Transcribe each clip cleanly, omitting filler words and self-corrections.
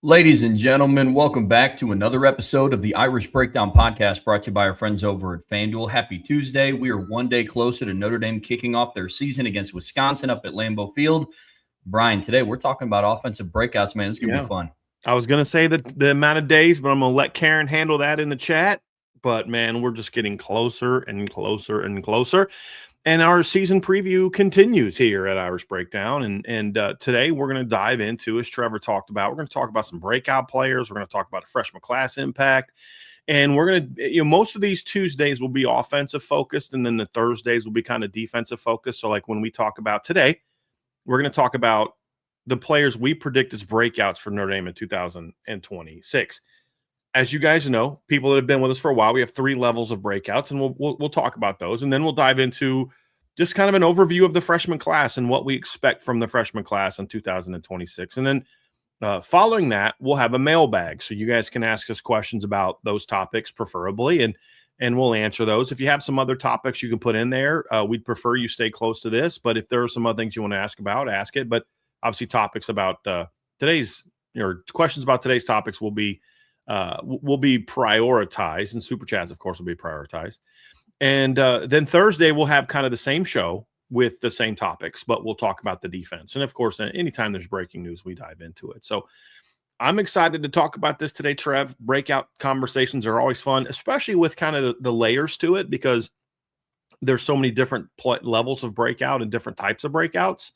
Ladies and gentlemen, welcome back to another episode of the Irish Breakdown podcast brought to you by our friends over at FanDuel. Happy Tuesday. We are one day closer to Notre Dame kicking off their season against Wisconsin up at Lambeau Field. Brian, today we're talking about offensive breakouts, man. This is going to be fun. I was going to say the amount of days, but I'm going to let Karen handle that in the chat. But, man, we're just getting closer and closer and closer. And our season preview continues here at Irish Breakdown. And today we're going to dive into, as Trevor talked about, we're going to talk about some breakout players. We're going to talk about a freshman class impact. And we're going to, most of these Tuesdays will be offensive focused. And then the Thursdays will be kind of defensive focused. So like when we talk about today, we're going to talk about the players we predict as breakouts for Notre Dame in 2026. As you guys know, people that have been with us for a while, we have 3 levels of breakouts, and we'll talk about those. And then we'll dive into just kind of an overview of the freshman class and what we expect from the freshman class in 2026. And then following that, we'll have a mailbag. So you guys can ask us questions about those topics preferably, and we'll answer those. If you have some other topics you can put in there, we'd prefer you stay close to this. But if there are some other things you want to ask about, ask it. But obviously topics about today's or questions about today's topics will be prioritized, and super chats, of course, will be prioritized. And then Thursday we'll have kind of the same show with the same topics, but we'll talk about the defense. And of course, anytime there's breaking news, we dive into it. So I'm excited to talk about this today, Trev. Breakout conversations are always fun, especially with kind of the layers to it, because there's so many different levels of breakout and different types of breakouts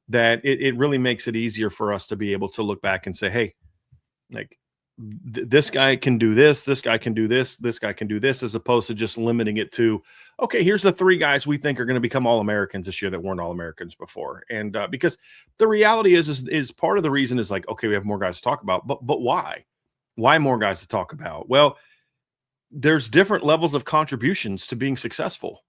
that it really makes it easier for us to be able to look back and say, hey, like this guy can do this guy can do this guy can do this, as opposed to just limiting it to, okay, here's the 3 guys we think are going to become All-Americans this year that weren't All-Americans before. And because the reality is part of the reason is like, okay, we have more guys to talk about, but why more guys to talk about? Well, there's different levels of contributions to being successful.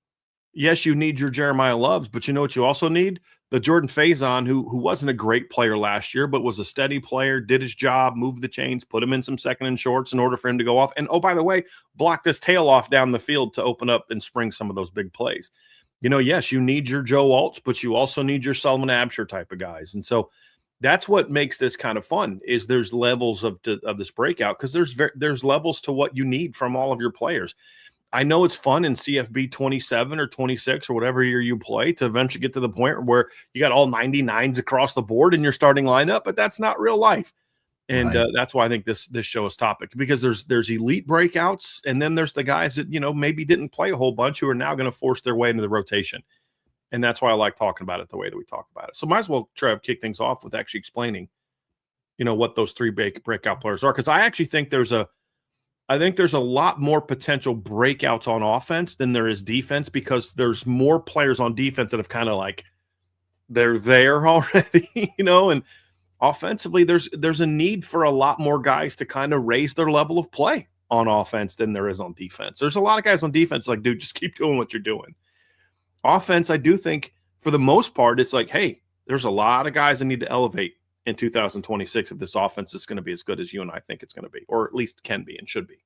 Yes, you need your Jeremiah Loves, but you know what you also need? The Jordan Faison, who wasn't a great player last year, but was a steady player, did his job, moved the chains, put him in some second and shorts in order for him to go off. And, oh, by the way, blocked his tail off down the field to open up and spring some of those big plays. Yes, you need your Joe Alts, but you also need your Sullivan Absher type of guys. And so that's what makes this kind of fun, is there's levels of this breakout, because there's levels to what you need from all of your players. I know it's fun in CFB 27 or 26 or whatever year you play to eventually get to the point where you got all 99s across the board in your starting lineup, but that's not real life. And right. That's why I think this show is topic, because there's elite breakouts, and then there's the guys that, maybe didn't play a whole bunch who are now going to force their way into the rotation. And that's why I like talking about it the way that we talk about it. So might as well, Trev, kick things off with actually explaining, what those 3 breakout players are. Because I actually think there's a lot more potential breakouts on offense than there is defense, because there's more players on defense that have kind of like they're there already, and offensively there's a need for a lot more guys to kind of raise their level of play on offense than there is on defense. There's a lot of guys on defense like, dude, just keep doing what you're doing. Offense, I do think for the most part, it's like, hey, there's a lot of guys that need to elevate in 2026 if this offense is going to be as good as you and I think it's going to be, or at least can be and should be.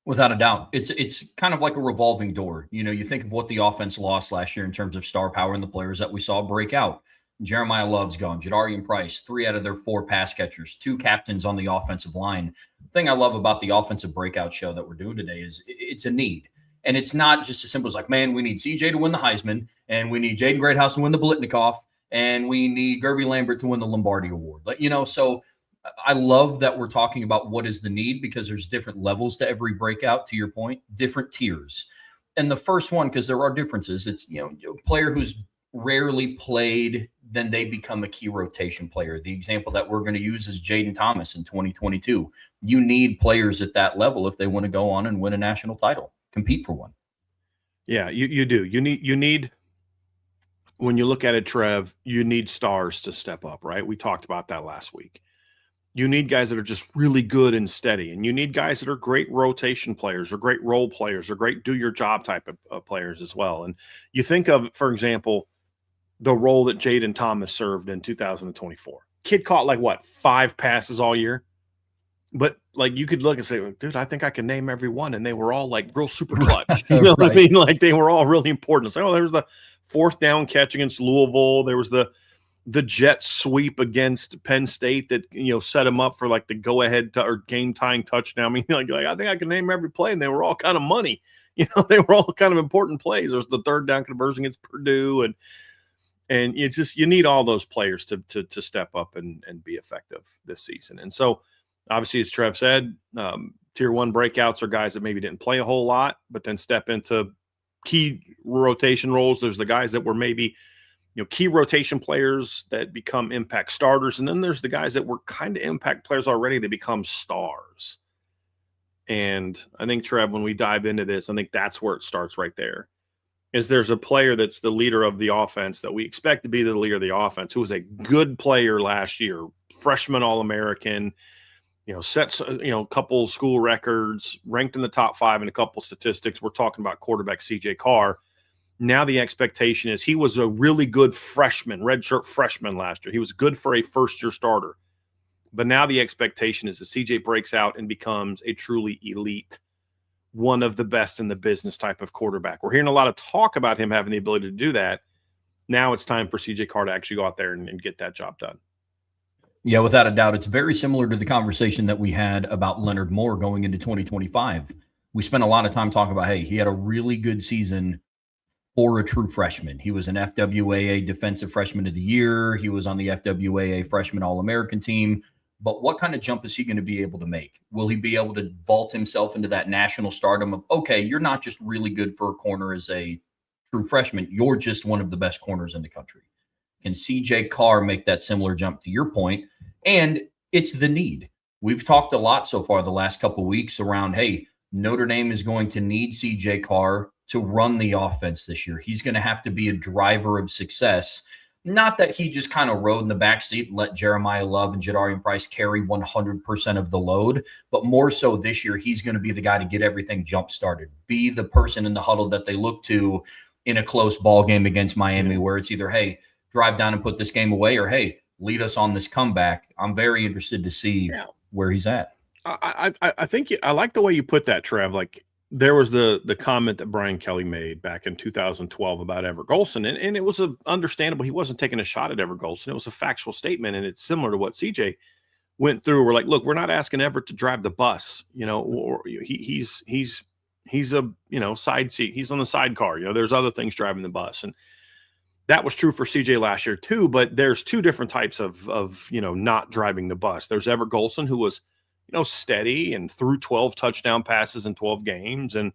Without a doubt. It's kind of like a revolving door. You think of what the offense lost last year in terms of star power and the players that we saw break out. Jeremiah Love's gone, Jadarian Price, 3 out of their 4 pass catchers, 2 captains on the offensive line. The thing I love about the offensive breakout show that we're doing today is it's a need. And it's not just as simple as like, man, we need CJ to win the Heisman, and we need Jaden Greathouse to win the Blitnikoff, and we need Gerby Lambert to win the Lombardi Award. So I love that we're talking about what is the need, because there's different levels to every breakout, to your point, different tiers. And the first one, because there are differences, it's, a player who's rarely played, then they become a key rotation player. The example that we're going to use is Jaden Thomas in 2022. You need players at that level if they want to go on and win a national title, compete for one. Yeah, you do. You need when you look at it, Trev, you need stars to step up, right? We talked about that last week. You need guys that are just really good and steady, and you need guys that are great rotation players or great role players or great do-your-job type of players as well. And you think of, for example, the role that Jaden Thomas served in 2024. Kid caught 5 passes all year. But you could look and say, dude, I think I can name every one, and they were all real super clutch. You know what I mean? They were all really important. It's there was the 4th down catch against Louisville. There was the the jet sweep against Penn State that, set him up for like the go ahead or game tying touchdown. I mean, like I think I can name every play, and they were all kind of money. They were all kind of important plays. There's the third down conversion against Purdue, and you need all those players to step up and be effective this season. And so, obviously, as Trev said, tier 1 breakouts are guys that maybe didn't play a whole lot, but then step into key rotation roles. There's the guys that were maybe key rotation players that become impact starters. And then there's the guys that were kind of impact players already that become stars. And I think, Trev, when we dive into this, I think that's where it starts right there. Is there's a player that's the leader of the offense that we expect to be the leader of the offense, who was a good player last year, freshman All-American, sets, a couple school records, ranked in the top 5 in a couple statistics. We're talking about quarterback CJ Carr. Now the expectation is he was a really good freshman, redshirt freshman last year. He was good for a first-year starter. But now the expectation is that CJ breaks out and becomes a truly elite, one of the best in the business type of quarterback. We're hearing a lot of talk about him having the ability to do that. Now it's time for CJ Carr to actually go out there and get that job done. Yeah, without a doubt. It's very similar to the conversation that we had about Leonard Moore going into 2025. We spent a lot of time talking about, hey, he had a really good season for a true freshman. He was an FWAA Defensive Freshman of the Year. He was on the FWAA Freshman All-American team. But what kind of jump is he going to be able to make? Will he be able to vault himself into that national stardom of, okay, you're not just really good for a corner as a true freshman, you're just one of the best corners in the country. Can CJ Carr make that similar jump, to your point? And it's the need. We've talked a lot so far the last couple of weeks around, hey, Notre Dame is going to need CJ Carr to run the offense this year. He's going to have to be a driver of success. Not that he just kind of rode in the backseat and let Jeremiah Love and Jadarian Price carry 100% of the load, but more so this year, he's going to be the guy to get everything jump-started, be the person in the huddle that they look to in a close ball game against Miami, where it's either, hey, drive down and put this game away, or, hey, lead us on this comeback. I'm very interested to see where he's at. I think I like the way you put that, Trev. Like, there was the comment that Brian Kelly made back in 2012 about Everett Golson, and it was understandable. He wasn't taking a shot at Everett Golson. It was a factual statement, and it's similar to what CJ went through. We're like, look, we're not asking Everett to drive the bus, or he's a side seat. He's on the sidecar. There's other things driving the bus, and that was true for CJ last year too. But there's two different types of not driving the bus. There's Everett Golson, who was steady and threw 12 touchdown passes in 12 games and,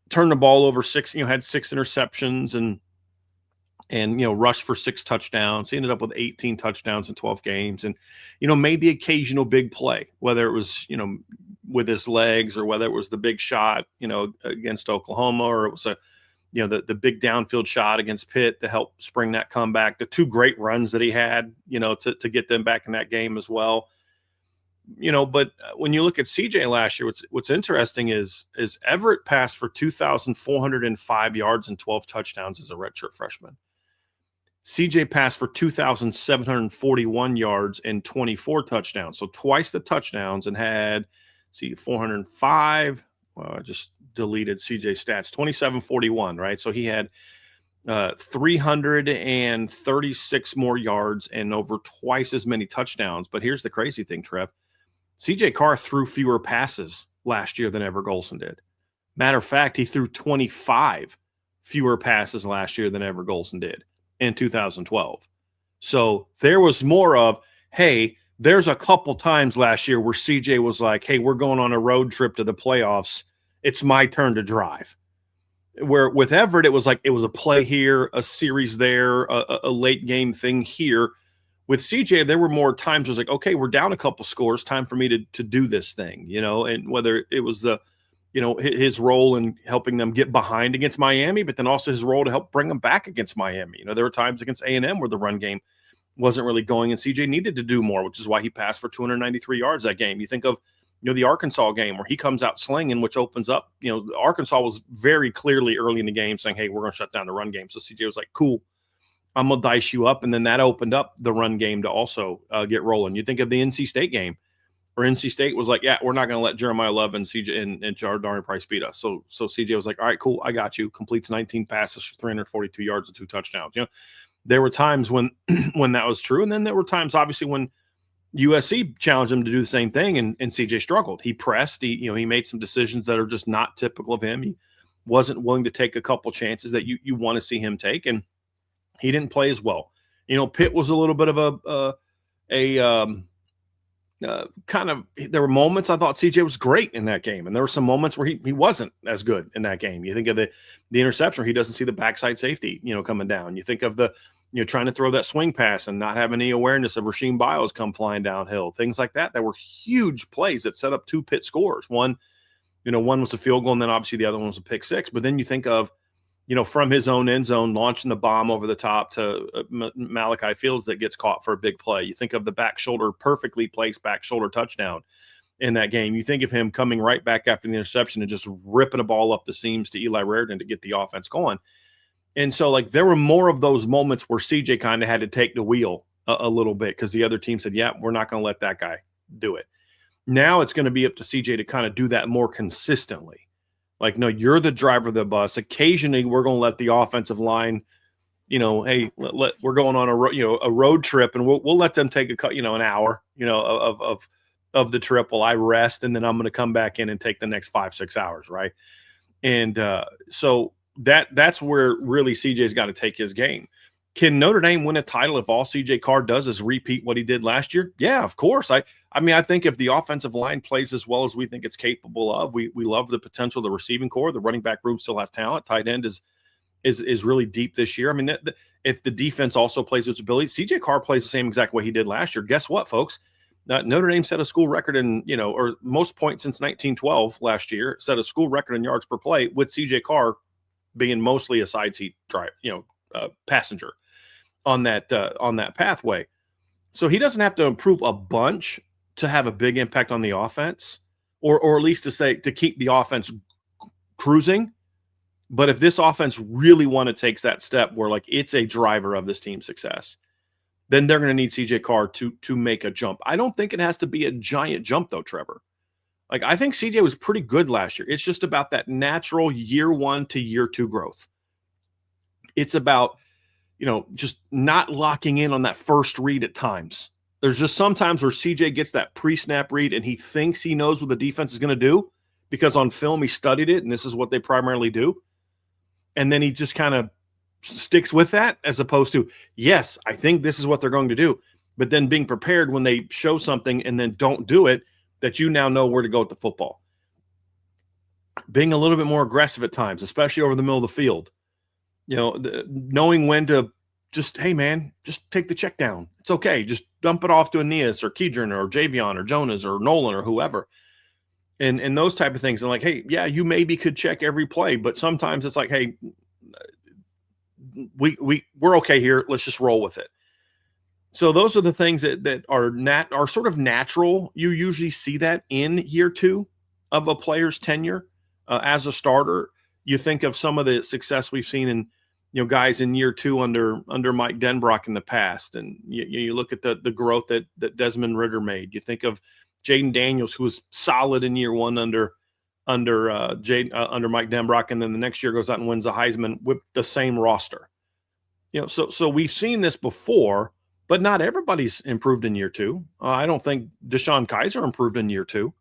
turned the ball over 6, had 6 interceptions and rushed for 6 touchdowns. He ended up with 18 touchdowns in 12 games and, made the occasional big play, whether it was, with his legs or whether it was the big shot, against Oklahoma, or it was the big downfield shot against Pitt to help spring that comeback. The 2 great runs that he had, to get them back in that game as well. But when you look at CJ last year, what's interesting is Everett passed for 2,405 yards and 12 touchdowns as a redshirt freshman. CJ passed for 2,741 yards and 24 touchdowns. So twice the touchdowns, and had, 405. Well, I just deleted CJ stats, 2741, right? So he had 336 more yards and over twice as many touchdowns. But here's the crazy thing, Trev. CJ Carr threw fewer passes last year than Everett Golson did. Matter of fact, he threw 25 fewer passes last year than Everett Golson did in 2012. So there was more of, hey, there's a couple times last year where CJ was like, hey, we're going on a road trip to the playoffs. It's my turn to drive. Where with Everett, it was like it was a play here, a series there, a late game thing here. With CJ, there were more times it was like, okay, we're down a couple scores, time for me to do this thing, and whether it was his role in helping them get behind against Miami, but then also his role to help bring them back against Miami. There were times against A&M where the run game wasn't really going, and CJ needed to do more, which is why he passed for 293 yards that game. You think of, the Arkansas game where he comes out slinging, which opens up, Arkansas was very clearly early in the game saying, hey, we're going to shut down the run game. So CJ was like, cool, I'm going to dice you up. And then that opened up the run game to also get rolling. You think of the NC State game where NC State was like, yeah, we're not going to let Jeremiah Love and CJ and Jadarian Price beat us. So CJ was like, all right, cool, I got you. Completes 19 passes for 342 yards and 2 touchdowns. there were times when when that was true. And then there were times, obviously, when USC challenged him to do the same thing, and CJ struggled. He pressed. He made some decisions that are just not typical of him. He wasn't willing to take a couple chances that you want to see him take, and he didn't play as well. Pitt was a little bit of kind of, there were moments I thought CJ was great in that game, and there were some moments where he wasn't as good in that game. You think of the interception where he doesn't see the backside safety, coming down. You think of the, trying to throw that swing pass and not having any awareness of Rasheem Biles come flying downhill, things like that. That were huge plays that set up 2 Pitt scores. One was a field goal, and then obviously the other one was a pick six. But then you think of, from his own end zone, launching the bomb over the top to Malachi Fields that gets caught for a big play. You think of the perfectly placed back shoulder touchdown in that game. You think of him coming right back after the interception and just ripping a ball up the seams to Eli Raridan to get the offense going. And so, there were more of those moments where CJ kind of had to take the wheel a little bit because the other team said, yeah, we're not going to let that guy do it. Now it's going to be up to CJ to kind of do that more consistently. No, you're the driver of the bus. Occasionally, we're going to let the offensive line, hey, we're going on a road trip, and we'll let them take an hour, of the trip while I rest, and then I'm going to come back in and take the next 5-6 hours, right? And so that's where really CJ's got to take his game. Can Notre Dame win a title if all CJ Carr does is repeat what he did last year? Yeah, of course. I think if the offensive line plays as well as we think it's capable of, we love the potential of the receiving core. The running back room still has talent. Tight end is really deep this year. If the defense also plays its ability, CJ Carr plays the same exact way he did last year. Guess what, folks? Notre Dame set a school record or most points since 1912 last year, set a school record in yards per play with CJ Carr being mostly a side seat passenger on that pathway. So he doesn't have to improve a bunch to have a big impact on the offense, or at least to keep the offense cruising. But if this offense really takes that step where it's a driver of this team's success, then they're going to need CJ Carr to make a jump. I don't think it has to be a giant jump though, Trevor. I think CJ was pretty good last year. It's just about that natural year 1 to year 2 growth. It's about, just not locking in on that first read at times. There's just sometimes where CJ gets that pre-snap read and he thinks he knows what the defense is going to do because on film he studied it and this is what they primarily do. And then he just kind of sticks with that as opposed to, yes, I think this is what they're going to do. But then being prepared when they show something and then don't do it, that you now know where to go with the football. Being a little bit more aggressive at times, especially over the middle of the field. Knowing when to just, hey, man, just take the check down. It's okay. Just dump it off to Aeneas or Kedron or Javion or Jonas or Nolan or whoever. And those type of things. And hey, yeah, you maybe could check every play, but sometimes it's hey, we're okay here. Let's just roll with it. So those are the things that are sort of natural. You usually see that in year 2 of a player's tenure as a starter. You think of some of the success we've seen in, guys in year 2 under Mike Denbrock in the past. And you look at the growth that Desmond Ridder made. You think of Jaden Daniels, who was solid in year 1 under Mike Denbrock. And then the next year goes out and wins the Heisman with the same roster. So we've seen this before, but not everybody's improved in year 2. I don't think Deshaun Kaiser improved in year 2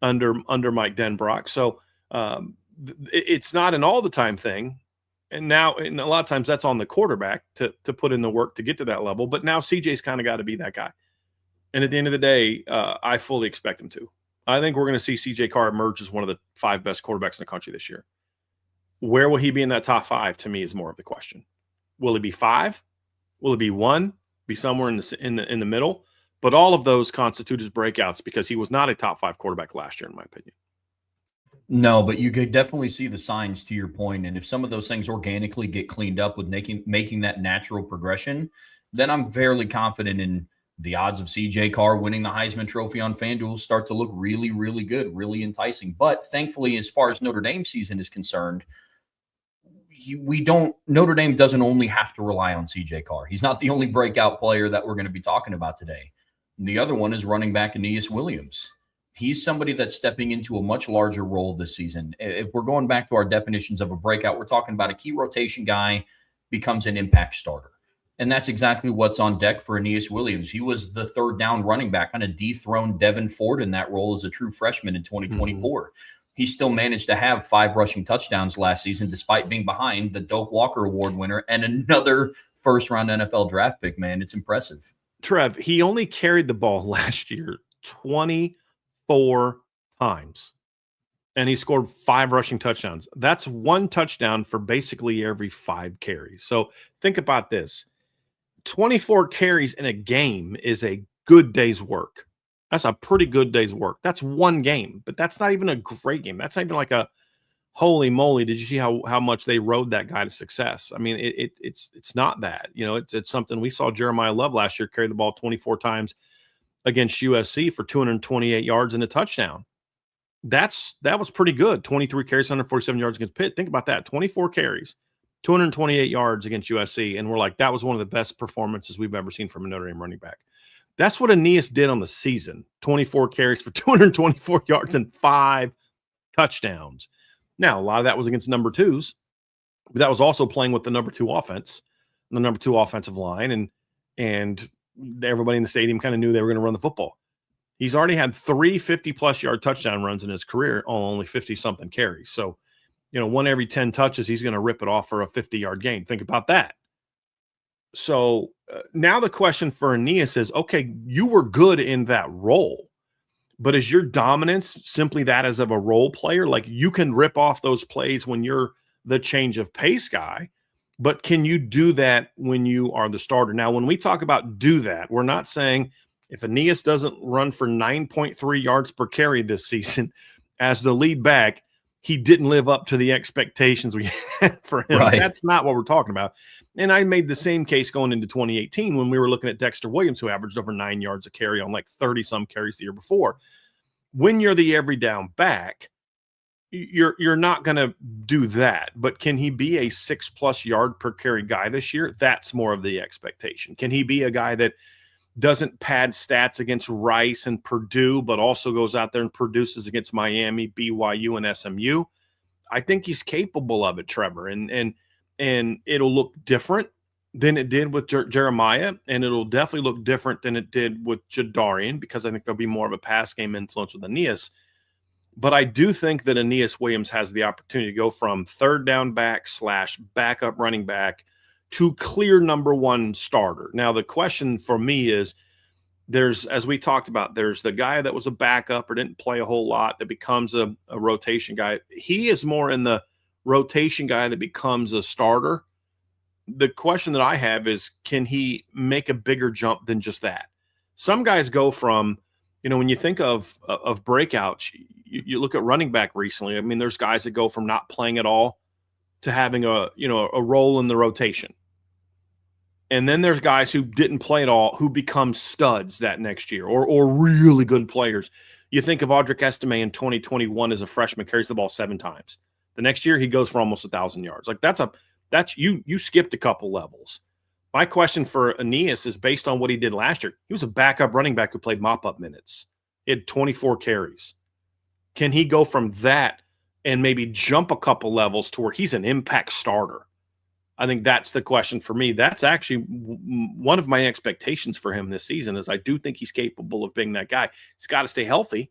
under Mike Denbrock. So it's not an all the time thing. And now, and a lot of times that's on the quarterback to put in the work to get to that level. But now CJ's kind of got to be that guy. And at the end of the day, I fully expect him to. I think we're going to see CJ Carr emerge as one of the 5 best quarterbacks in the country this year. Where will he be in that top 5? To me, is more of the question. Will he be 5? Will it be 1? Be somewhere in the middle? But all of those constitute his breakouts because he was not a top 5 quarterback last year, in my opinion. No, but you could definitely see the signs to your point. And if some of those things organically get cleaned up with making that natural progression, then I'm fairly confident in the odds of CJ Carr winning the Heisman Trophy on FanDuel start to look really, really good, really enticing. But thankfully, as far as Notre Dame season is concerned, Notre Dame doesn't only have to rely on CJ Carr. He's not the only breakout player that we're going to be talking about today. The other one is running back Aeneas Williams. He's somebody that's stepping into a much larger role this season. If we're going back to our definitions of a breakout, we're talking about a key rotation guy becomes an impact starter. And that's exactly what's on deck for Aeneas Williams. He was the third down running back, kind of dethroned Devin Ford in that role as a true freshman in 2024. He still managed to have 5 rushing touchdowns last season, despite being behind the Doak Walker Award winner and another first-round NFL draft pick, man. It's impressive. Trev, he only carried the ball last year 24 times, and he scored 5 rushing touchdowns. That's 1 touchdown for basically every 5 carries. So think about this. 24 carries in a game is a good day's work. That's a pretty good day's work. That's 1 game, but that's not even a great game. That's not even like a holy moly. Did you see how much they rode that guy to success? I mean, it's not that. You know, it's something we saw Jeremiah Love last year carry the ball 24 times against USC for 228 yards and a touchdown. That was pretty good. 23 carries, 147 yards against Pitt. Think about that. 24 carries, 228 yards against USC. And we're like, that was one of the best performances we've ever seen from a Notre Dame running back. That's what Aeneas did on the season. 24 carries for 224 yards and 5 touchdowns. Now, a lot of that was against number 2s, but that was also playing with the number 2 offense, the number 2 offensive line, and everybody in the stadium kind of knew they were going to run the football. He's already had 3 50-plus yard touchdown runs in his career on only 50-something carries. So, you know, 1 every 10 touches, he's going to rip it off for a 50-yard game. Think about that. So now the question for Aeneas is, okay, you were good in that role, but is your dominance simply that as of a role player? Like, you can rip off those plays when you're the change of pace guy, but can you do that when you are the starter? Now, when we talk about do that, we're not saying if Aeneas doesn't run for 9.3 yards per carry this season as the lead back, he didn't live up to the expectations we had for him. Right. That's not what we're talking about. And I made the same case going into 2018 when we were looking at Dexter Williams, who averaged over 9 yards a carry on like 30-some carries the year before. When you're the every down back, you're not going to do that. But can he be a 6+ yard per carry guy this year? That's more of the expectation. Can he be a guy that doesn't pad stats against Rice and Purdue, but also goes out there and produces against Miami, BYU, and SMU? I think he's capable of it, Trevor. And it'll look different than it did with Jeremiah, and it'll definitely look different than it did with Jadarian, because I think there'll be more of a pass game influence with Aeneas. But I do think that Aeneas Williams has the opportunity to go from third down back / backup running back to clear number 1 starter. Now, the question for me is, as we talked about, there's the guy that was a backup or didn't play a whole lot that becomes a rotation guy. He is more in the rotation guy that becomes a starter. The question that I have is, can he make a bigger jump than just that? Some guys go from, you know, when you think of breakouts, you look at running back recently. I mean, there's guys that go from not playing at all to having a role in the rotation. And then there's guys who didn't play at all who become studs that next year or really good players. You think of Audric Estime in 2021 as a freshman, carries the ball 7 times. The next year he goes for almost 1,000 yards. Like that's you skipped a couple levels. My question for Aeneas is based on what he did last year. He was a backup running back who played mop-up minutes. He had 24 carries. Can he go from that and maybe jump a couple levels to where he's an impact starter? I think that's the question for me. That's actually one of my expectations for him this season, is I do think he's capable of being that guy. He's got to stay healthy,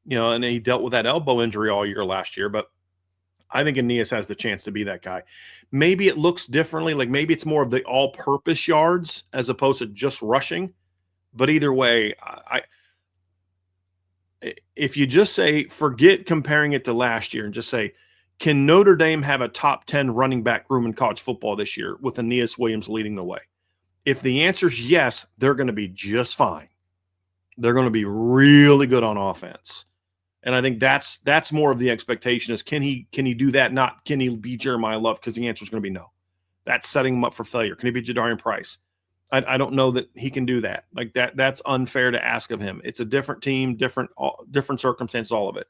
you know, and he dealt with that elbow injury all year last year, but I think Aeneas has the chance to be that guy. Maybe it looks differently. Like maybe it's more of the all-purpose yards as opposed to just rushing. But either way, if you just say, forget comparing it to last year and just say, can Notre Dame have a top 10 running back room in college football this year with Aeneas Williams leading the way? If the answer is yes, they're going to be just fine. They're going to be really good on offense. And I think that's more of the expectation is, can he do that? Not can he be Jeremiah Love? Because the answer is going to be no. That's setting him up for failure. Can he be Jadarian Price? I don't know that he can do that. Like that's unfair to ask of him. It's a different team, different circumstances, all of it.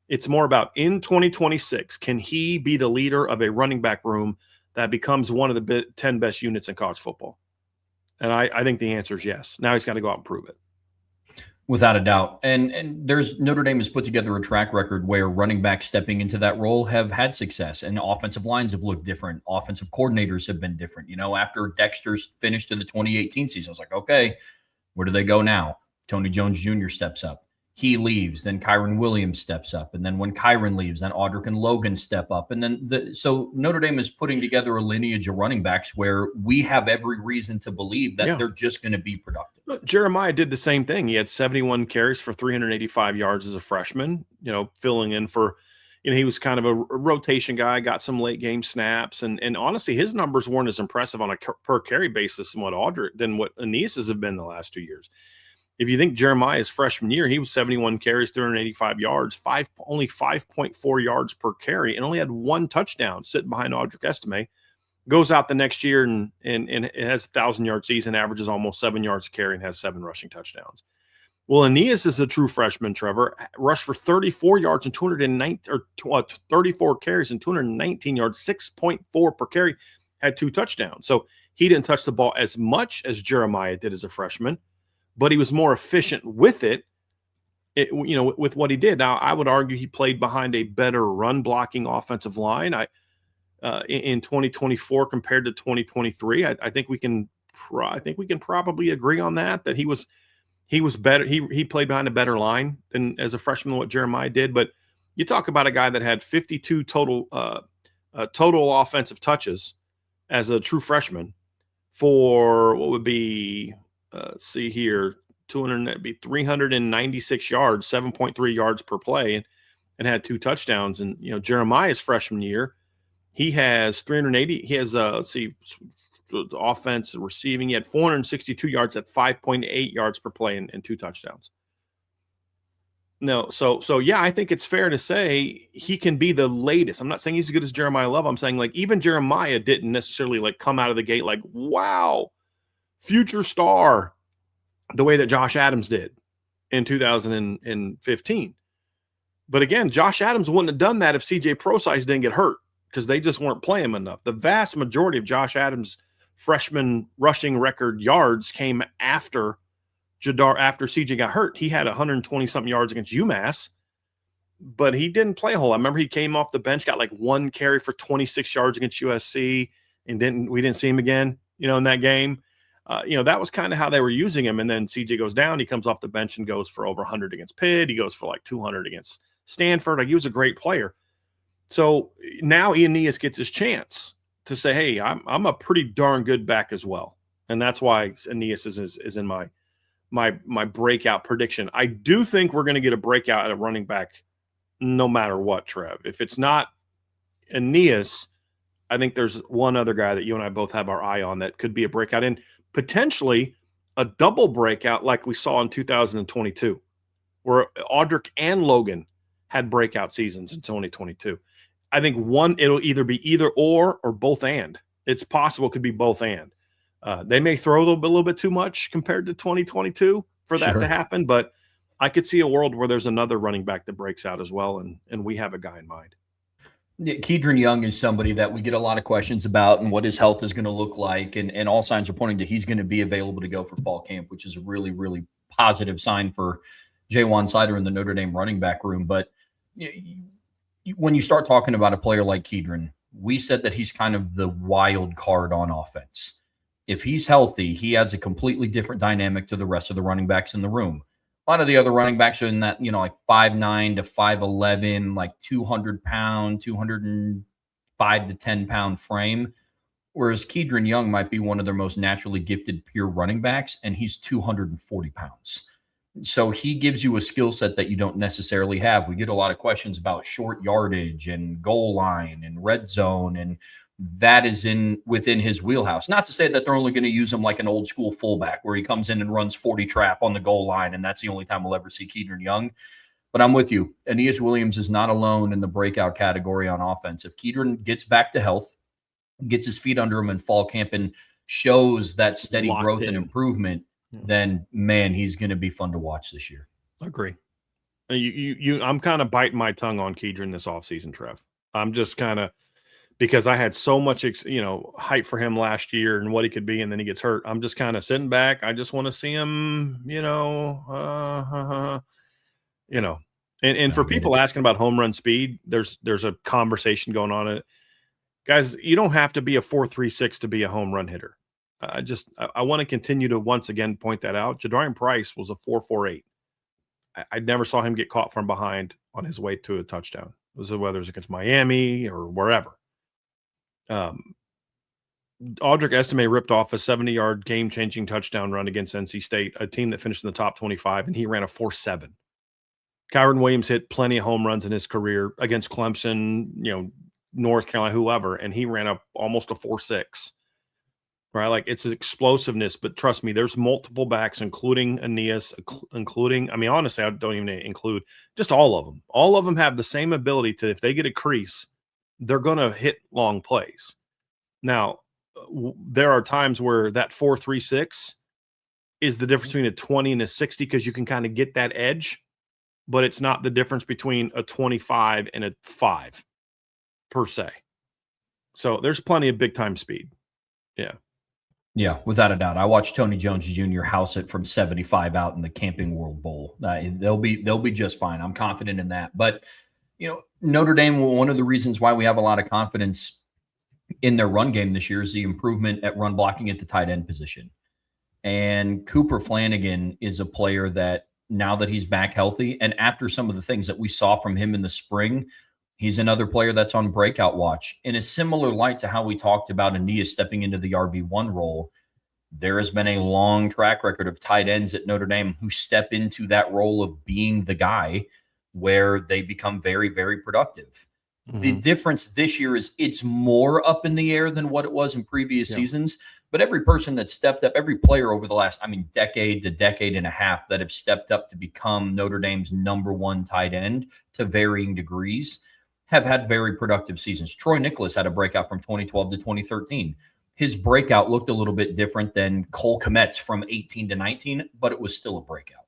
It's more about in 2026, can he be the leader of a running back room that becomes one of the 10 best units in college football? And I think the answer is yes. Now he's got to go out and prove it. Without a doubt. And there's Notre Dame has put together a track record where running backs stepping into that role have had success, and offensive lines have looked different. Offensive coordinators have been different. After Dexter's finished in the 2018 season, I was like, okay, where do they go now? Tony Jones Jr. steps up. He leaves, then Kyron Williams steps up, and then when Kyron leaves, then Audric and Logan step up, and then so Notre Dame is putting together a lineage of running backs where we have every reason to believe that they're just going to be productive. Look, Jeremiah did the same thing. He had 71 carries for 385 yards as a freshman. Filling in for, he was kind of a rotation guy, got some late game snaps, and honestly, his numbers weren't as impressive on a per carry basis than what Aeneas's have been the last 2 years. If you think Jeremiah's freshman year, he was 71 carries, 385 yards, only 5.4 yards per carry, and only had 1 touchdown sitting behind Audric Estime. Goes out the next year and it has a 1,000-yard season, averages almost 7 yards a carry, and has 7 rushing touchdowns. Well, Aeneas is a true freshman, Trevor, rushed for 34 yards and 34 carries and 219 yards, 6.4 per carry, had 2 touchdowns. So he didn't touch the ball as much as Jeremiah did as a freshman, but he was more efficient with with what he did. Now, I would argue he played behind a better run blocking offensive line in 2024 compared to 2023. I think we can probably agree on that he was better. He played behind a better line than as a freshman than what Jeremiah did. But you talk about a guy that had 52 total offensive touches as a true freshman for what would be – see here, 396 yards, 7.3 yards per play, and had 2 touchdowns. And Jeremiah's freshman year, he has 380. He has offense receiving. He had 462 yards at 5.8 yards per play and 2 touchdowns. No, so yeah, I think it's fair to say he can be the latest. I'm not saying he's as good as Jeremiah Love. I'm saying even Jeremiah didn't necessarily come out of the gate like, wow, future star, the way that Josh Adams did in 2015. But again, Josh Adams wouldn't have done that if CJ Prosise didn't get hurt, because they just weren't playing him enough. The vast majority of Josh Adams' freshman rushing record yards came after CJ got hurt. He had 120-something yards against UMass, but he didn't play a whole lot. I remember he came off the bench, got 1 carry for 26 yards against USC, and we didn't see him again, in that game. That was kind of how they were using him. And then CJ goes down. He comes off the bench and goes for over 100 against Pitt. He goes for 200 against Stanford. He was a great player. So now Aeneas gets his chance to say, hey, I'm a pretty darn good back as well. And that's why Aeneas is in my breakout prediction. I do think we're going to get a breakout at a running back no matter what, Trev. If it's not Aeneas, I think there's one other guy that you and I both have our eye on that could be a breakout, and potentially a double breakout like we saw in 2022, where Audric and Logan had breakout seasons in 2022. I think it'll either be either or both and. It's possible it could be both and. They may throw a little bit too much compared to 2022 for that to happen, but I could see a world where there's another running back that breaks out as well, and we have a guy in mind. Kedron Young is somebody that we get a lot of questions about and what his health is going to look like. And all signs are pointing to he's going to be available to go for fall camp, which is a really, really positive sign for Jaywan Sider in the Notre Dame running back room. But when you start talking about a player like Kedron, we said that he's kind of the wild card on offense. If he's healthy, he adds a completely different dynamic to the rest of the running backs in the room. A lot of the other running backs are in that, 5'9" to 5'11", 200-pound, 205 to 10-pound frame. Whereas Kedron Young might be one of their most naturally gifted pure running backs, and he's 240 pounds. So he gives you a skill set that you don't necessarily have. We get a lot of questions about short yardage and goal line and red zone, and that is within his wheelhouse. Not to say that they're only going to use him like an old school fullback where he comes in and runs 40 trap on the goal line, and that's the only time we'll ever see Kedron Young. But I'm with you. Aeneas Williams is not alone in the breakout category on offense. If Kedron gets back to health, gets his feet under him in fall camp, and shows that steady growth and improvement, then, man, he's going to be fun to watch this year. Agree. I'm kind of biting my tongue on Kedron this offseason, Trev. I'm just kind of because I had so much, hype for him last year and what he could be, and then he gets hurt. I'm just kind of sitting back. I just want to see him, And for people asking about home run speed, there's a conversation going on. It, guys, you don't have to be a 4.36 to be a home run hitter. I want to continue to once again point that out. Jadarian Price was a 4.48. I never saw him get caught from behind on his way to a touchdown. Whether it was against Miami or wherever. Audric Estime ripped off a 70-yard game-changing touchdown run against NC State, a team that finished in the top 25, and he ran a 4.7. Kyron Williams hit plenty of home runs in his career against Clemson, North Carolina, whoever, and he ran almost a 4.6. Right? Like, it's explosiveness, but trust me, there's multiple backs, including Aeneas, honestly, I don't even include just all of them. All of them have the same ability to, if they get a crease, they're going to hit long plays. Now, there are times where that 4.36 is the difference between a 20 and a 60 because you can kind of get that edge, but it's not the difference between a 25 and a 5 per se. So there's plenty of big-time speed. Yeah. Yeah, without a doubt. I watched Tony Jones Jr. house it from 75 out in the Camping World Bowl. They'll be just fine. I'm confident in that. But, Notre Dame, one of the reasons why we have a lot of confidence in their run game this year is the improvement at run blocking at the tight end position. And Cooper Flanagan is a player that, now that he's back healthy and after some of the things that we saw from him in the spring, he's another player that's on breakout watch. In a similar light to how we talked about Aeneas stepping into the RB1 role, there has been a long track record of tight ends at Notre Dame who step into that role of being the guy where they become very, very productive. Mm-hmm. The difference this year is it's more up in the air than what it was in previous seasons. But every person that stepped up, every player over the last, decade to decade and a half that have stepped up to become Notre Dame's number one tight end to varying degrees have had very productive seasons. Troy Nicholas had a breakout from 2012 to 2013. His breakout looked a little bit different than Cole Kmet's from 18 to 19, but it was still a breakout.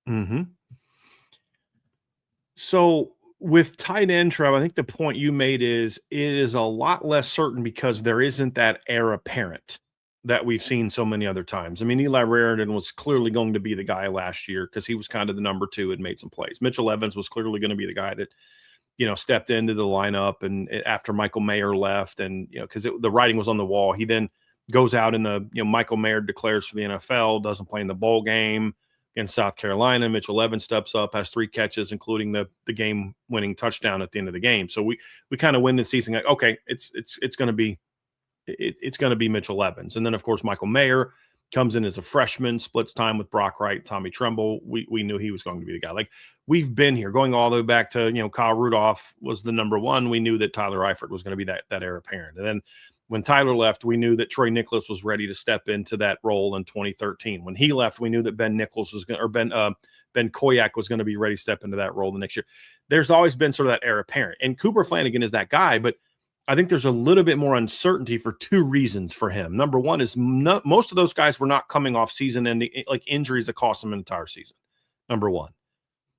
Mm-hmm. So with tight end, Trev, I think the point you made is it is a lot less certain because there isn't that heir apparent that we've seen so many other times. Eli Raridan was clearly going to be the guy last year because he was kind of the number 2 and made some plays. Mitchell Evans was clearly going to be the guy that, stepped into the lineup and after Michael Mayer left and, because the writing was on the wall, he then goes out in the, Michael Mayer declares for the NFL, doesn't play in the bowl game against South Carolina. Mitchell Evans steps up, has 3 catches, including the game winning touchdown at the end of the game. So we kind of win the season. Like, okay, it's going to be, it's going to be Mitchell Evans. And then, of course, Michael Mayer comes in as a freshman, splits time with Brock Wright, Tommy Tremble. We knew he was going to be the guy. Like, we've been here going all the way back to, Kyle Rudolph was the number 1. We knew that Tyler Eifert was going to be that heir apparent. And then when Tyler left, we knew that Troy Nicholas was ready to step into that role in 2013. When he left, we knew that Ben Koyak was going to be ready to step into that role the next year. There's always been sort of that heir apparent. And Cooper Flanagan is that guy, but I think there's a little bit more uncertainty for 2 reasons for him. Number one is most of those guys were not coming off season-ending, like injuries that cost them an entire season. Number one.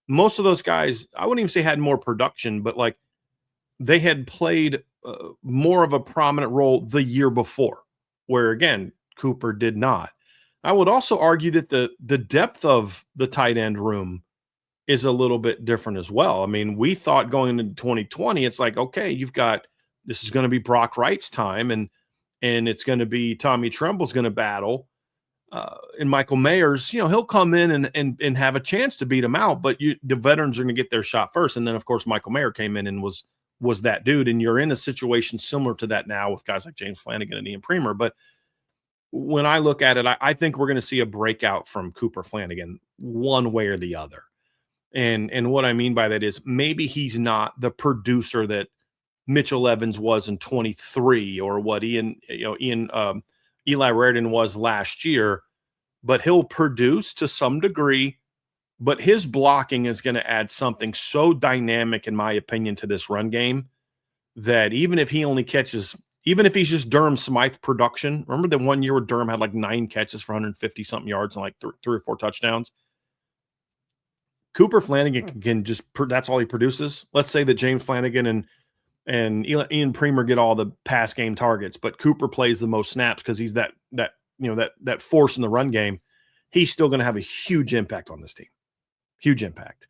Most of those guys, I wouldn't even say had more production, but like they had played more of a prominent role the year before, where again, Cooper did not. I would also argue that the depth of the tight end room is a little bit different as well. We thought going into 2020, it's like, okay, this is going to be Brock Wright's time, and it's going to be Tommy Tremble's going to battle, and Michael Mayers. He'll come in and have a chance to beat him out, but the veterans are going to get their shot first. And then, of course, Michael Mayer came in and was that dude. And you're in a situation similar to that now with guys like James Flanagan and Ian Premer. But when I look at it, I think we're going to see a breakout from Cooper Flanagan one way or the other. And what I mean by that is maybe he's not the producer that Mitchell Evans was in 23 or what Eli Raridan was last year, but he'll produce to some degree, but his blocking is going to add something so dynamic, in my opinion, to this run game that even if he's just Durham Smythe production, remember the one year where Durham had like 9 catches for 150 something yards and like 3 or 4 touchdowns? Cooper Flanagan can just, that's all he produces. Let's say that James Flanagan and and Ian Premer get all the pass game targets, but Cooper plays the most snaps because he's that force in the run game. He's still going to have a huge impact on this team, huge impact.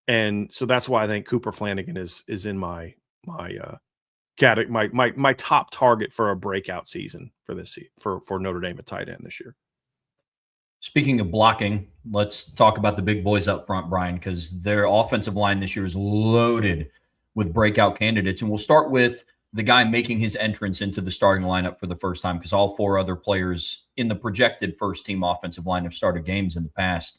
And so that's why I think Cooper Flanagan is in my top target for a breakout season for Notre Dame at tight end this year. Speaking of blocking, let's talk about the big boys up front, Brian, because their offensive line this year is loaded with breakout candidates. And we'll start with the guy making his entrance into the starting lineup for the first time, because all four other players in the projected first-team offensive line have started games in the past.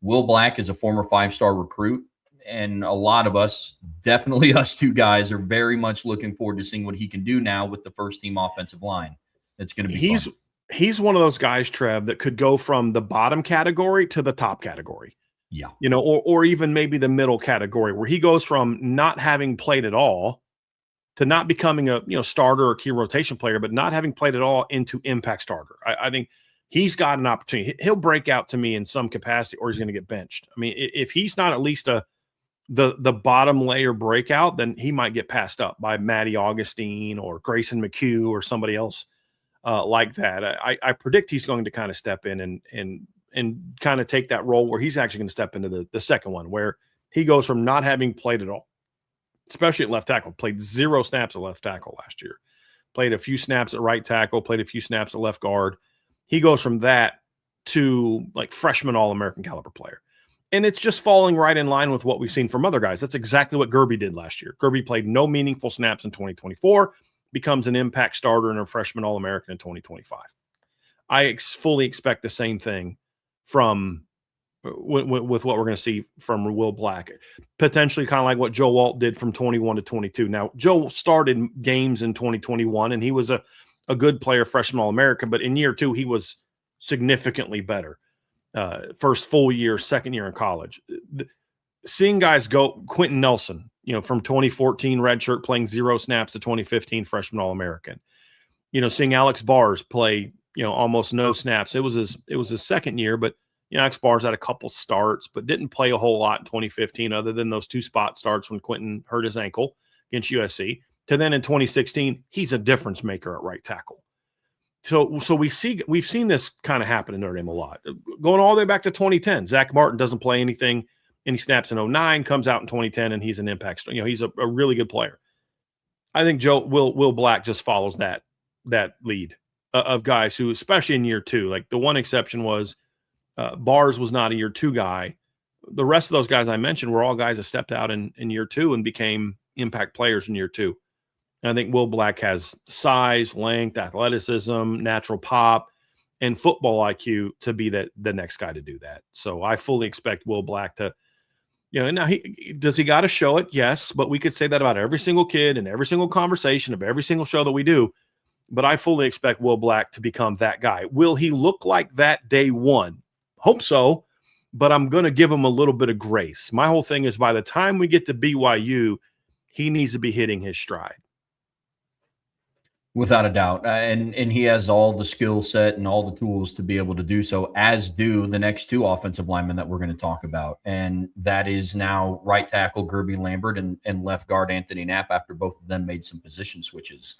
Will Black is a former five-star recruit, and a lot of us, definitely us two guys, are very much looking forward to seeing what he can do now with the first-team offensive line. It's going to be fun. He's one of those guys, Trev, that could go from the bottom category to the top category. Yeah. Or even maybe the middle category, where he goes from not having played at all to not becoming a starter or key rotation player, but not having played at all into impact starter. I think he's got an opportunity. He'll break out to me in some capacity, or he's going to get benched. I mean, if he's not at least the bottom layer breakout, then he might get passed up by Matty Augustine or Grayson McHugh or somebody else like that. I predict he's going to kind of step in and kind of take that role where he's actually going to step into the second one, where he goes from not having played at all, especially at left tackle, played 0 snaps at left tackle last year, played a few snaps at right tackle, played a few snaps at left guard. He goes from that to like freshman All-American caliber player. And it's just falling right in line with what we've seen from other guys. That's exactly what Gerby did last year. Gerby played no meaningful snaps in 2024, becomes an impact starter and a freshman All-American in 2025. I fully expect the same thing from with what we're going to see from Will Black, potentially kind of like what Joe Alt did from 21 to 22. Now, Joe started games in 2021, and he was a good player, freshman All-American, but in year 2, he was significantly better. First full year, second year in college. Seeing guys go, Quentin Nelson, from 2014 redshirt playing 0 snaps to 2015 freshman All-American. Seeing Alex Bars play, almost no snaps. It was his second year, but Alex Bars had a couple starts, but didn't play a whole lot in 2015 other than those 2 spot starts when Quentin hurt his ankle against USC. To then in 2016, he's a difference maker at right tackle. So we've seen this kind of happen in Notre Dame a lot. Going all the way back to 2010, Zach Martin doesn't play any snaps in 2009, comes out in 2010, and he's an impact. He's a really good player. I think Will Black just follows that lead of guys who, especially in year 2, like the one exception was Bars was not a year 2 guy. The rest of those guys I mentioned were all guys that stepped out in year 2 and became impact players in year 2. And I think Will Black has size, length, athleticism, natural pop, and football IQ to be the next guy to do that. So I fully expect Will Black to, now he got to show it? Yes, but we could say that about every single kid and every single conversation of every single show that we do. But I fully expect Will Black to become that guy. Will he look like that day one? Hope so, but I'm going to give him a little bit of grace. My whole thing is by the time we get to BYU, he needs to be hitting his stride. Without a doubt. And he has all the skill set and all the tools to be able to do so, as do the next 2 offensive linemen that we're going to talk about. And that is now right tackle Gerby Lambert and left guard Anthony Knapp, after both of them made some position switches.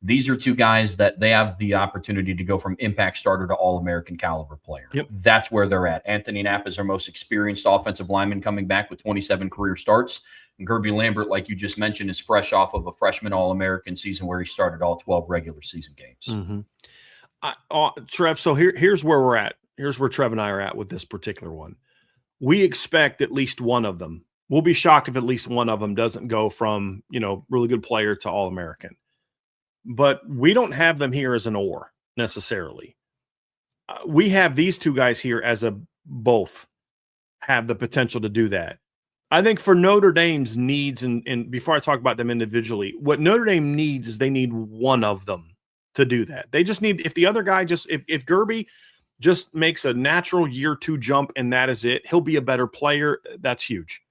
These are 2 guys that they have the opportunity to go from impact starter to All-American caliber player. Yep. That's where they're at. Anthony Knapp is our most experienced offensive lineman, coming back with 27 career starts. And Gerby Lambert, like you just mentioned, is fresh off of a freshman All-American season where he started all 12 regular season games. Mm-hmm. Trev, so here's where we're at. Here's where Trev and I are at with this particular one. We expect at least one of them. We'll be shocked if at least one of them doesn't go from, really good player to All-American. But we don't have them here as an or necessarily. We have these 2 guys here as both have the potential to do that. I think for Notre Dame's needs, and before I talk about them individually, what Notre Dame needs is they need one of them to do that. They just need, if the other guy if Gerby just makes a natural year 2 jump and that is it, he'll be a better player. That's huge.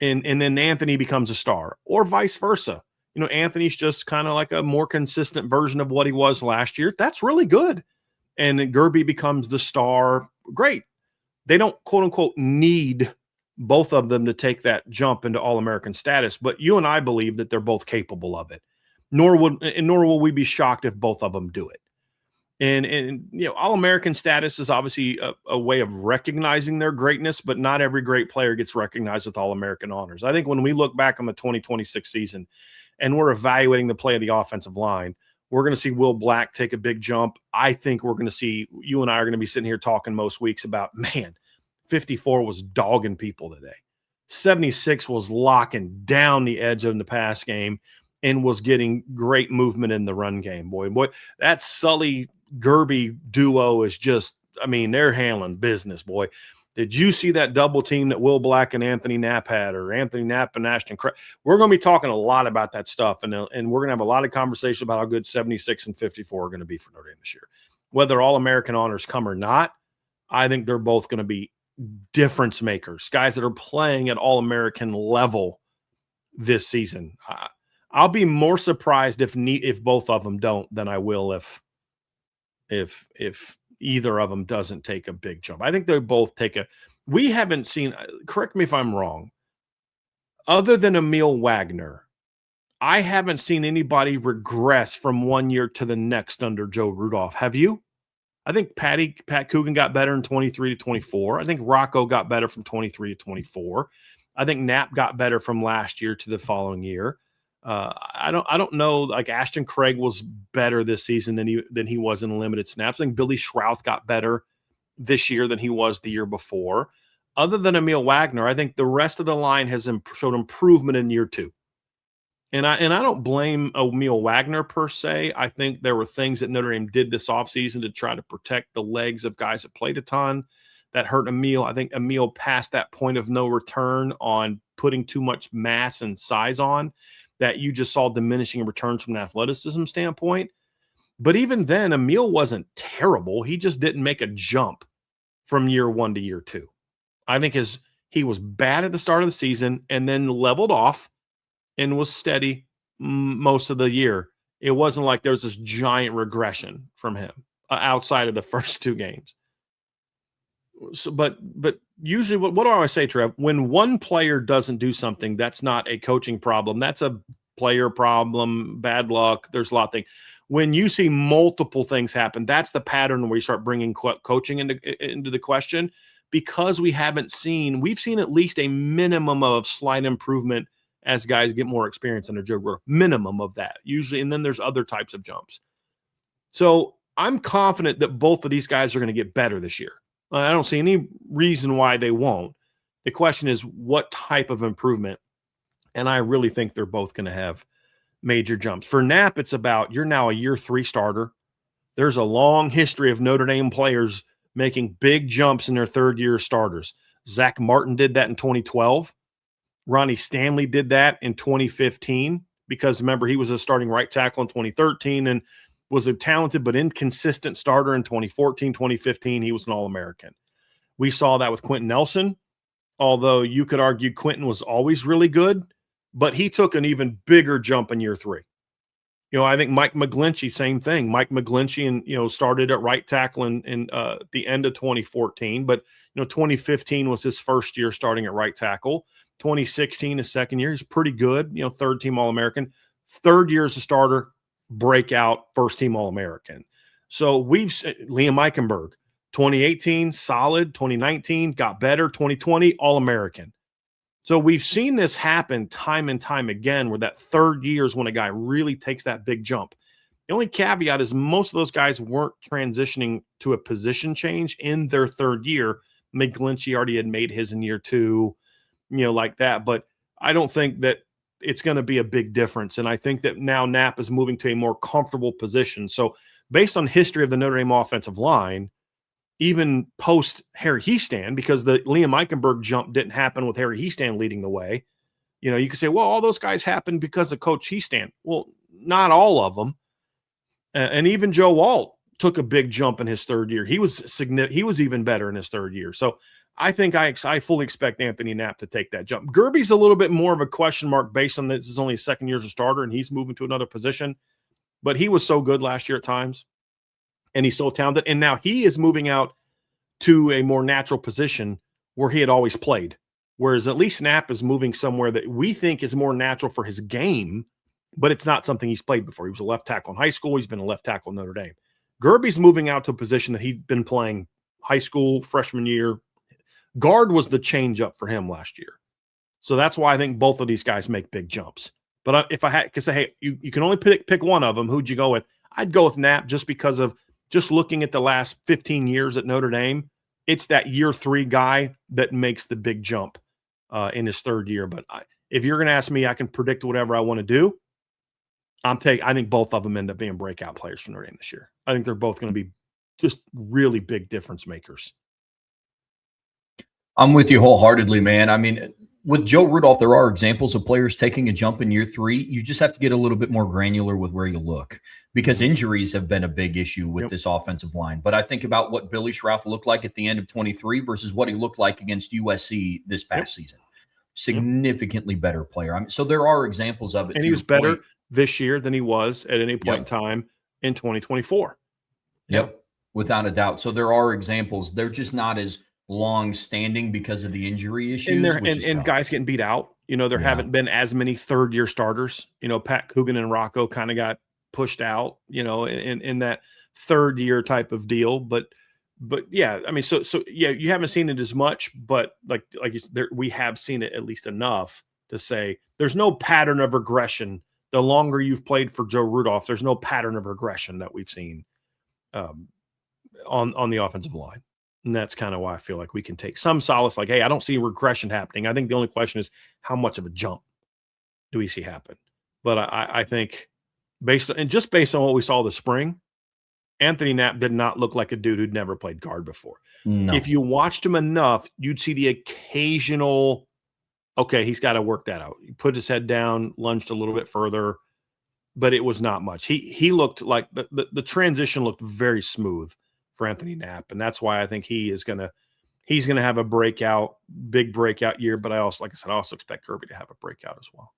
And then Anthony becomes a star, or vice versa. Anthony's just kind of like a more consistent version of what he was last year. That's really good. And Gerby becomes the star. Great. They don't, quote unquote, need both of them to take that jump into All-American status, but you and I believe that they're both capable of it. Nor will we be shocked if both of them do it. And All-American status is obviously a way of recognizing their greatness, but not every great player gets recognized with All-American honors. I think when we look back on the 2026 season and we're evaluating the play of the offensive line, we're going to see Will Black take a big jump. I think we're going to see, you and I are going to be sitting here talking most weeks about, man, 54 was dogging people today. 76 was locking down the edge of the pass game and was getting great movement in the run game. Boy, that Sully Gerby duo is just, I mean, they're handling business, boy. Did you see that double team that Will Black and Anthony Knapp had, or Anthony Knapp and Ashton Craig? We're going to be talking a lot about that stuff, and we're going to have a lot of conversation about how good 76 and 54 are going to be for Notre Dame this year. Whether All-American honors come or not, I think they're both going to be difference makers, guys that are playing at All-American level this season. I'll be more surprised if both of them don't than I will if either of them doesn't take a big jump. I think they both take we haven't seen, correct me if I'm wrong, other than Emil Wagner, I haven't seen anybody regress from one year to the next under Joe Rudolph. Have you? I think Pat Coogan got better in 23 to 24. I think Rocco got better from 23 to 24. I think Knapp got better from last year to the following year. I don't know. Like Ashton Craig was better this season than he was in limited snaps. I think Billy Schrouth got better this year than he was the year before. Other than Emil Wagner, I think the rest of the line has showed improvement in year two. And I don't blame Emil Wagner per se. I think there were things that Notre Dame did this offseason to try to protect the legs of guys that played a ton that hurt Emil. I think Emil passed that point of no return on putting too much mass and size on, that you just saw diminishing returns from an athleticism standpoint. But even then, Emil wasn't terrible. He just didn't make a jump from year one to year two. I think he was bad at the start of the season and then leveled off and was steady most of the year. It wasn't like there was this giant regression from him outside of the first two games. So, but usually, what do I always say, Trev? When one player doesn't do something, that's not a coaching problem. That's a player problem, bad luck. There's a lot of things. When you see multiple things happen, that's the pattern where you start bringing coaching into the question, because we've seen at least a minimum of slight improvement as guys get more experience under Joe Burrow. Minimum of that, usually. And then there's other types of jumps. So I'm confident that both of these guys are going to get better this year. I don't see any reason why they won't. The question is what type of improvement, and I really think they're both going to have major jumps. For Knapp, it's about, you're now a year three starter. There's a long history of Notre Dame players making big jumps in their third year starters. Zach Martin did that in 2012. Ronnie Stanley did that in 2015 because, remember, he was a starting right tackle in 2013 and was a talented but inconsistent starter in 2014, 2015. He was an All-American. We saw that with Quentin Nelson, although you could argue Quentin was always really good, but he took an even bigger jump in year three. I think Mike McGlinchey, same thing. Mike McGlinchey started at right tackle in the end of 2014, but 2015 was his first year starting at right tackle. 2016, his second year, he's pretty good, third team All-American. Third year as a starter, breakout, first team All-American. So Liam Eichenberg, 2018, solid. 2019, got better. 2020, All-American. So we've seen this happen time and time again, where that third year is when a guy really takes that big jump. The only caveat is most of those guys weren't transitioning to a position change in their third year. McGlinchey already had made his in year two, like that. But I don't think that it's going to be a big difference. And I think that now Knapp is moving to a more comfortable position. So based on history of the Notre Dame offensive line, even post Harry Hiestand, because the Liam Eichenberg jump didn't happen with Harry Hiestand leading the way. You could say, well, all those guys happened because of Coach Hiestand. Well, not all of them. And even Joe Alt took a big jump in his third year. He was even better in his third year. So I think I fully expect Anthony Knapp to take that jump. Gerby's a little bit more of a question mark based on this is only his second year as a starter and he's moving to another position. But he was so good last year at times, and he's so talented. And now he is moving out to a more natural position where he had always played. Whereas at least Knapp is moving somewhere that we think is more natural for his game, but it's not something he's played before. He was a left tackle in high school. He's been a left tackle in Notre Dame. Gerby's moving out to a position that he'd been playing high school, freshman year. Guard was the change up for him last year. So that's why I think both of these guys make big jumps. But if I had to say, hey, you can only pick one of them, who'd you go with? I'd go with Knapp just because of just looking at the last 15 years at Notre Dame. It's that year 3 guy that makes the big jump in his third year. But if you're going to ask me, I can predict whatever I want to do. I think both of them end up being breakout players for Notre Dame this year. I think they're both going to be just really big difference makers. I'm with you wholeheartedly, man. I mean, with Joe Rudolph, there are examples of players taking a jump in year 3. You just have to get a little bit more granular with where you look because injuries have been a big issue with this offensive line. But I think about what Billy Schrauth looked like at the end of 23 versus what he looked like against USC this past season. Significantly better player. I mean, so there are examples of it. And he was better this year than he was at any point in time in 2024. Yep, without a doubt. So there are examples. They're just not as long-standing because of the injury issues. And guys getting beat out. There haven't been as many third-year starters. Pat Coogan and Rocco kind of got pushed out, in that third-year type of deal. But yeah, I mean, so yeah, you haven't seen it as much, but like we have seen it at least enough to say there's no pattern of regression. The longer you've played for Joe Rudolph, there's no pattern of regression that we've seen on the offensive line. And that's kind of why I feel like we can take some solace. Like, hey, I don't see regression happening. I think the only question is how much of a jump do we see happen? But I think based on what we saw this spring, Anthony Knapp did not look like a dude who'd never played guard before. No. If you watched him enough, you'd see the occasional, okay, he's got to work that out. He put his head down, lunged a little bit further, but it was not much. He looked like the transition looked very smooth for Anthony Knapp, and that's why I think he's gonna have a big breakout year. But I also expect Kirby to have a breakout as well.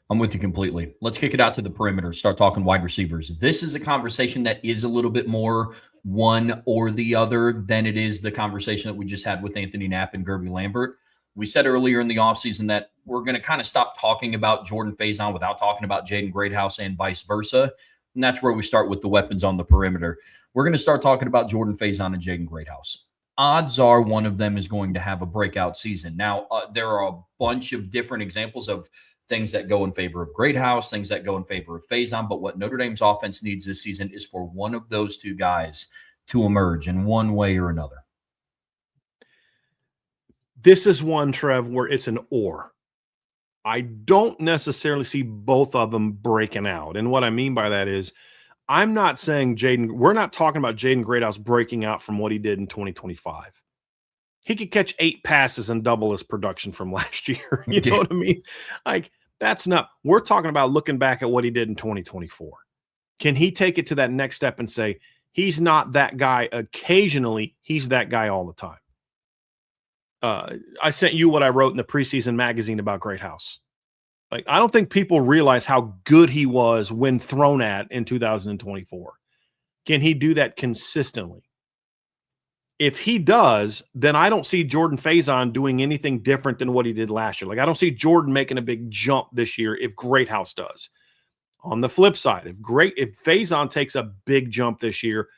I'm with you completely. Let's kick it out to the perimeter. Start talking wide receivers. This is a conversation that is a little bit more one or the other than it is the conversation that we just had with Anthony Knapp and Gerby Lambert. We said earlier in the offseason that we're going to kind of stop talking about Jordan Faison without talking about Jaden Greathouse and vice versa. And that's where we start with the weapons on the perimeter. We're going to start talking about Jordan Faison and Jaden Greathouse. Odds are one of them is going to have a breakout season. Now, there are a bunch of different examples of things that go in favor of Greathouse, things that go in favor of Faison. But what Notre Dame's offense needs this season is for one of those two guys to emerge in one way or another. This is one, Trev, where it's an or. I don't necessarily see both of them breaking out. And what I mean by that is I'm not saying we're not talking about Jaden Greathouse breaking out from what he did in 2025. He could catch 8 passes and double his production from last year. You know what I mean? Like, we're talking about looking back at what he did in 2024. Can he take it to that next step and say, he's not that guy occasionally, he's that guy all the time? I sent you what I wrote in the preseason magazine about Greathouse. Like, I don't think people realize how good he was when thrown at in 2024. Can he do that consistently? If he does, then I don't see Jordan Faison doing anything different than what he did last year. Like, I don't see Jordan making a big jump this year if Greathouse does. On the flip side, if Faison takes a big jump this year,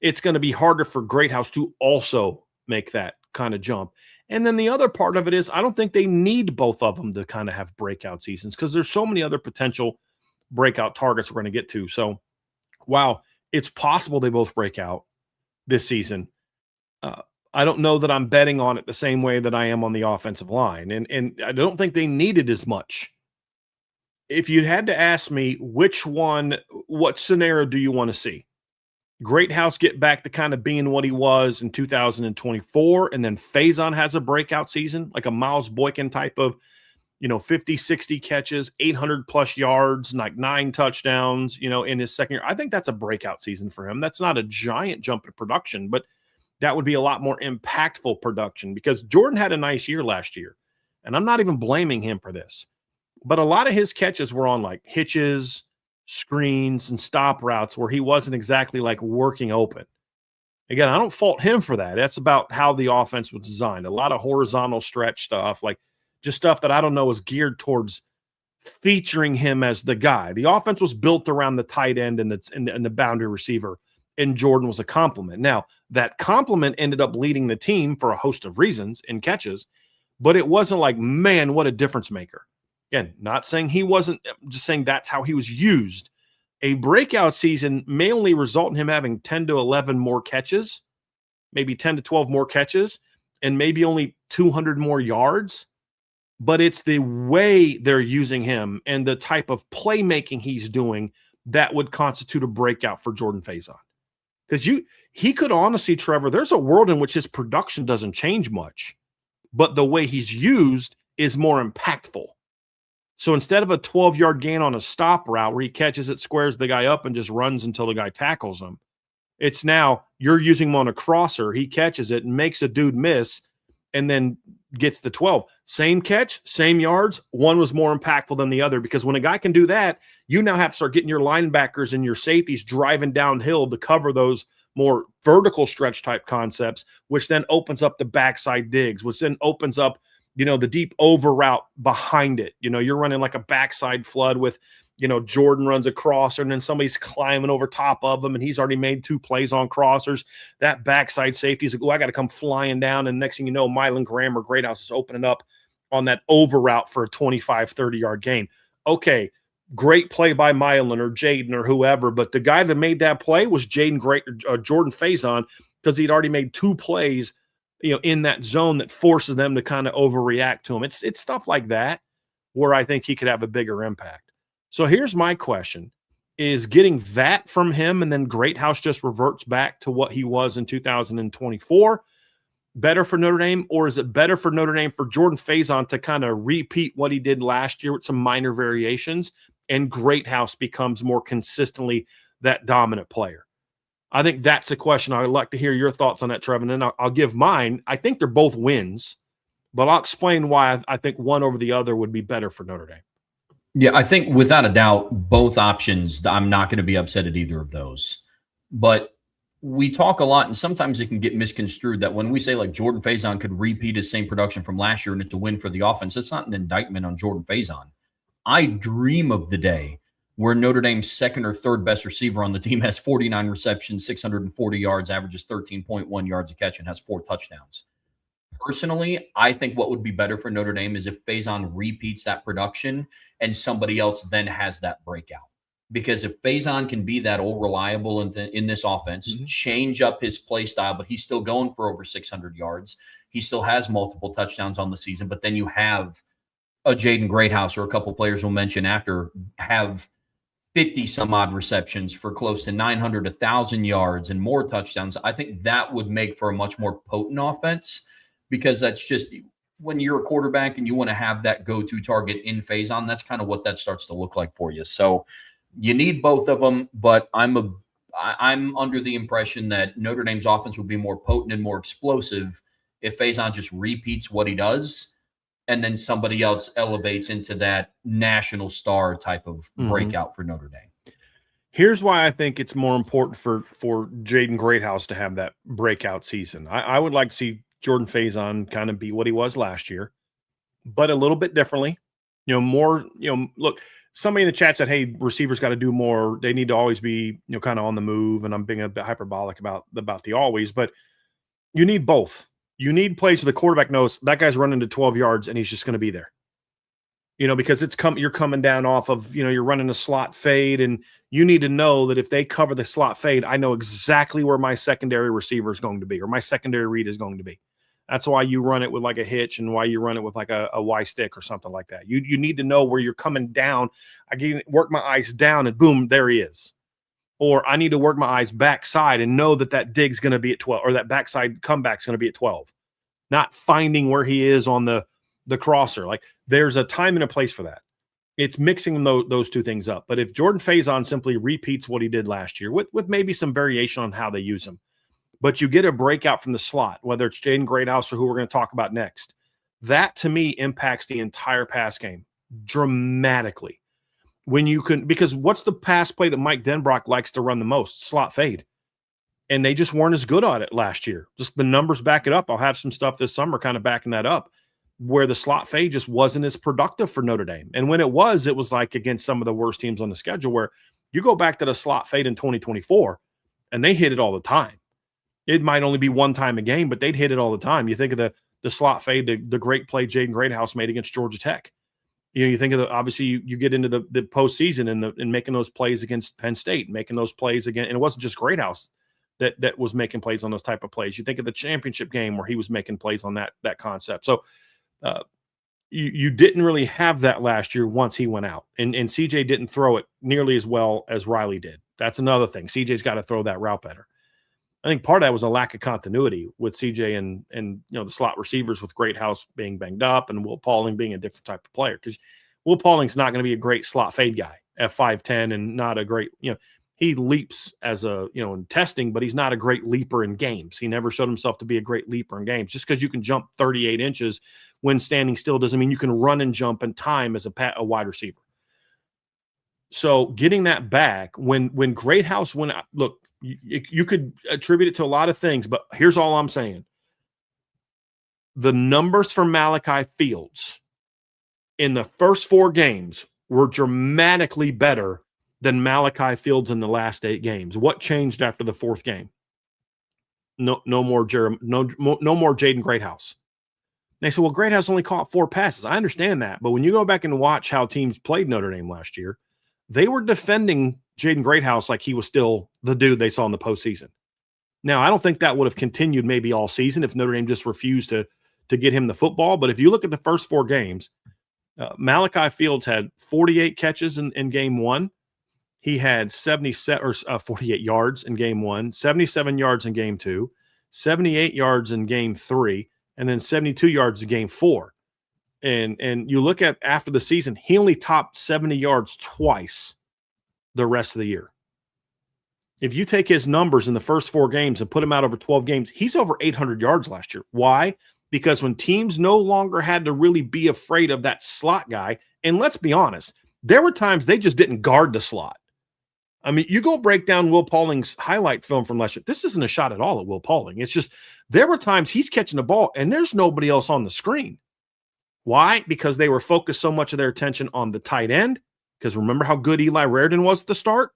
it's going to be harder for Greathouse to also make that kind of jump. And then the other part of it is I don't think they need both of them to kind of have breakout seasons because there's so many other potential breakout targets we're going to get to. So, while it's possible they both break out this season, I don't know that I'm betting on it the same way that I am on the offensive line. And I don't think they need it as much. If you had to ask me what scenario do you want to see? Greathouse get back to kind of being what he was in 2024, and then Faison has a breakout season, like a Miles Boykin type of, 50, 60 catches, 800 plus yards, like 9 touchdowns, in his second year. I think that's a breakout season for him. That's not a giant jump in production, but that would be a lot more impactful production because Jordan had a nice year last year, and I'm not even blaming him for this. But a lot of his catches were on like hitches, screens, and stop routes where he wasn't exactly like working open. Again, I don't fault him for that. That's about how the offense was designed. A lot of horizontal stretch stuff, like just stuff that I don't know is geared towards featuring him as the guy. The offense was built around the tight end and the boundary receiver, and Jordan was a complement. Now, that complement ended up leading the team for a host of reasons in catches, but it wasn't like, man, what a difference maker. Again, not saying he wasn't, just saying that's how he was used. A breakout season may only result in him having 10 to 11 more catches, maybe 10 to 12 more catches, and maybe only 200 more yards. But it's the way they're using him and the type of playmaking he's doing that would constitute a breakout for Jordan Faison. Because he could honestly, Trevor, there's a world in which his production doesn't change much, but the way he's used is more impactful. So instead of a 12-yard gain on a stop route where he catches it, squares the guy up, and just runs until the guy tackles him, it's now you're using him on a crosser. He catches it and makes a dude miss and then gets the 12. Same catch, same yards. One was more impactful than the other, because when a guy can do that, you now have to start getting your linebackers and your safeties driving downhill to cover those more vertical stretch type concepts, which then opens up the backside digs, which then opens up, the deep over route behind it. You're running like a backside flood with, Jordan runs a crosser and then somebody's climbing over top of him and he's already made 2 plays on crossers. That backside safety is like, oh, I got to come flying down. And next thing you know, Mylan Graham or Greathouse is opening up on that over route for a 25, 30-yard gain. Okay, great play by Mylan or Jaden or whoever, but the guy that made that play was Jordan Faison, because he'd already made 2 plays in that zone that forces them to kind of overreact to him. It's stuff like that where I think he could have a bigger impact. So here's my question: is getting that from him and then Greathouse just reverts back to what he was in 2024 better for Notre Dame, or is it better for Notre Dame for Jordan Faison to kind of repeat what he did last year with some minor variations and Greathouse becomes more consistently that dominant player? I think that's the question. I'd like to hear your thoughts on that, Trevor, and then I'll give mine. I think they're both wins, but I'll explain why I think one over the other would be better for Notre Dame. Yeah, I think without a doubt, both options, I'm not going to be upset at either of those. But we talk a lot, and sometimes it can get misconstrued that when we say like Jordan Faison could repeat his same production from last year and it's a win for the offense, it's not an indictment on Jordan Faison. I dream of the day where Notre Dame's second or third best receiver on the team has 49 receptions, 640 yards, averages 13.1 yards a catch, and has 4 touchdowns. Personally, I think what would be better for Notre Dame is if Faison repeats that production and somebody else then has that breakout. Because if Faison can be that all reliable in this offense, change up his play style, but he's still going for over 600 yards. He still has multiple touchdowns on the season, but then you have a Jaden Greathouse or a couple players we'll mention after have 50 some odd receptions for close to 900, 1,000 yards and more touchdowns. I think that would make for a much more potent offense, because that's just when you're a quarterback and you want to have that go-to target in Faison, that's kind of what that starts to look like for you. So you need both of them, but I'm under the impression that Notre Dame's offense would be more potent and more explosive if Faison just repeats what he does and then somebody else elevates into that national star type of breakout for Notre Dame. Here's why I think it's more important for Jaden Greathouse to have that breakout season. I would like to see Jordan Faison kind of be what he was last year, but a little bit differently. More, look, somebody in the chat said, hey, receivers got to do more. They need to always be, kind of on the move. And I'm being a bit hyperbolic about the always, but you need both. You need plays where the quarterback knows that guy's running to 12 yards and he's just going to be there. Because you're coming down off of, you're running a slot fade, and you need to know that if they cover the slot fade, I know exactly where my secondary receiver is going to be or my secondary read is going to be. That's why you run it with like a hitch and why you run it with like a Y stick or something like that. You need to know where you're coming down. I can work my eyes down and boom, there he is. Or I need to work my eyes backside and know that dig's going to be at 12 or that backside comeback's going to be at 12. Not finding where he is on the crosser. Like there's a time and a place for that. It's mixing those two things up. But if Jordan Faison simply repeats what he did last year with maybe some variation on how they use him, but you get a breakout from the slot, whether it's Jaden Greathouse or who we're going to talk about next, that to me impacts the entire pass game dramatically. When you can, because what's the pass play that Mike Denbrock likes to run the most? Slot fade. and they just weren't as good at it last year. Just the numbers back it up. I'll have some stuff this summer kind of backing that up, where the slot fade just wasn't as productive for Notre Dame. And when it was like against some of the worst teams on the schedule, where you go back to the slot fade in 2024 and they hit it all the time. It might only be one time a game, but they'd hit it all the time. You think of the slot fade, the great play Jaden Greathouse made against Georgia Tech. You think of obviously you get into the postseason and making those plays against Penn State, making those plays again. And it wasn't just Greathouse that was making plays on those type of plays. You think of the championship game where he was making plays on that concept. So you didn't really have that last year once he went out. And CJ didn't throw it nearly as well as Riley did. That's another thing. CJ's got to throw that route better. I think part of that was a lack of continuity with CJ and the slot receivers, with Greathouse being banged up and Will Pauling being a different type of player, because Will Pauling's not going to be a great slot fade guy at 5'10" and not a great, he leaps as in testing, but he's not a great leaper in games. He never showed himself to be a great leaper in games. Just because you can jump 38 inches when standing still doesn't mean you can run and jump in time as a wide receiver. So getting that back when Greathouse went out, look, you could attribute it to a lot of things, but here's all I'm saying. The numbers for Malachi Fields in the first 4 games were dramatically better than Malachi Fields in the last 8 games. What changed after the 4th game? No more Jaden Greathouse. They said, well, Greathouse only caught 4 passes. I understand that, but when you go back and watch how teams played Notre Dame last year, they were defending Jaden Greathouse like he was still the dude they saw in the postseason. Now, I don't think that would have continued maybe all season if Notre Dame just refused to get him the football. But if you look at the first 4 games, Malachi Fields had 48 catches in game 1. He had 48 yards in game 1, 77 yards in game 2, 78 yards in game 3, and then 72 yards in game 4. And you look at after the season, he only topped 70 yards twice the rest of the year. If you take his numbers in the first 4 games and put him out over 12 games, he's over 800 yards last year. Why? Because when teams no longer had to really be afraid of that slot guy, and let's be honest, there were times they just didn't guard the slot. I mean, you go break down Will Pauling's highlight film from last year. This isn't a shot at all at Will Pauling. It's just there were times he's catching the ball and there's nobody else on the screen. Why? Because they were focused so much of their attention on the tight end. Because remember how good Eli Raridan was at the start?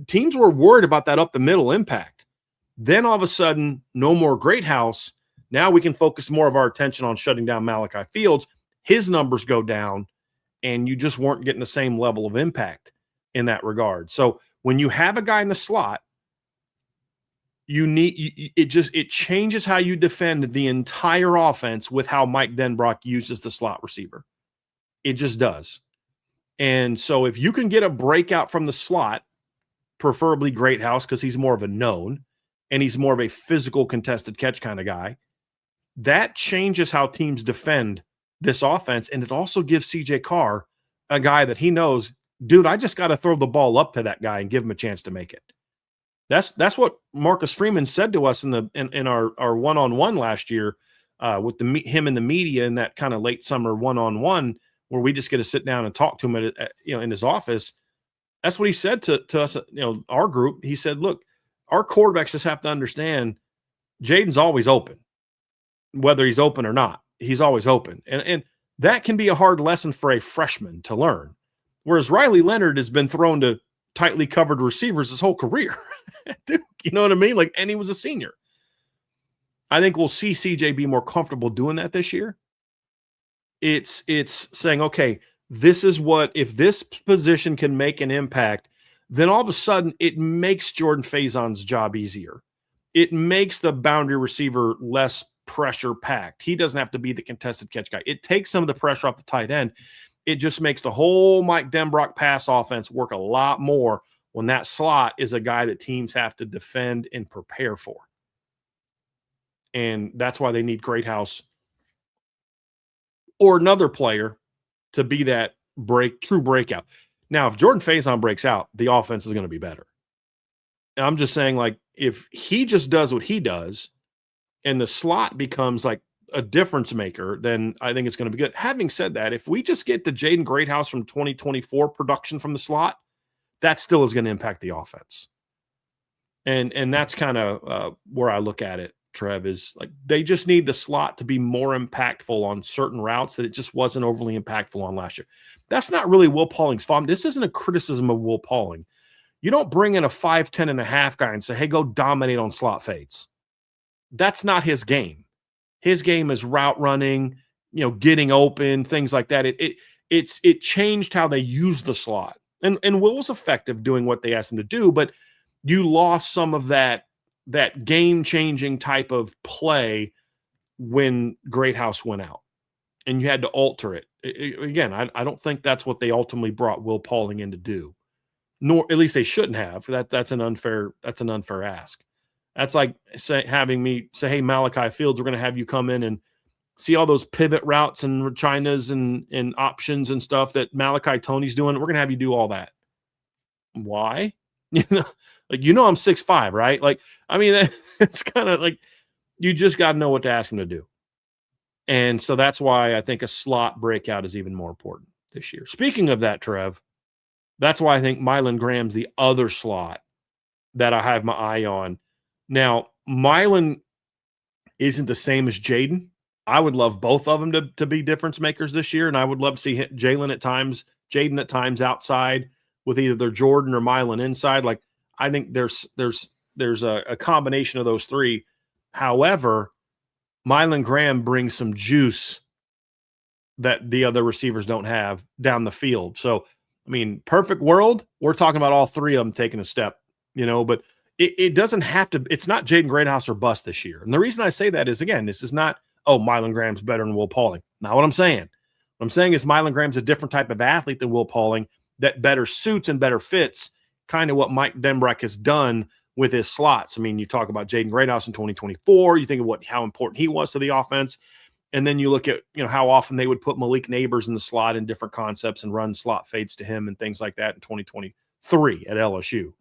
Teams were worried about that up the middle impact. Then all of a sudden, no more Greathouse. Now we can focus more of our attention on shutting down Malachi Fields. His numbers go down, and you just weren't getting the same level of impact in that regard. So when you have a guy in the slot, it changes how you defend the entire offense with how Mike Denbrock uses the slot receiver. It just does. And so if you can get a breakout from the slot, preferably Greathouse because he's more of a known and he's more of a physical contested catch kind of guy, that changes how teams defend this offense. And it also gives CJ Carr a guy that he knows, dude, I just got to throw the ball up to that guy and give him a chance to make it. That's what Marcus Freeman said to us in our one-on-one last year with him in the media in that kind of late summer one-on-one where we just get to sit down and talk to him in his office. That's what he said to us, our group. He said, look, our quarterbacks just have to understand Jaden's always open, whether he's open or not. He's always open. And that can be a hard lesson for a freshman to learn. Whereas Riley Leonard has been thrown to tightly covered receivers his whole career. Dude, you know what I mean? And he was a senior. I think we'll see CJ be more comfortable doing that this year. It's saying, okay, this is what, if this position can make an impact, then all of a sudden it makes Jordan Faison's job easier. It makes the boundary receiver less pressure packed. He doesn't have to be the contested catch guy. It takes some of the pressure off the tight end. It just makes the whole Mike Denbrock pass offense work a lot more when that slot is a guy that teams have to defend and prepare for. And that's why they need Greathouse or another player to be that true breakout. Now, if Jordan Faison breaks out, the offense is going to be better. And I'm just saying, if he just does what he does and the slot becomes a difference maker, then I think it's going to be good. Having said that, if we just get the Jaden Greathouse from 2024 production from the slot, that still is going to impact the offense. And that's kind of where I look at it, Trev, is like they just need the slot to be more impactful on certain routes that it just wasn't overly impactful on last year. That's not really Will Pauling's fault. This isn't a criticism of Will Pauling. You don't bring in a 5'10" and a half guy and say, hey, go dominate on slot fades. That's not his game. His game is route running, getting open, things like that. It changed how they use the slot. And Will was effective doing what they asked him to do, but you lost some of that game-changing type of play when Greathouse went out, and you had to alter it. Again, I don't think that's what they ultimately brought Will Pauling in to do, nor at least they shouldn't have. That's an unfair ask. That's like having me say, hey, Malachi Fields, we're going to have you come in and see all those pivot routes and Chinas and options and stuff that Malachi Tony's doing. We're going to have you do all that. Why? I'm 6'5", right? It's kind of like you just got to know what to ask him to do. And so that's why I think a slot breakout is even more important this year. Speaking of that, Trev, that's why I think Mylan Graham's the other slot that I have my eye on. Now, Mylan isn't the same as Jaden. I would love both of them to be difference makers this year, and I would love to see Jaden at times outside with either their Jordan or Mylan inside. Like, I think there's a combination of those three. However, Mylan Graham brings some juice that the other receivers don't have down the field. So, perfect world, we're talking about all three of them taking a step, but it doesn't have to. It's not Jaden Greathouse or bust this year. And the reason I say that is, again, this is not, Mylan Graham's better than Will Pauling. Not what I'm saying. What I'm saying is Mylan Graham's a different type of athlete than Will Pauling that better suits and better fits kind of what Mike Denbrock has done with his slots. You talk about Jaden Greathouse in 2024. You think of how important he was to the offense. And then you look at, how often they would put Malik Neighbors in the slot in different concepts and run slot fades to him and things like that in 2023 at LSU.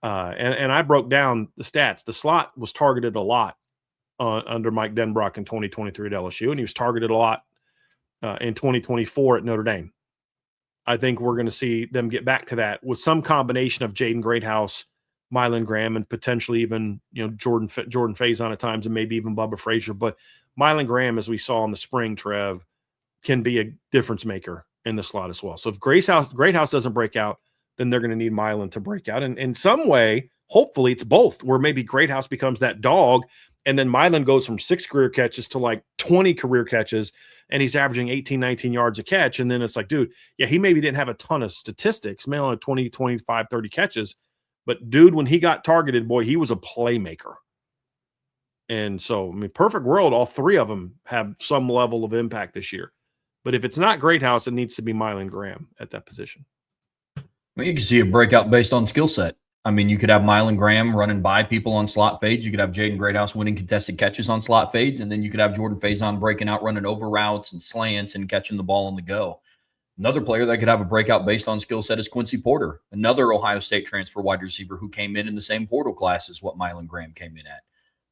And I broke down the stats. The slot was targeted a lot under Mike Denbrock in 2023 at LSU, and he was targeted a lot in 2024 at Notre Dame. I think we're going to see them get back to that with some combination of Jaden Greathouse, Mylan Graham, and potentially even Jordan Faison at times, and maybe even Bubba Frazier. But Mylan Graham, as we saw in the spring, Trev, can be a difference maker in the slot as well. So if Greathouse doesn't break out, then they're going to need Mylan to break out. And in some way, hopefully it's both, where maybe Greathouse becomes that dog, and then Mylan goes from 6 career catches to like 20 career catches, and he's averaging 18, 19 yards a catch. And then it's like, dude, yeah, he maybe didn't have a ton of statistics, maybe only 20, 25, 30 catches. But dude, when he got targeted, boy, he was a playmaker. And so, perfect world, all three of them have some level of impact this year. But if it's not Greathouse, it needs to be Mylan Graham at that position. You can see a breakout based on skill set. You could have Mylan Graham running by people on slot fades. You could have Jaden Greathouse winning contested catches on slot fades. And then you could have Jordan Faison breaking out, running over routes and slants and catching the ball on the go. Another player that could have a breakout based on skill set is Quincy Porter, another Ohio State transfer wide receiver who came in the same portal class as what Mylan Graham came in at.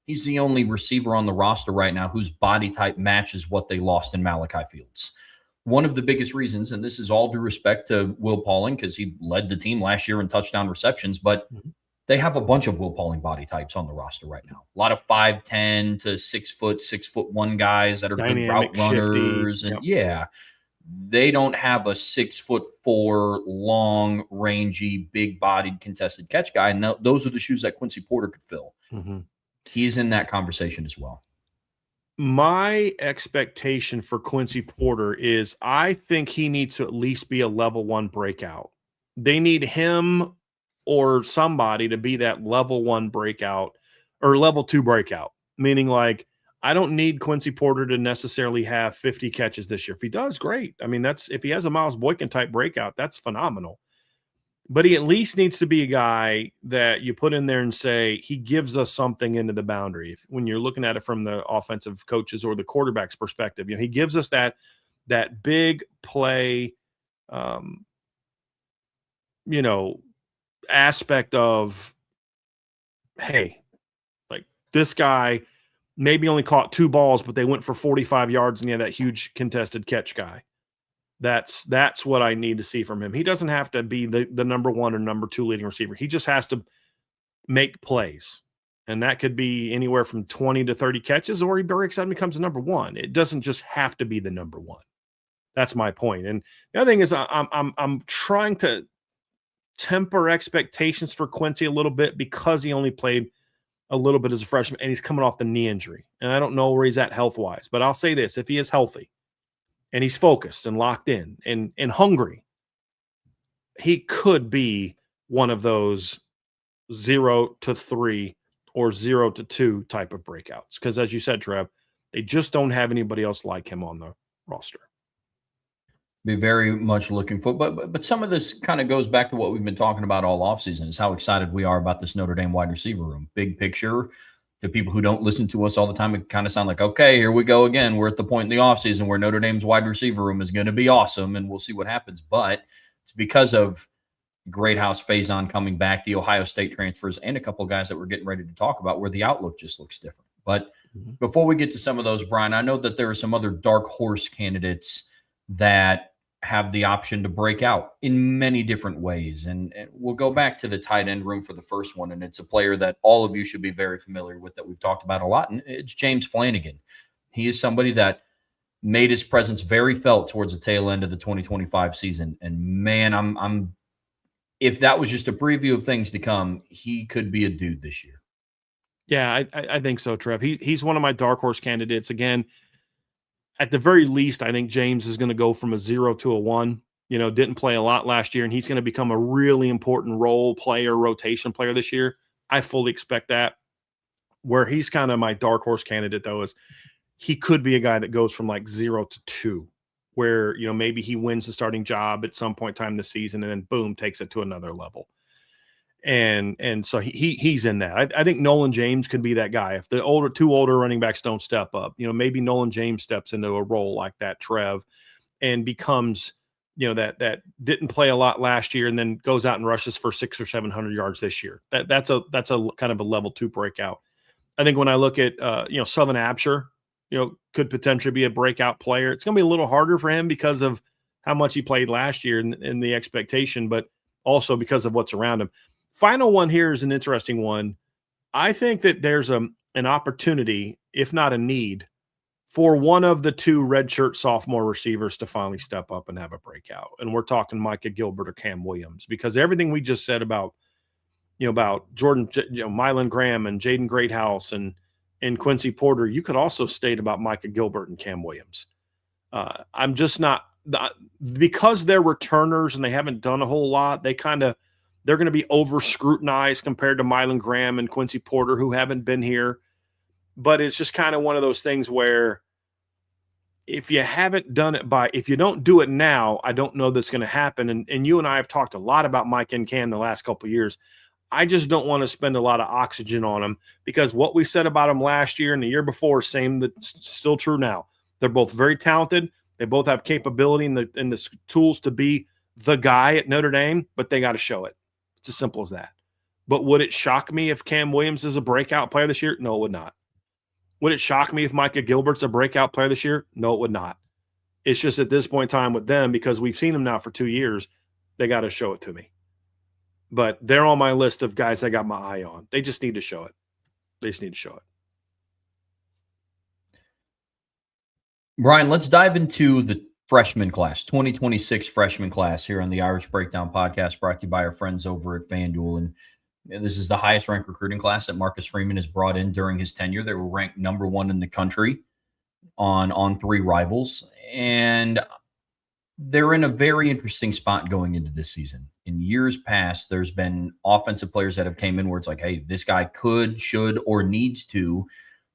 He's the only receiver on the roster right now whose body type matches what they lost in Malachi Fields. One of the biggest reasons, and this is all due respect to Will Pauling because he led the team last year in touchdown receptions, but they have a bunch of Will Pauling body types on the roster right now. A lot of 5'10" to 6'1" guys that are dynamic, good route runners. shifty. And yeah, they don't have a 6'4" long, rangy, big-bodied contested catch guy. And those are the shoes that Quincy Porter could fill. Mm-hmm. He's in that conversation as well. My expectation for Quincy Porter is I think he needs to at least be a level 1 breakout. They need him or somebody to be that level 1 breakout or level 2 breakout, meaning like I don't need Quincy Porter to necessarily have 50 catches this year. If he does, great. That's if he has a Miles Boykin type breakout, that's phenomenal. But he at least needs to be a guy that you put in there and say he gives us something into the boundary. When you're looking at it from the offensive coaches or the quarterback's perspective, he gives us that big play, aspect of, hey, like this guy maybe only caught 2 balls, but they went for 45 yards and he had that huge contested catch guy. That's what I need to see from him. He doesn't have to be the number 1 or number 2 leading receiver. He just has to make plays. And that could be anywhere from 20 to 30 catches, or he breaks out and becomes the number one. It doesn't just have to be the number one. That's my point. And the other thing is I'm trying to temper expectations for Quincy a little bit because he only played a little bit as a freshman and he's coming off the knee injury. And I don't know where he's at health-wise, but I'll say this, if he is healthy and he's focused and locked in and hungry, he could be one of those 0 to 3 or 0 to 2 type of breakouts. Because as you said, Trev, they just don't have anybody else like him on the roster. Be very much looking for, but some of this kind of goes back to what we've been talking about all offseason, is how excited we are about this Notre Dame wide receiver room. Big picture, to people who don't listen to us all the time, it kind of sound like, okay, here we go again. We're at the point in the offseason where Notre Dame's wide receiver room is going to be awesome, and we'll see what happens. But it's because of Greathouse, Faison coming back, the Ohio State transfers, and a couple of guys that we're getting ready to talk about where the outlook just looks different. But before we get to some of those, Brian, I know that there are some other dark horse candidates that have the option to break out in many different ways. And we'll go back to the tight end room for the first one. And it's a player that all of you should be very familiar with, that we've talked about a lot. And it's James Flanagan. He is somebody that made his presence very felt towards the tail end of the 2025 season. And man, I'm if that was just a preview of things to come, he could be a dude this year. Yeah, I think so, Trev. He's one of my dark horse candidates. Again, at the very least, I think James is going to go from a 0 to a 1. Didn't play a lot last year, and he's going to become a really important role player, rotation player this year. I fully expect that. Where he's kind of my dark horse candidate, though, is he could be a guy that goes from like 0 to 2, where, maybe he wins the starting job at some point in time this season and then boom, takes it to another level. And so he's in that. I think Nolan James could be that guy. If the two older running backs don't step up, maybe Nolan James steps into a role like that, Trev, and becomes, that didn't play a lot last year and then goes out and rushes for 600 or 700 yards this year. That's a kind of a level 2 breakout. I think when I look at, Sullivan Absher, could potentially be a breakout player. It's going to be a little harder for him because of how much he played last year and the expectation, but also because of what's around him. Final one here is an interesting one. I think that there's an opportunity, if not a need, for one of the two redshirt sophomore receivers to finally step up and have a breakout. And we're talking Micah Gilbert or Cam Williams, because everything we just said about Jordan, Mylan Graham and Jaden Greathouse and Quincy Porter, you could also state about Micah Gilbert and Cam Williams. I'm just not – because they're returners and they haven't done a whole lot, they're going to be over scrutinized compared to Mylan Graham and Quincy Porter, who haven't been here. But it's just kind of one of those things where if you don't do it now, I don't know that's going to happen. And you and I have talked a lot about Mike and Cam the last couple of years. I just don't want to spend a lot of oxygen on them, because what we said about them last year and the year before, that's still true now. They're both very talented. They both have capability and the tools to be the guy at Notre Dame, but they got to show it. It's as simple as that. But would it shock me if Cam Williams is a breakout player this year? No, it would not. Would it shock me if Micah Gilbert's a breakout player this year? No, it would not. It's just at this point in time with them, because we've seen them now for 2 years, they got to show it to me. But they're on my list of guys I got my eye on. They just need to show it. Brian, let's dive into the freshman class, 2026 freshman class here on the Irish Breakdown podcast, brought to you by our friends over at FanDuel. And this is the highest ranked recruiting class that Marcus Freeman has brought in during his tenure. They were ranked number 1 in the country on 3 rivals. And they're in a very interesting spot going into this season. In years past, there's been offensive players that have came in where it's like, hey, this guy could, should, or needs to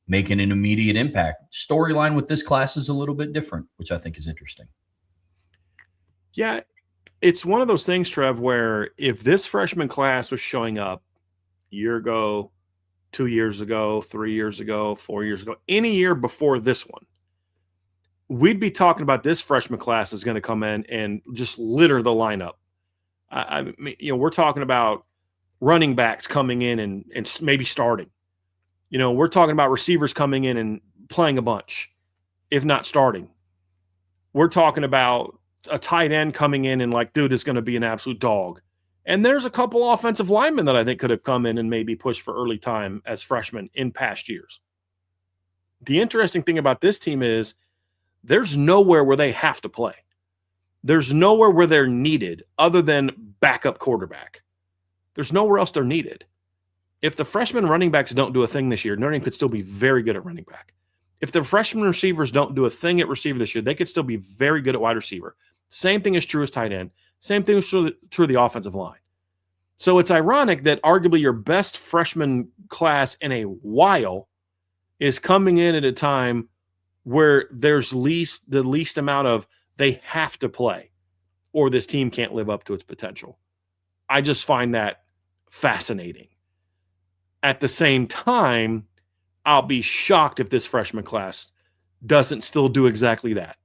make an immediate impact. Storyline with this class is a little bit different, which I think is interesting. Yeah, it's one of those things, Trev, where if this freshman class was showing up a year ago, 2 years ago, 3 years ago, 4 years ago, any year before this one, we'd be talking about this freshman class is going to come in and just litter the lineup. I mean, we're talking about running backs coming in and maybe starting. We're talking about receivers coming in and playing a bunch, if not starting. We're talking about a tight end coming in and like, dude, is going to be an absolute dog. And there's a couple offensive linemen that I think could have come in and maybe pushed for early time as freshmen in past years. The interesting thing about this team is there's nowhere where they have to play. There's nowhere where they're needed other than backup quarterback. There's nowhere else they're needed. If the freshman running backs don't do a thing this year, Notre Dame could still be very good at running back. If the freshman receivers don't do a thing at receiver this year, they could still be very good at wide receiver. Same thing is true as tight end. Same thing is true of the offensive line. So it's ironic that arguably your best freshman class in a while is coming in at a time where there's the least amount of they have to play or this team can't live up to its potential. I just find that fascinating. At the same time, I'll be shocked if this freshman class doesn't still do exactly that.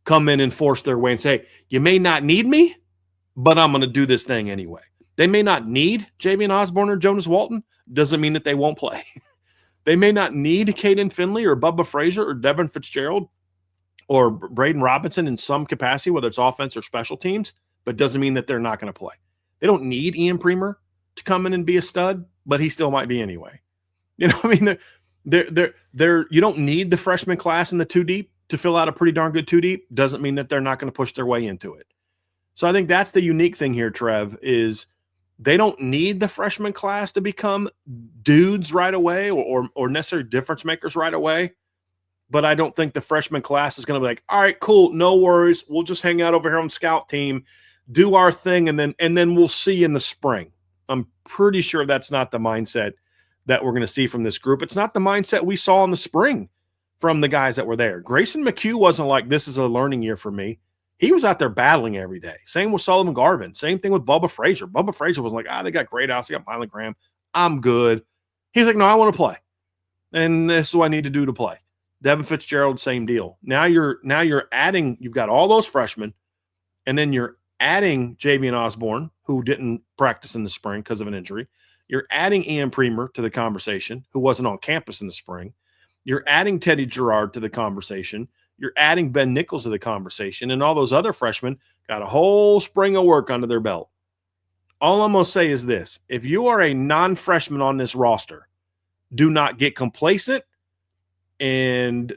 Come in and force their way and say, you may not need me, but I'm going to do this thing anyway. They may not need Javian Osborne or Jonas Walton. Doesn't mean that they won't play. They may not need Caden Finley or Bubba Frazier or Devin Fitzgerald or Braden Robinson in some capacity, whether it's offense or special teams, but doesn't mean that they're not going to play. They don't need Ian Premer to come in and be a stud, but he still might be anyway. You know, I mean, you don't need the freshman class in the two deep to fill out a pretty darn good two deep. Doesn't mean that they're not going to push their way into it. So I think that's the unique thing here, Trev, is they don't need the freshman class to become dudes right away or necessarily difference makers right away. But I don't think the freshman class is going to be like, all right, cool, no worries. We'll just hang out over here on scout team, do our thing, and then we'll see you in the spring. I'm pretty sure that's not the mindset that we're going to see from this group. It's not the mindset we saw in the spring from the guys that were there. Grayson McHugh wasn't like, this is a learning year for me. He was out there battling every day. Same with Sullivan Garvin. Same thing with Bubba Frazier. Bubba Frazier was like, they got great house. They got Miley Graham. I'm good. He's like, no, I want to play. And this is what I need to do to play. Devin Fitzgerald, same deal. Now you're adding, you've got all those freshmen, and then you're adding Javian Osborne, who didn't practice in the spring because of an injury. You're adding Ian Premer to the conversation, who wasn't on campus in the spring. You're adding Teddy Gerard to the conversation. You're adding Ben Nichols to the conversation, and all those other freshmen got a whole spring of work under their belt. All I'm going to say is this. If you are a non-freshman on this roster, do not get complacent and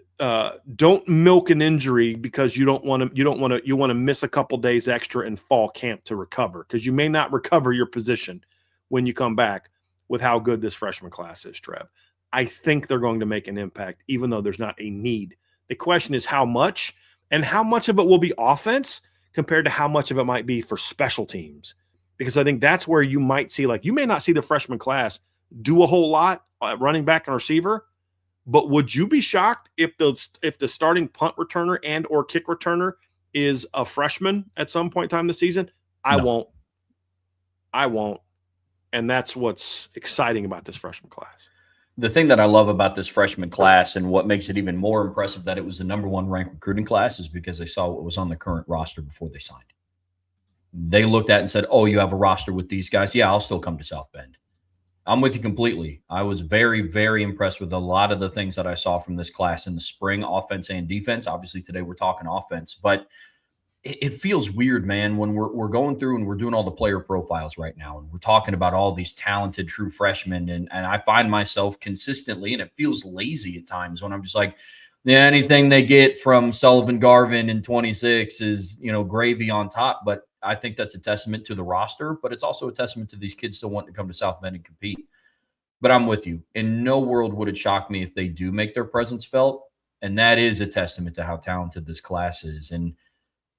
don't milk an injury because you want to miss a couple days extra in fall camp to recover, because you may not recover your position when you come back with how good this freshman class is, Trev. I think they're going to make an impact, even though there's not a need. The question is how much, and how much of it will be offense compared to how much of it might be for special teams. Because I think that's where you might see, like, you may not see the freshman class do a whole lot at running back and receiver, but would you be shocked if the starting punt returner and or kick returner is a freshman at some point in time this season? I won't. And that's what's exciting about this freshman class. The thing that I love about this freshman class, and what makes it even more impressive that it was the number one ranked recruiting class, is because they saw what was on the current roster before they signed. They looked at it and said, oh, you have a roster with these guys? Yeah, I'll still come to South Bend. I'm with you completely. I was very, very impressed with a lot of the things that I saw from this class in the spring, offense and defense. Obviously, today we're talking offense, but it feels weird, man, when we're going through and we're doing all the player profiles right now, and we're talking about all these talented true freshmen, and I find myself consistently, and it feels lazy at times when I'm just like, yeah, anything they get from Sullivan Garvin in 26 is, gravy on top. But I think that's a testament to the roster, but it's also a testament to these kids still wanting to come to South Bend and compete. But I'm with you. In no world would it shock me if they do make their presence felt, and that is a testament to how talented this class is. And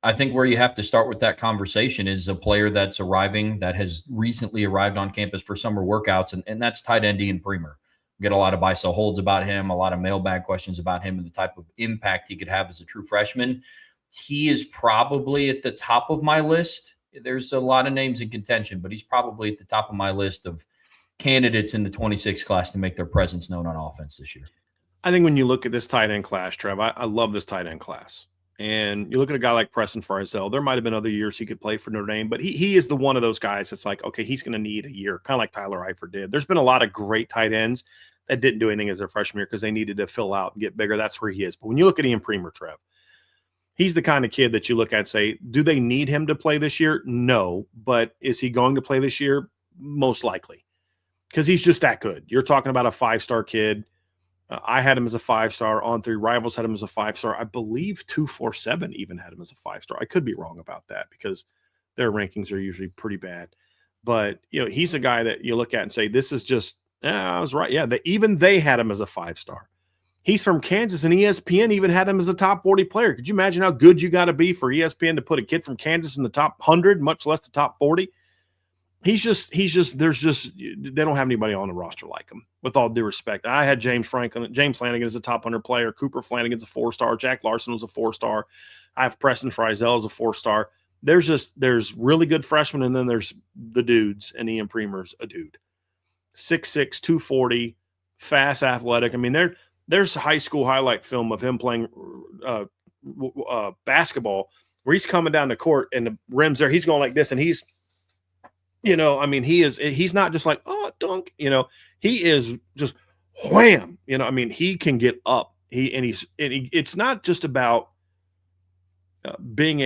I think where you have to start with that conversation is a player that's arriving, that has recently arrived on campus for summer workouts, and that's tight end Ian Premer. We get a lot of buy-sell holds about him, a lot of mailbag questions about him and the type of impact he could have as a true freshman. He is probably at the top of my list. There's a lot of names in contention, but he's probably at the top of my list of candidates in the 26 class to make their presence known on offense this year. I think when you look at this tight end class, Trev, I love this tight end class. And you look at a guy like Preston Farzell, there might have been other years he could play for Notre Dame, but he is the one of those guys that's like, okay, he's going to need a year, kind of like Tyler Eifert did. There's been a lot of great tight ends that didn't do anything as their freshman year because they needed to fill out and get bigger. That's where he is. But when you look at Ian Premer, Trev, he's the kind of kid that you look at and say, do they need him to play this year? No. But is he going to play this year? Most likely, because he's just that good. You're talking about a 5-star kid. I had him as a 5-star. On 3 Rivals had him as a 5-star. I believe 247 even had him as a 5-star. I could be wrong about that because their rankings are usually pretty bad. But, he's a guy that you look at and say, this is just, I was right. Yeah, even they had him as a 5-star. He's from Kansas, and ESPN even had him as a top 40 player. Could you imagine how good you got to be for ESPN to put a kid from Kansas in the top 100, much less the top 40? They don't have anybody on the roster like him, with all due respect. I had James Flanagan as a top 100 player. Cooper Flanagan's a 4-star. Jack Larson was a 4-star. I have Preston Frizel as a 4-star. There's really good freshmen, and then there's the dudes, and Ian Premer's a dude. 6'6", 240, fast, athletic. I mean, there's a high school highlight film of him playing basketball where he's coming down the court and the rim's there. He's going like this, and he's not just like, oh, dunk, he is just wham, he can get up. It's not just about being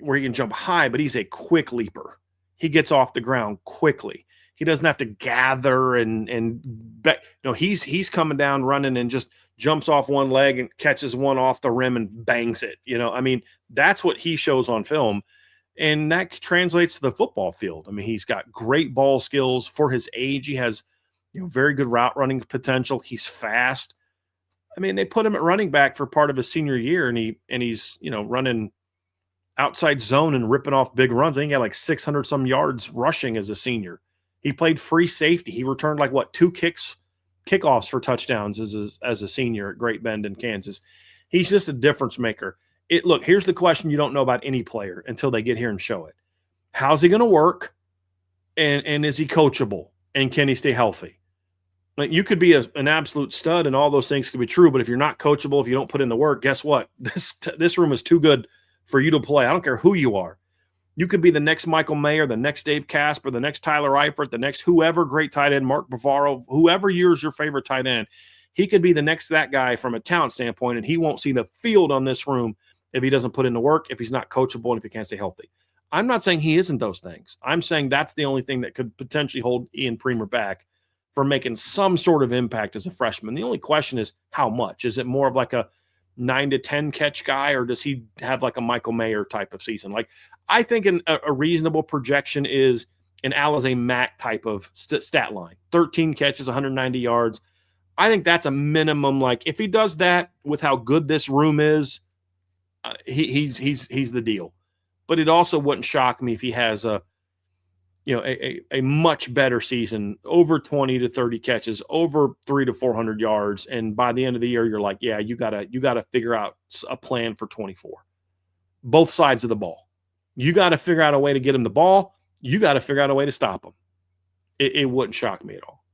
where he can jump high, but he's a quick leaper. He gets off the ground quickly. He doesn't have to gather and he's coming down running and just jumps off one leg and catches one off the rim and bangs it. That's what he shows on film. And that translates to the football field. I mean, he's got great ball skills for his age. He has, very good route running potential. He's fast. I mean, they put him at running back for part of his senior year, and he's running outside zone and ripping off big runs. I think he had like 600 some yards rushing as a senior. He played free safety. He returned 2 kickoffs for touchdowns as a senior at Great Bend in Kansas. He's just a difference maker. Look, here's the question you don't know about any player until they get here and show it. How's he going to work? And is he coachable? And can he stay healthy? You could be an absolute stud, and all those things could be true, but if you're not coachable, if you don't put in the work, guess what? This room is too good for you to play. I don't care who you are. You could be the next Michael Mayer, the next Dave Casper, the next Tyler Eifert, the next whoever great tight end, Mark Bavaro, whoever is your favorite tight end. He could be the next that guy from a talent standpoint, and he won't see the field on this room if he doesn't put in the work, if he's not coachable, and if he can't stay healthy. I'm not saying he isn't those things. I'm saying that's the only thing that could potentially hold Ian Premer back from making some sort of impact as a freshman. The only question is how much. Is it more of like a 9 to 10 catch guy, or does he have like a Michael Mayer type of season? I think a reasonable projection is an Alizé Mack type of stat line. 13 catches, 190 yards. I think that's a minimum. If he does that with how good this room is, he's the deal. But it also wouldn't shock me if he has a much better season, over 20 to 30 catches, over 300 to 400 yards, and by the end of the year, you're like, yeah, you gotta figure out a plan for 24. Both sides of the ball. You got to figure out a way to get him the ball. You got to figure out a way to stop him. It wouldn't shock me at all.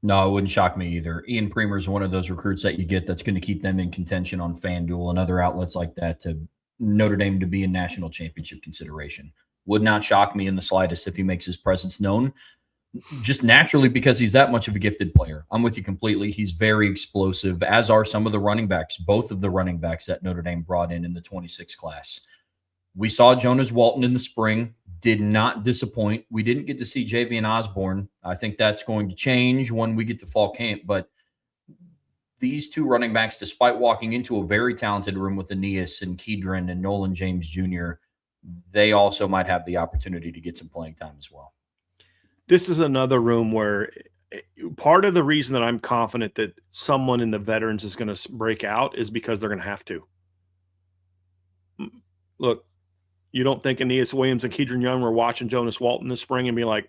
No, it wouldn't shock me either. Ian Premer is one of those recruits that you get that's going to keep them in contention on FanDuel and other outlets like that to Notre Dame to be in national championship consideration. Would not shock me in the slightest if he makes his presence known, just naturally because he's that much of a gifted player. I'm with you completely. He's very explosive, as are some of the running backs, both of the running backs that Notre Dame brought in the 26 class. We saw Jonas Walton in the spring, did not disappoint. We didn't get to see Javian Osborne. I think that's going to change when we get to fall camp, but these two running backs, despite walking into a very talented room with Aeneas and Kedron and Nolan James Jr., they also might have the opportunity to get some playing time as well. This is another room where part of the reason that I'm confident that someone in the veterans is going to break out is because they're going to have to. Look, you don't think Aeneas Williams and Kedron Young were watching Jonas Walton this spring and be like,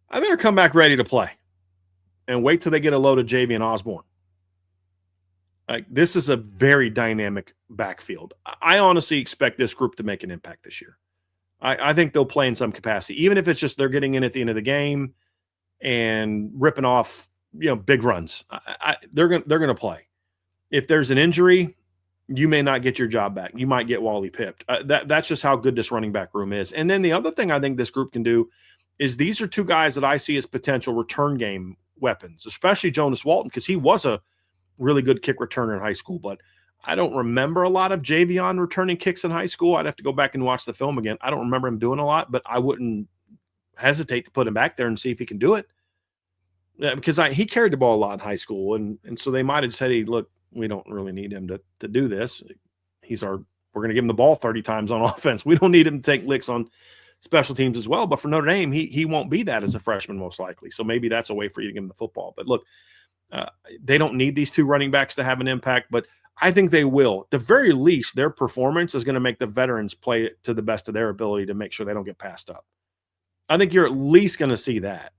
I better come back ready to play and wait till they get a load of Javian Osborne. This is a very dynamic backfield. I honestly expect this group to make an impact this year. I think they'll play in some capacity, even if it's just they're getting in at the end of the game and ripping off, big runs. They're going to play. If there's an injury, you may not get your job back. You might get Wally pipped. That's just how good this running back room is. And then the other thing I think this group can do is these are two guys that I see as potential return game weapons, especially Jonas Walton, because he was a really good kick returner in high school. But I don't remember a lot of Javion returning kicks in high school. I'd have to go back and watch the film again. I don't remember him doing a lot, but I wouldn't hesitate to put him back there and see if he can do it. Yeah, because he carried the ball a lot in high school, and so they might have said, "Hey, look, we don't really need him to do this. We're going to give him the ball 30 times on offense. We don't need him to take licks on special teams as well." But for Notre Dame, he won't be that as a freshman most likely. So maybe that's a way for you to give him the football. But look, they don't need these two running backs to have an impact, but I think they will. At the very least, their performance is going to make the veterans play it to the best of their ability to make sure they don't get passed up. I think you're at least going to see that.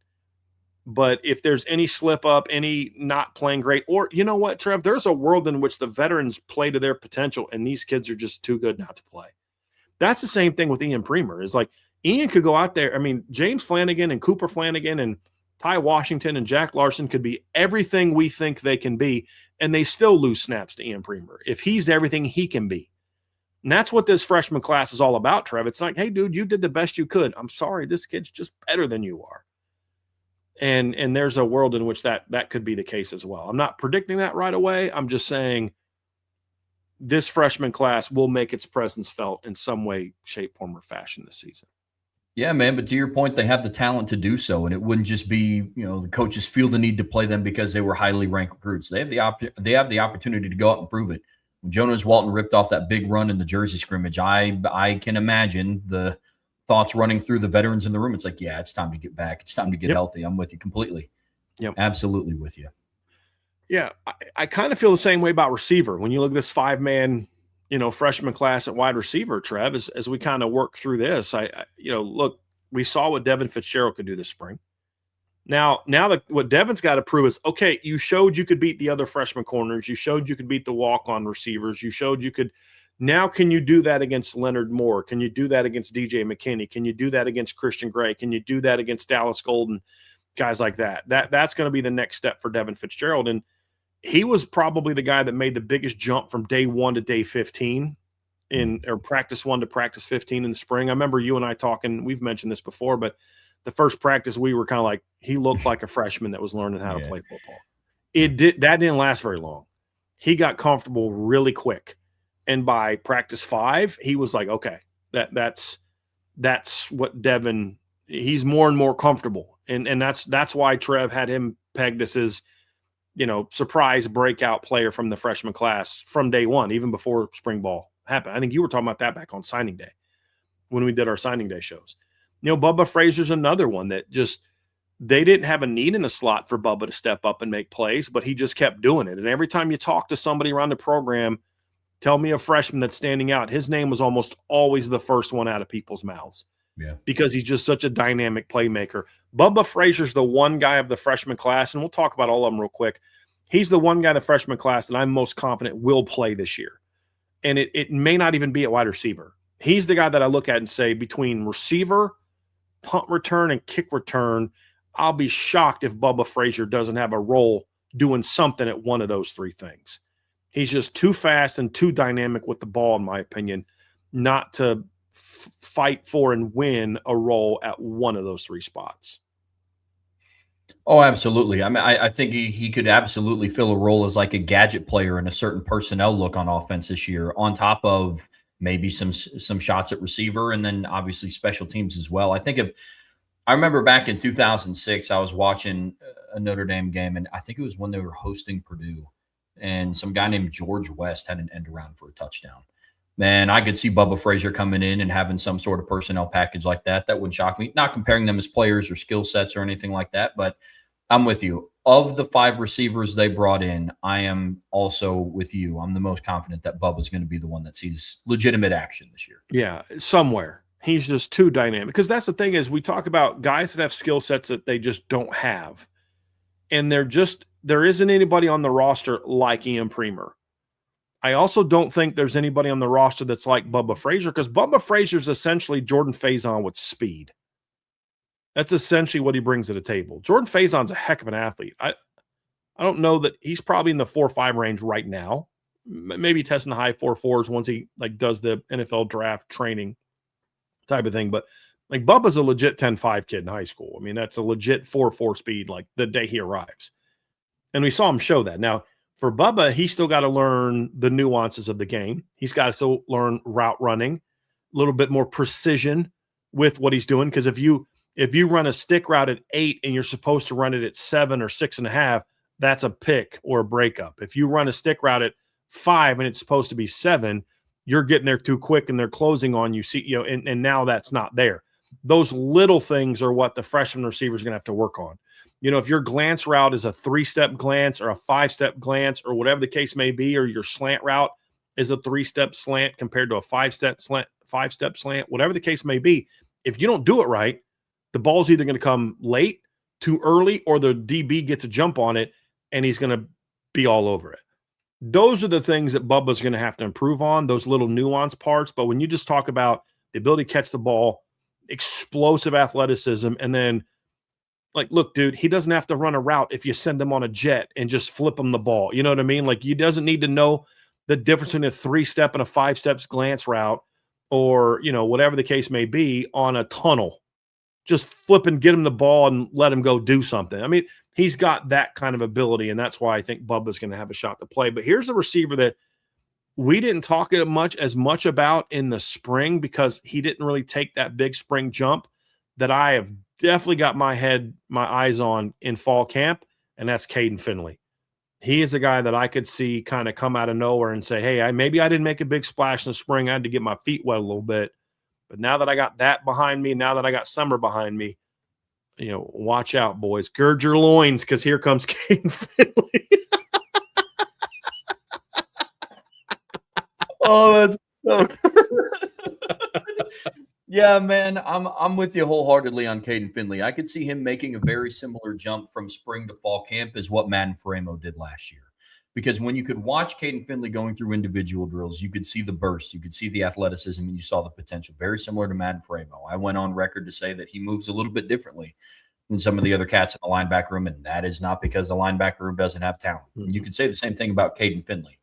But if there's any slip up, any not playing great, or you know what, Trev, there's a world in which the veterans play to their potential and these kids are just too good not to play. That's the same thing with Ian Premer. It's like Ian could go out there. I mean, James Flanagan and Cooper Flanagan and Ty Washington and Jack Larson could be everything we think they can be, and they still lose snaps to Ian Premer if he's everything he can be. And that's what this freshman class is all about, Trev. It's like, hey, dude, you did the best you could. I'm sorry, this kid's just better than you are. And there's a world in which that could be the case as well. I'm not predicting that right away. I'm just saying this freshman class will make its presence felt in some way, shape, form, or fashion this season. Yeah, man. But to your point, they have the talent to do so, and it wouldn't just be the coaches feel the need to play them because they were highly ranked recruits. They have the opportunity to go out and prove it. When Jonas Walton ripped off that big run in the Jersey scrimmage, I can imagine the thoughts running through the veterans in the room. It's like, yeah, it's time to get back. It's time to get healthy. I'm with you completely. Yep, absolutely with you. Yeah, I kind of feel the same way about receiver. When you look at this 5-man, freshman class at wide receiver, Trev, as we kind of work through this, look, we saw what Devin Fitzgerald could do this spring. Now what Devin's got to prove is, okay, you showed you could beat the other freshman corners. You showed you could beat the walk-on receivers. You showed you could. Now, can you do that against Leonard Moore? Can you do that against DJ McKinney? Can you do that against Christian Gray? Can you do that against Dallas Golden? Guys like that. That's going to be the next step for Devin Fitzgerald. And he was probably the guy that made the biggest jump from day 1 to day 15 or practice 1 to practice 15 in the spring. I remember you and I talking, we've mentioned this before, but the first practice we were kind of like, he looked like a freshman that was learning how to play football. That didn't last very long. He got comfortable really quick. And by practice 5, he was like, okay, that's what Devin, he's more and more comfortable. And that's why Trev had him pegged as his, surprise breakout player from the freshman class from day 1, even before spring ball happened. I think you were talking about that back on signing day when we did our signing day shows. Bubba Frazier's another one that they didn't have a need in the slot for Bubba to step up and make plays, but he just kept doing it. And every time you talk to somebody around the program, tell me a freshman that's standing out, his name was almost always the first one out of people's mouths. Yeah, because he's just such a dynamic playmaker. Bubba Frazier's the one guy of the freshman class, and we'll talk about all of them real quick. He's the one guy of the freshman class that I'm most confident will play this year. And it may not even be at wide receiver. He's the guy that I look at and say, between receiver, punt return, and kick return, I'll be shocked if Bubba Frazier doesn't have a role doing something at one of those 3 things. He's just too fast and too dynamic with the ball, in my opinion, not to fight for and win a role at one of those 3 spots. Oh, absolutely. I mean, I think he could absolutely fill a role as like a gadget player in a certain personnel look on offense this year, on top of maybe some shots at receiver, and then obviously special teams as well. I remember back in 2006, I was watching a Notre Dame game, and I think it was when they were hosting Purdue, and some guy named George West had an end around for a touchdown. Man, I could see Bubba Frazier coming in and having some sort of personnel package like that. That wouldn't shock me. Not comparing them as players or skill sets or anything like that, but I'm with you. Of the 5 receivers they brought in, I am also with you. I'm the most confident that Bubba's going to be the one that sees legitimate action this year. Yeah, somewhere. He's just too dynamic. Because that's the thing is, we talk about guys that have skill sets that they just don't have. And there isn't anybody on the roster like Ian Premer. I also don't think there's anybody on the roster that's like Bubba Frazier, because Bubba Frazier is essentially Jordan Faison with speed. That's essentially what he brings to the table. Jordan Faison's a heck of an athlete. I don't know that he's probably in the 4.5 range right now. Maybe testing the high 4.4s once he does the NFL draft training type of thing. But Bubba's a legit 10.5 kid in high school. I mean, that's a legit 4.4 speed the day he arrives. And we saw him show that. Now, For Bubba, he's still got to learn the nuances of the game. He's got to still learn route running, a little bit more precision with what he's doing. Because if you run a stick route at 8 and you're supposed to run it at 7 or 6.5, that's a pick or a breakup. If you run a stick route at 5 and it's supposed to be 7, you're getting there too quick and they're closing on you. See, and now that's not there. Those little things are what the freshman receiver is going to have to work on. If your glance route is a 3-step glance or a 5-step glance or whatever the case may be, or your slant route is a 3-step slant compared to a 5-step slant, whatever the case may be, if you don't do it right, the ball's either going to come late, too early, or the DB gets a jump on it and he's going to be all over it. Those are the things that Bubba's going to have to improve on, those little nuance parts. But when you just talk about the ability to catch the ball, explosive athleticism, and then look, dude, he doesn't have to run a route if you send him on a jet and just flip him the ball. You know what I mean? He doesn't need to know the difference between a 3-step and a 5-step glance route or, whatever the case may be on a tunnel. Just flip and get him the ball and let him go do something. I mean, he's got that kind of ability, and that's why I think Bubba's going to have a shot to play. But here's a receiver that we didn't talk as much about in the spring because he didn't really take that big spring jump that I have definitely got my eyes on in fall camp, and that's Caden Finley. He is a guy that I could see kind of come out of nowhere and say, hey, maybe I didn't make a big splash in the spring. I had to get my feet wet a little bit. But now that I got that behind me, now that I got summer behind me, watch out, boys. Gird your loins because here comes Caden Finley. Oh, that's so Yeah, man, I'm with you wholeheartedly on Caden Finley. I could see him making a very similar jump from spring to fall camp as what Madden Faremo did last year. Because when you could watch Caden Finley going through individual drills, you could see the burst, you could see the athleticism, and you saw the potential. Very similar to Madden Faremo. I went on record to say that he moves a little bit differently than some of the other cats in the linebacker room, and that is not because the linebacker room doesn't have talent. Mm-hmm. You could say the same thing about Caden Finley.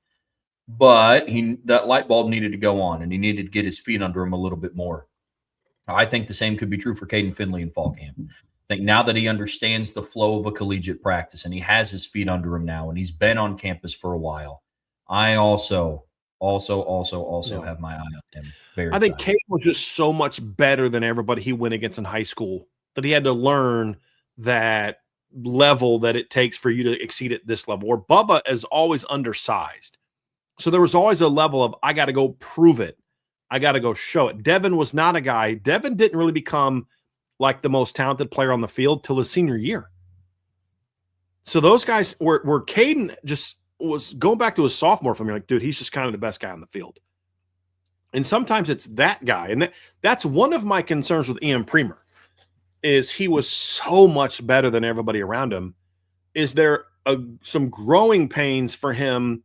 But that light bulb needed to go on, and he needed to get his feet under him a little bit more. I think the same could be true for Caden Finley in fall camp. I think now that he understands the flow of a collegiate practice and he has his feet under him now and he's been on campus for a while, I also have my eye on him. I think Caden was just so much better than everybody he went against in high school that he had to learn that level that it takes for you to exceed at this level. Where Bubba is always undersized. So there was always a level of, I got to go prove it. I got to go show it. Devin was not a guy. Devin didn't really become like the most talented player on the field till his senior year. So those guys where Caden just was going back to his sophomore for me, like, dude, he's just kind of the best guy on the field. And sometimes it's that guy. And that's one of my concerns with Ian Premer is he was so much better than everybody around him. Is there some growing pains for him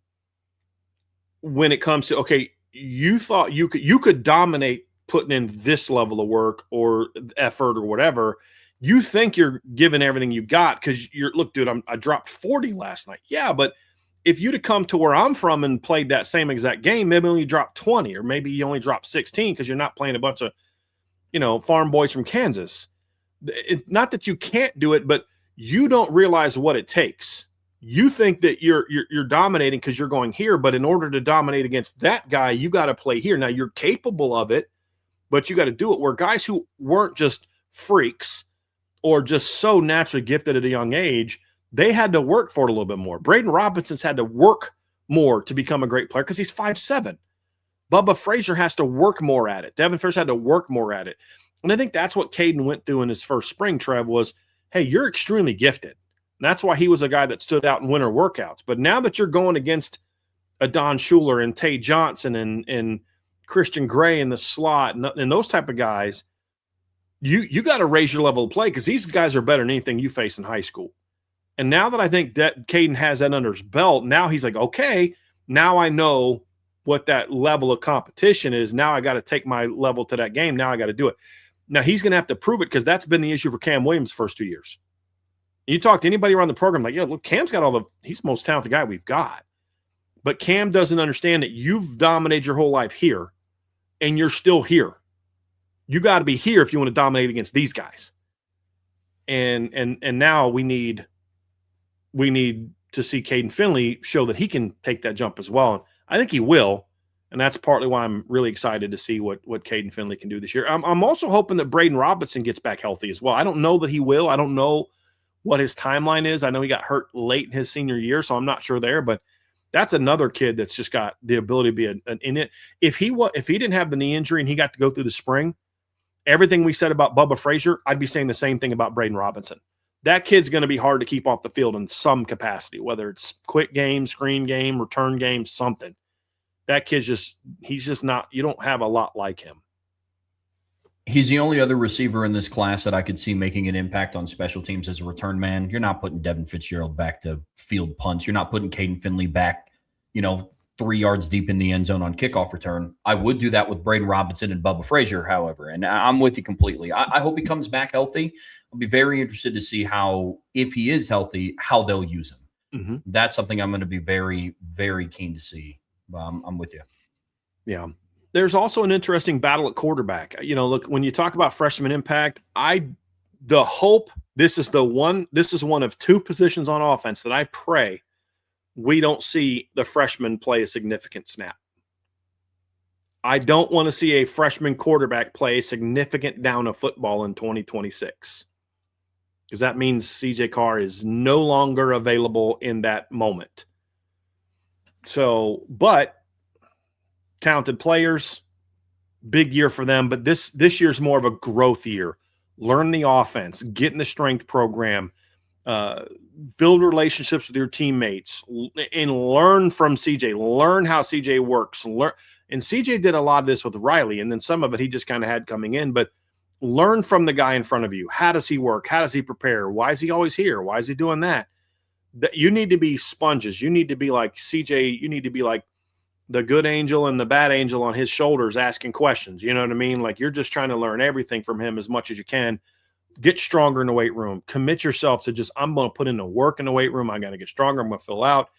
when it comes to, okay, you thought you could dominate putting in this level of work or effort or whatever. You think you're giving everything you got because look, dude, I dropped 40 last night. Yeah, but if you'd have come to where I'm from and played that same exact game, maybe only dropped 20 or maybe you only dropped 16 because you're not playing a bunch of, farm boys from Kansas. Not that you can't do it, but you don't realize what it takes. You think that you're dominating because you're going here, but in order to dominate against that guy, you got to play here. Now you're capable of it, but you got to do it. Where guys who weren't just freaks or just so naturally gifted at a young age, they had to work for it a little bit more. Braden Robinson's had to work more to become a great player because he's 5'7". Bubba Frazier has to work more at it. Devin Fish had to work more at it. And I think that's what Caden went through in his first spring, Trev, was, hey, you're extremely gifted. And that's why he was a guy that stood out in winter workouts. But now that you're going against a Don Schuler and Tay Johnson and Christian Gray in the slot and those type of guys, you got to raise your level of play because these guys are better than anything you face in high school. And now that I think that Caden has that under his belt, now he's like, okay, now I know what that level of competition is. Now I got to take my level to that game. Now I got to do it. Now he's going to have to prove it because that's been the issue for Cam Williams the first 2 years. You talk to anybody around the program, like, yeah, look, Cam's got he's the most talented guy we've got. But Cam doesn't understand that you've dominated your whole life here and you're still here. You got to be here if you want to dominate against these guys. And now we need to see Caden Finley show that he can take that jump as well. And I think he will. And that's partly why I'm really excited to see what Caden Finley can do this year. I'm also hoping that Braden Robinson gets back healthy as well. I don't know that he will. I don't know what his timeline is. I know he got hurt late in his senior year, so I'm not sure there. But that's another kid that's just got the ability to be an in it. If he didn't have the knee injury and he got to go through the spring, everything we said about Bubba Frazier, I'd be saying the same thing about Braden Robinson. That kid's going to be hard to keep off the field in some capacity, whether it's quick game, screen game, return game, something. That kid's he's just not, you don't have a lot like him. He's the only other receiver in this class that I could see making an impact on special teams as a return man. You're not putting Devin Fitzgerald back to field punts. You're not putting Caden Finley back, 3 yards deep in the end zone on kickoff return. I would do that with Braden Robinson and Bubba Frazier, however, and I'm with you completely. I hope he comes back healthy. I'll be very interested to see if he is healthy, how they'll use him. Mm-hmm. That's something I'm going to be very, very keen to see. I'm with you. Yeah. There's also an interesting battle at quarterback. Look, when you talk about freshman impact, this is one of two positions on offense that I pray we don't see the freshman play a significant snap. I don't want to see a freshman quarterback play a significant down of football in 2026, because that means CJ Carr is no longer available in that moment. So, but talented players, big year for them. But this year's more of a growth year. Learn the offense, get in the strength program, build relationships with your teammates, and learn from CJ. Learn how CJ works. And CJ did a lot of this with Riley, and then some of it he just kind of had coming in. But learn from the guy in front of you. How does he work? How does he prepare? Why is he always here? Why is he doing that? You need to be sponges. You need to be like CJ. You need to be like the good angel and the bad angel on his shoulders asking questions. You know what I mean? Like, you're just trying to learn everything from him as much as you can. Get stronger in the weight room. Commit yourself to I'm going to put in the work in the weight room. I got to get stronger. I'm going to fill out.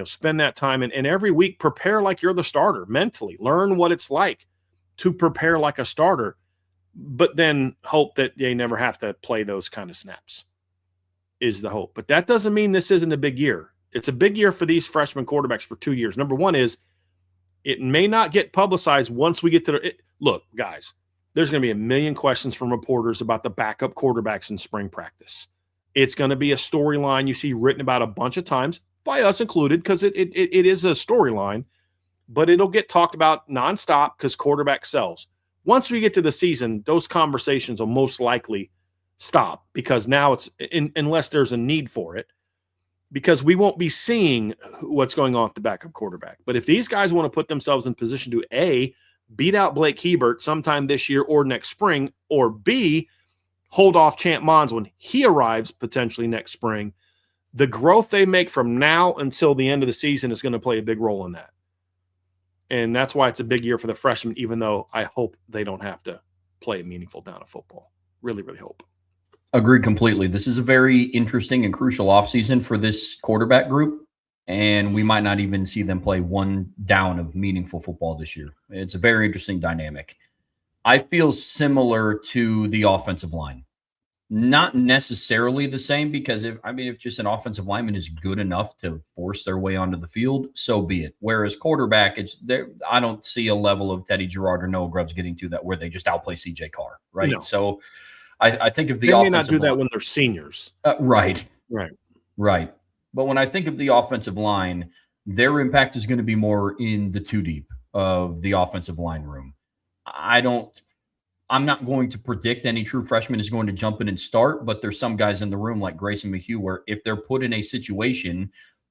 Spend that time. And every week, prepare like you're the starter mentally. Learn what it's like to prepare like a starter, but then hope that they never have to play those kind of snaps is the hope. But that doesn't mean this isn't a big year. It's a big year for these freshman quarterbacks for 2 years. Number one is it may not get publicized once we get to look, guys, there's going to be a million questions from reporters about the backup quarterbacks in spring practice. It's going to be a storyline you see written about a bunch of times, by us included, because it is a storyline, but it'll get talked about nonstop because quarterback sells. Once we get to the season, those conversations will most likely stop, because now it's unless there's a need for it, because we won't be seeing what's going on with the backup quarterback. But if these guys want to put themselves in position to A, beat out Blake Hebert sometime this year or next spring, or B, hold off Champ Mons when he arrives potentially next spring, the growth they make from now until the end of the season is going to play a big role in that. And that's why it's a big year for the freshmen, even though I hope they don't have to play a meaningful down of football. Really, really hope. Agreed completely. This is a very interesting and crucial offseason for this quarterback group, and we might not even see them play one down of meaningful football this year. It's a very interesting dynamic. I feel similar to the offensive line. Not necessarily the same, because if just an offensive lineman is good enough to force their way onto the field, so be it. Whereas quarterback, I don't see a level of Teddy Gerard or Noah Grubbs getting to that where they just outplay CJ Carr, right? No. So I think of the they offensive may not do that line, when they're seniors. Right. Right. But when I think of the offensive line, their impact is going to be more in the two deep of the offensive line room. I'm not going to predict any true freshman is going to jump in and start, but there's some guys in the room like Grayson McHugh where if they're put in a situation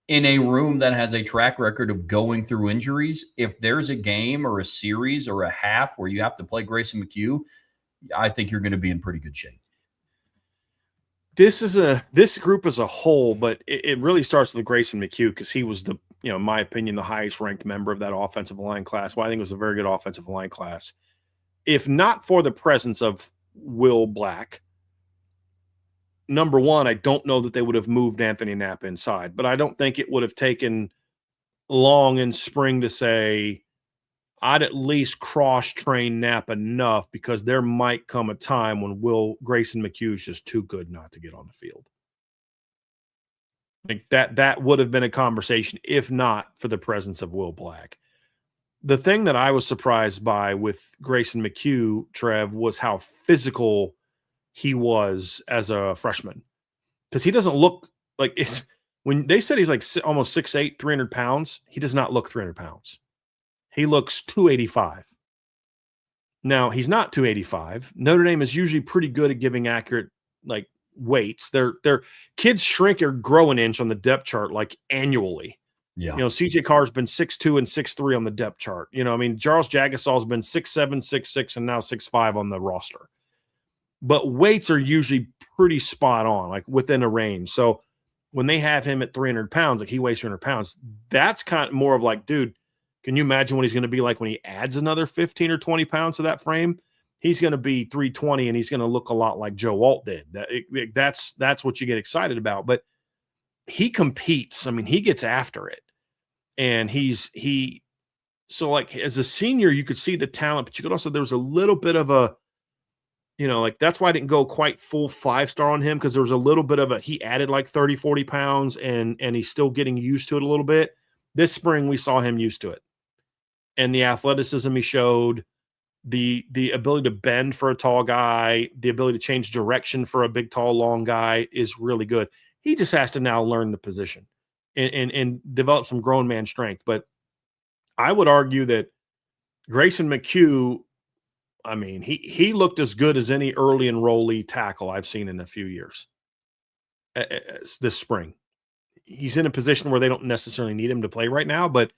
in a room that has a track record of going through injuries, if there's a game or a series or a half where you have to play Grayson McHugh, I think you're going to be in pretty good shape. This group as a whole, but it really starts with Grayson McHugh, because he was in my opinion, the highest ranked member of that offensive line class. Well, I think it was a very good offensive line class. If not for the presence of Will Black, number one, I don't know that they would have moved Anthony Knapp inside, but I don't think it would have taken long in spring to say, I'd at least cross-train Knapp enough, because there might come a time when Grayson McHugh is just too good not to get on the field. Like that would have been a conversation if not for the presence of Will Black. The thing that I was surprised by with Grayson McHugh, Trev, was how physical he was as a freshman. Because he doesn't look like it's when they said he's like almost 6'8", 300 pounds, he does not look 300 pounds. He looks 285. Now, he's not 285. Notre Dame is usually pretty good at giving accurate like weights. Their kids shrink or grow an inch on the depth chart like annually. Yeah. You know, CJ Carr's been 6'2" and 6'3" on the depth chart. You know, I mean, Charles Jagasol's been 6'7", 6'6", and now 6'5" on the roster. But weights are usually pretty spot on, like within a range. So when they have him at 300 pounds, like he weighs 300 pounds, that's kind of more of like, dude, can you imagine what he's going to be like when he adds another 15 or 20 pounds to that frame? He's going to be 320 and he's going to look a lot like Joe Alt did. That's what you get excited about. But he competes. I mean, he gets after it. And so like as a senior, you could see the talent, but you could also, there was a little bit of a, you know, like that's why I didn't go quite full 5-star on him, because there was a little bit of he added like 30, 40 pounds and he's still getting used to it a little bit. This spring, we saw him used to it. And the athleticism he showed, the ability to bend for a tall guy, the ability to change direction for a big, tall, long guy is really good. He just has to now learn the position and develop some grown man strength. But I would argue that Grayson McHugh, I mean, he looked as good as any early enrollee tackle I've seen in a few years this spring. He's in a position where they don't necessarily need him to play right now, but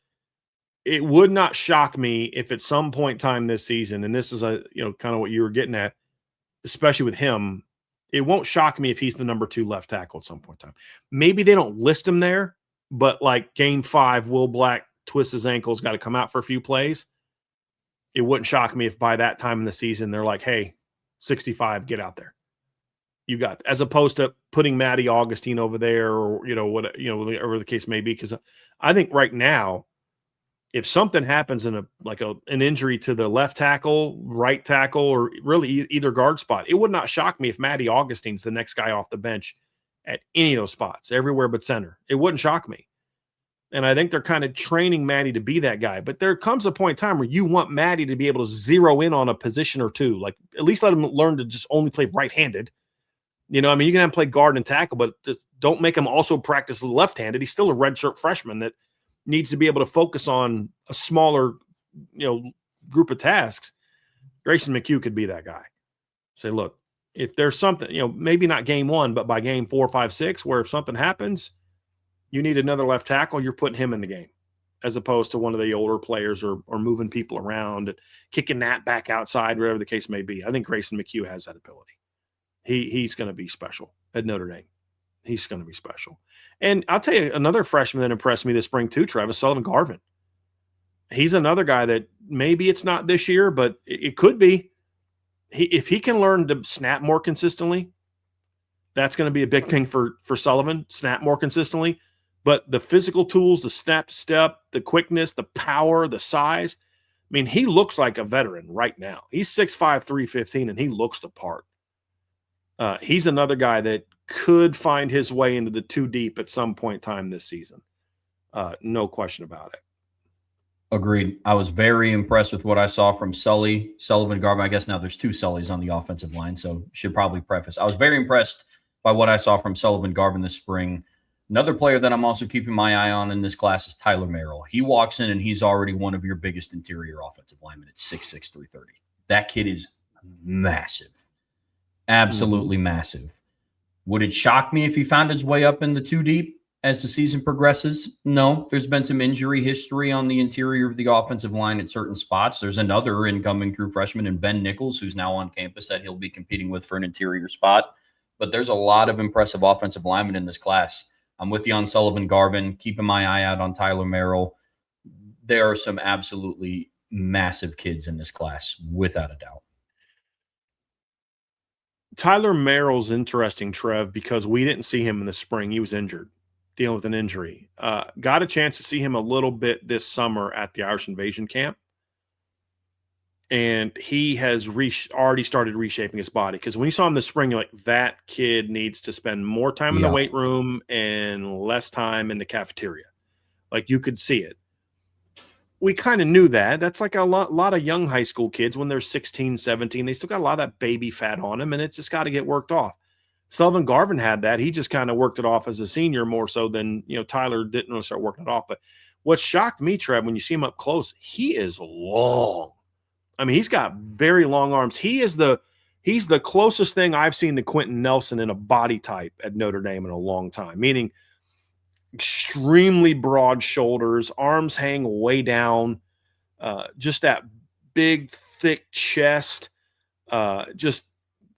it would not shock me if at some point in time this season, and this is kind of what you were getting at, especially with him, it won't shock me if he's the number 2 left tackle at some point in time. Maybe they don't list him there, but like game 5, Will Black twists his ankles, got to come out for a few plays. It wouldn't shock me if by that time in the season they're like, hey, 65, get out there. You got, as opposed to putting Matty Augustine over there or, whatever the case may be. Because I think right now, if something happens in an injury to the left tackle, right tackle, or really either guard spot, it would not shock me if Matty Augustine's the next guy off the bench at any of those spots, everywhere but center. It wouldn't shock me. And I think they're kind of training Matty to be that guy. But there comes a point in time where you want Matty to be able to zero in on a position or two. Like, at least let him learn to just only play right-handed. You know, I mean, you can have him play guard and tackle, but just don't make him also practice left-handed. He's still a redshirt freshman that needs to be able to focus on a smaller, group of tasks. Grayson McHugh could be that guy. Say, look, if there's something, maybe not game 1, but by game 4, 5, 6, where if something happens, you need another left tackle, you're putting him in the game, as opposed to one of the older players or moving people around and kicking that back outside, whatever the case may be. I think Grayson McHugh has that ability. He's going to be special at Notre Dame. He's going to be special. And I'll tell you another freshman that impressed me this spring too, Travis, Sullivan Garvin. He's another guy that maybe it's not this year, but it could be. If he can learn to snap more consistently, that's going to be a big thing for Sullivan, snap more consistently. But the physical tools, the snap step, the quickness, the power, the size, I mean, he looks like a veteran right now. He's 6'5", 315, and he looks the part. He's another guy that could find his way into the 2 deep at some point in time this season. No question about it. Agreed. I was very impressed with what I saw from Sullivan Garvin. I guess now there's 2 Sullys on the offensive line, so should probably preface. I was very impressed by what I saw from Sullivan Garvin this spring. Another player that I'm also keeping my eye on in this class is Tyler Merrill. He walks in and he's already one of your biggest interior offensive linemen at 6'6", 330. That kid is massive. Absolutely massive. Would it shock me if he found his way up in the 2 deep as the season progresses? No. There's been some injury history on the interior of the offensive line at certain spots. There's another incoming true freshman in Ben Nichols, who's now on campus, that he'll be competing with for an interior spot. But there's a lot of impressive offensive linemen in this class. I'm with you on Sullivan Garvin, keeping my eye out on Tyler Merrill. There are some absolutely massive kids in this class, without a doubt. Tyler Merrill's interesting, Trev, because we didn't see him in the spring. He was injured, dealing with an injury. Got a chance to see him a little bit this summer at the Irish Invasion camp. And he has already started reshaping his body, because when you saw him this spring, you're like, that kid needs to spend more time in the weight room and less time in the cafeteria. Like, you could see it. We kind of knew that. That's like a lot of young high school kids when they're 16, 17. They still got a lot of that baby fat on them, and it's just got to get worked off. Sullivan Garvin had that. He just kind of worked it off as a senior more so than, Tyler didn't really start working it off. But what shocked me, Trev, when you see him up close, he is long. I mean, he's got very long arms. He's the closest thing I've seen to Quentin Nelson in a body type at Notre Dame in a long time, meaning extremely broad shoulders, arms hang way down, just that big, thick chest, just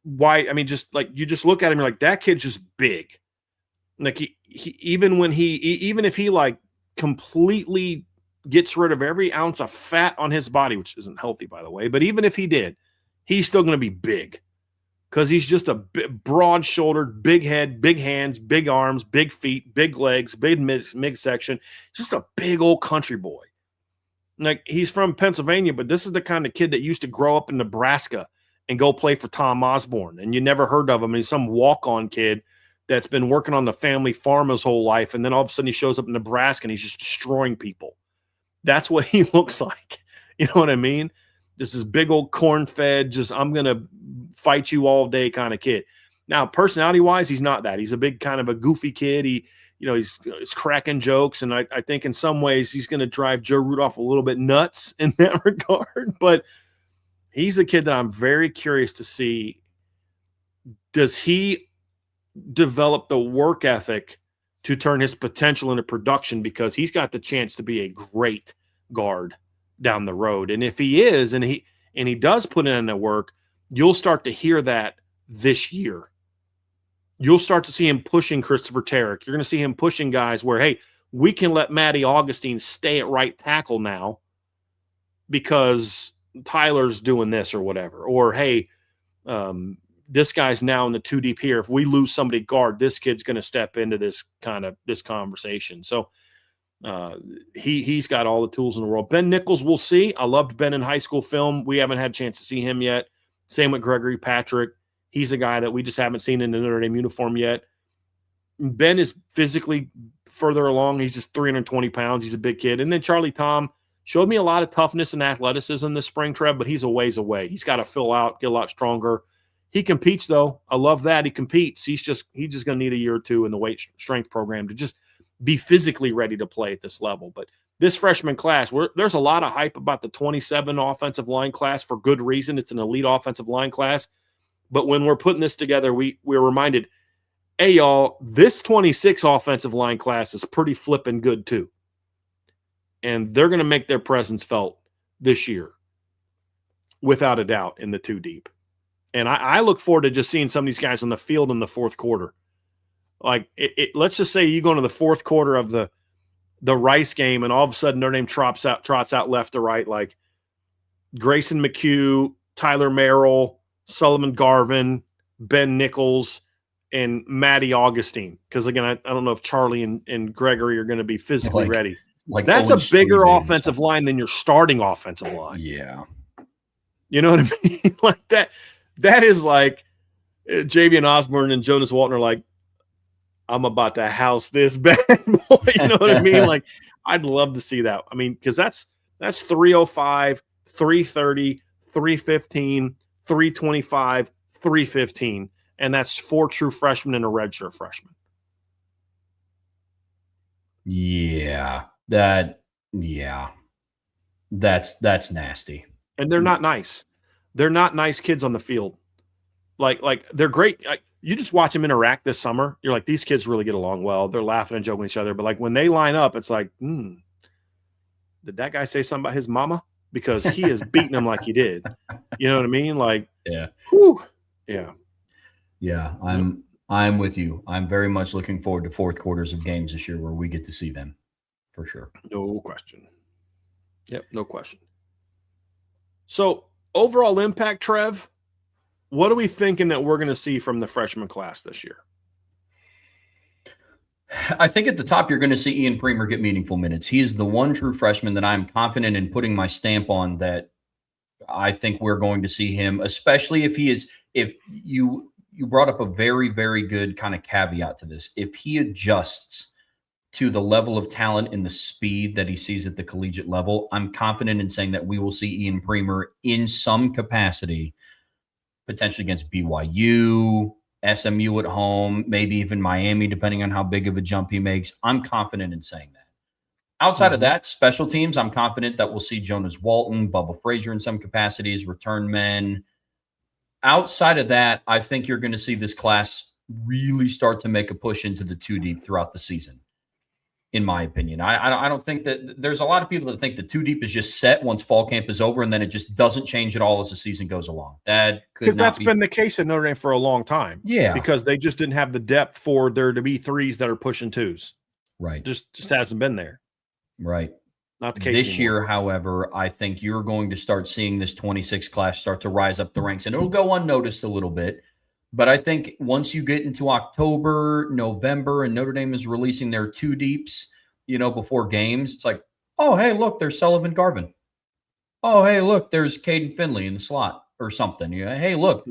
white. I mean, just like, you just look at him, you're like, that kid's just big. Like, he even if he like completely gets rid of every ounce of fat on his body, which isn't healthy, by the way, but even if he did, he's still going to be big, because he's just a broad-shouldered, big head, big hands, big arms, big feet, big legs, big midsection, just a big old country boy. Like, he's from Pennsylvania, but this is the kind of kid that used to grow up in Nebraska and go play for Tom Osborne, and you never heard of him. And he's some walk-on kid that's been working on the family farm his whole life, and then all of a sudden he shows up in Nebraska and he's just destroying people. That's what he looks like. You know what I mean? Just this big old corn-fed, just, I'm going to fight you all day kind of kid. Now, personality-wise, he's not that. He's a big kind of a goofy kid. He's cracking jokes, and I think in some ways he's going to drive Joe Rudolph a little bit nuts in that regard. But he's a kid that I'm very curious to see. Does he develop the work ethic to turn his potential into production, because he's got the chance to be a great guard down the road? And if he is, and he does put in the work, you'll start to hear that this year. You'll start to see him pushing Christopher Tarrick. You're going to see him pushing guys where, hey, we can let Matty Augustine stay at right tackle now because Tyler's doing this or whatever. Or, hey, this guy's now in the 2 deep here. If we lose somebody guard, this kid's going to step into this conversation. So he's got all the tools in the world. Ben Nichols, we'll see. I loved Ben in high school film. We haven't had a chance to see him yet. Same with Gregory Patrick. He's a guy that we just haven't seen in the Notre Dame uniform yet. Ben is physically further along. He's just 320 pounds. He's a big kid. And then Charlie Tom showed me a lot of toughness and athleticism this spring, Trev, but he's a ways away. He's got to fill out, get a lot stronger. He competes, though. I love that. He competes. He's just going to need a year or two in the weight strength program to just be physically ready to play at this level. But this freshman class, there's a lot of hype about the 27 offensive line class for good reason. It's an elite offensive line class. But when we're putting this together, we're reminded, hey, y'all, this 26 offensive line class is pretty flipping good too. And they're going to make their presence felt this year, without a doubt, in the 2 deep. And I look forward to just seeing some of these guys on the field in the fourth quarter. Like, let's just say you go into the fourth quarter of the Rice game, and all of a sudden Notre Dame trots out left to right, like Grayson McHugh, Tyler Merrill, Sullivan Garvin, Ben Nichols, and Matty Augustine. Because, again, I don't know if Charlie and Gregory are going to be physically ready. Like, that's a bigger offensive line than your starting offensive line. Yeah. You know what I mean? Like that. That is like Javian Osborne and Jonas Walton are like, I'm about to house this bad boy. You know what I mean? Like, I'd love to see that. I mean, because that's 305, 330, 315, 325, 315. And that's 4 true freshmen and a redshirt freshman. Yeah. That's nasty. And they're not nice. They're not nice kids on the field. Like they're great. You just watch them interact this summer. You're like, these kids really get along well. They're laughing and joking with each other. But like when they line up, it's like, did that guy say something about his mama? Because he is beating him like he did. You know what I mean? Like, yeah. Whew, yeah. Yeah. I'm with you. I'm very much looking forward to fourth quarters of games this year where we get to see them for sure. No question. Yep. No question. So overall impact, Trev, what are we thinking that we're going to see from the freshman class this year? I think at the top, you're going to see Ian Premer get meaningful minutes. He is the one true freshman that I'm confident in putting my stamp on that I think we're going to see him, especially if you brought up a very, very good kind of caveat to this. If he adjusts to the level of talent and the speed that he sees at the collegiate level, I'm confident in saying that we will see Ian Premer in some capacity, potentially against BYU, SMU at home, maybe even Miami, depending on how big of a jump he makes. I'm confident in saying that. Outside of that, special teams, I'm confident that we'll see Jonas Walton, Bubba Frazier in some capacities, return men. Outside of that, I think you're going to see this class really start to make a push into the two deep throughout the season, in my opinion. I don't think that there's a lot of people that think the two deep is just set once fall camp is over, and then it just doesn't change at all as the season goes along. That could because not that's be been the case at Notre Dame for a long time. Yeah. Because they just didn't have the depth for there to be threes that are pushing twos. right. Just hasn't been there. Right. Not the case This anymore. year, however, I think you're going to start seeing this 26 class start to rise up the ranks, and it'll go unnoticed a little bit. But I think once you get into October, November, and Notre Dame is releasing their two deeps, before games, it's like, oh, hey, look, there's Sullivan Garvin. Oh, hey, look, there's Caden Finley in the slot or something. Hey, look,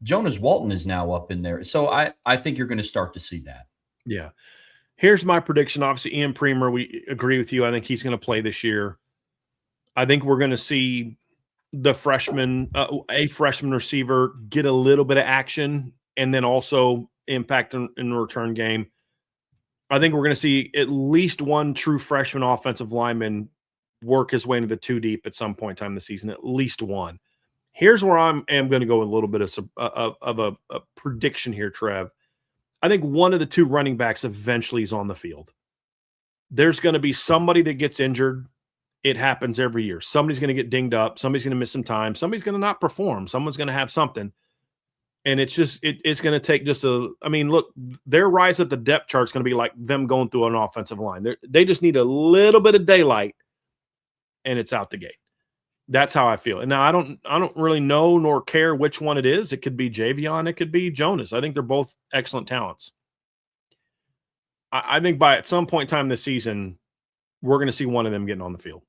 Jonas Walton is now up in there. So I think you're going to start to see that. Yeah. Here's my prediction. Obviously, Ian Premer, we agree with you. I think he's going to play this year. I think we're going to see the freshman, a freshman receiver, get a little bit of action and then also impact in the return game. I think we're going to see at least one true freshman offensive lineman work his way into the two deep at some point in time this season, at least one. Here's where I am going to go with a little bit of a prediction here, Trev. I think one of the two running backs eventually is on the field. There's going to be somebody that gets injured. It happens every year. Somebody's going to get dinged up. Somebody's going to miss some time. Somebody's going to not perform. Someone's going to have something. And it's just it's going to take just look, their rise up the depth chart is going to be like them going through an offensive line. They just need a little bit of daylight, and it's out the gate. That's how I feel. And now I don't really know nor care which one it is. It could be Javion. It could be Jonas. I think they're both excellent talents. I think at some point in time this season, we're going to see one of them getting on the field.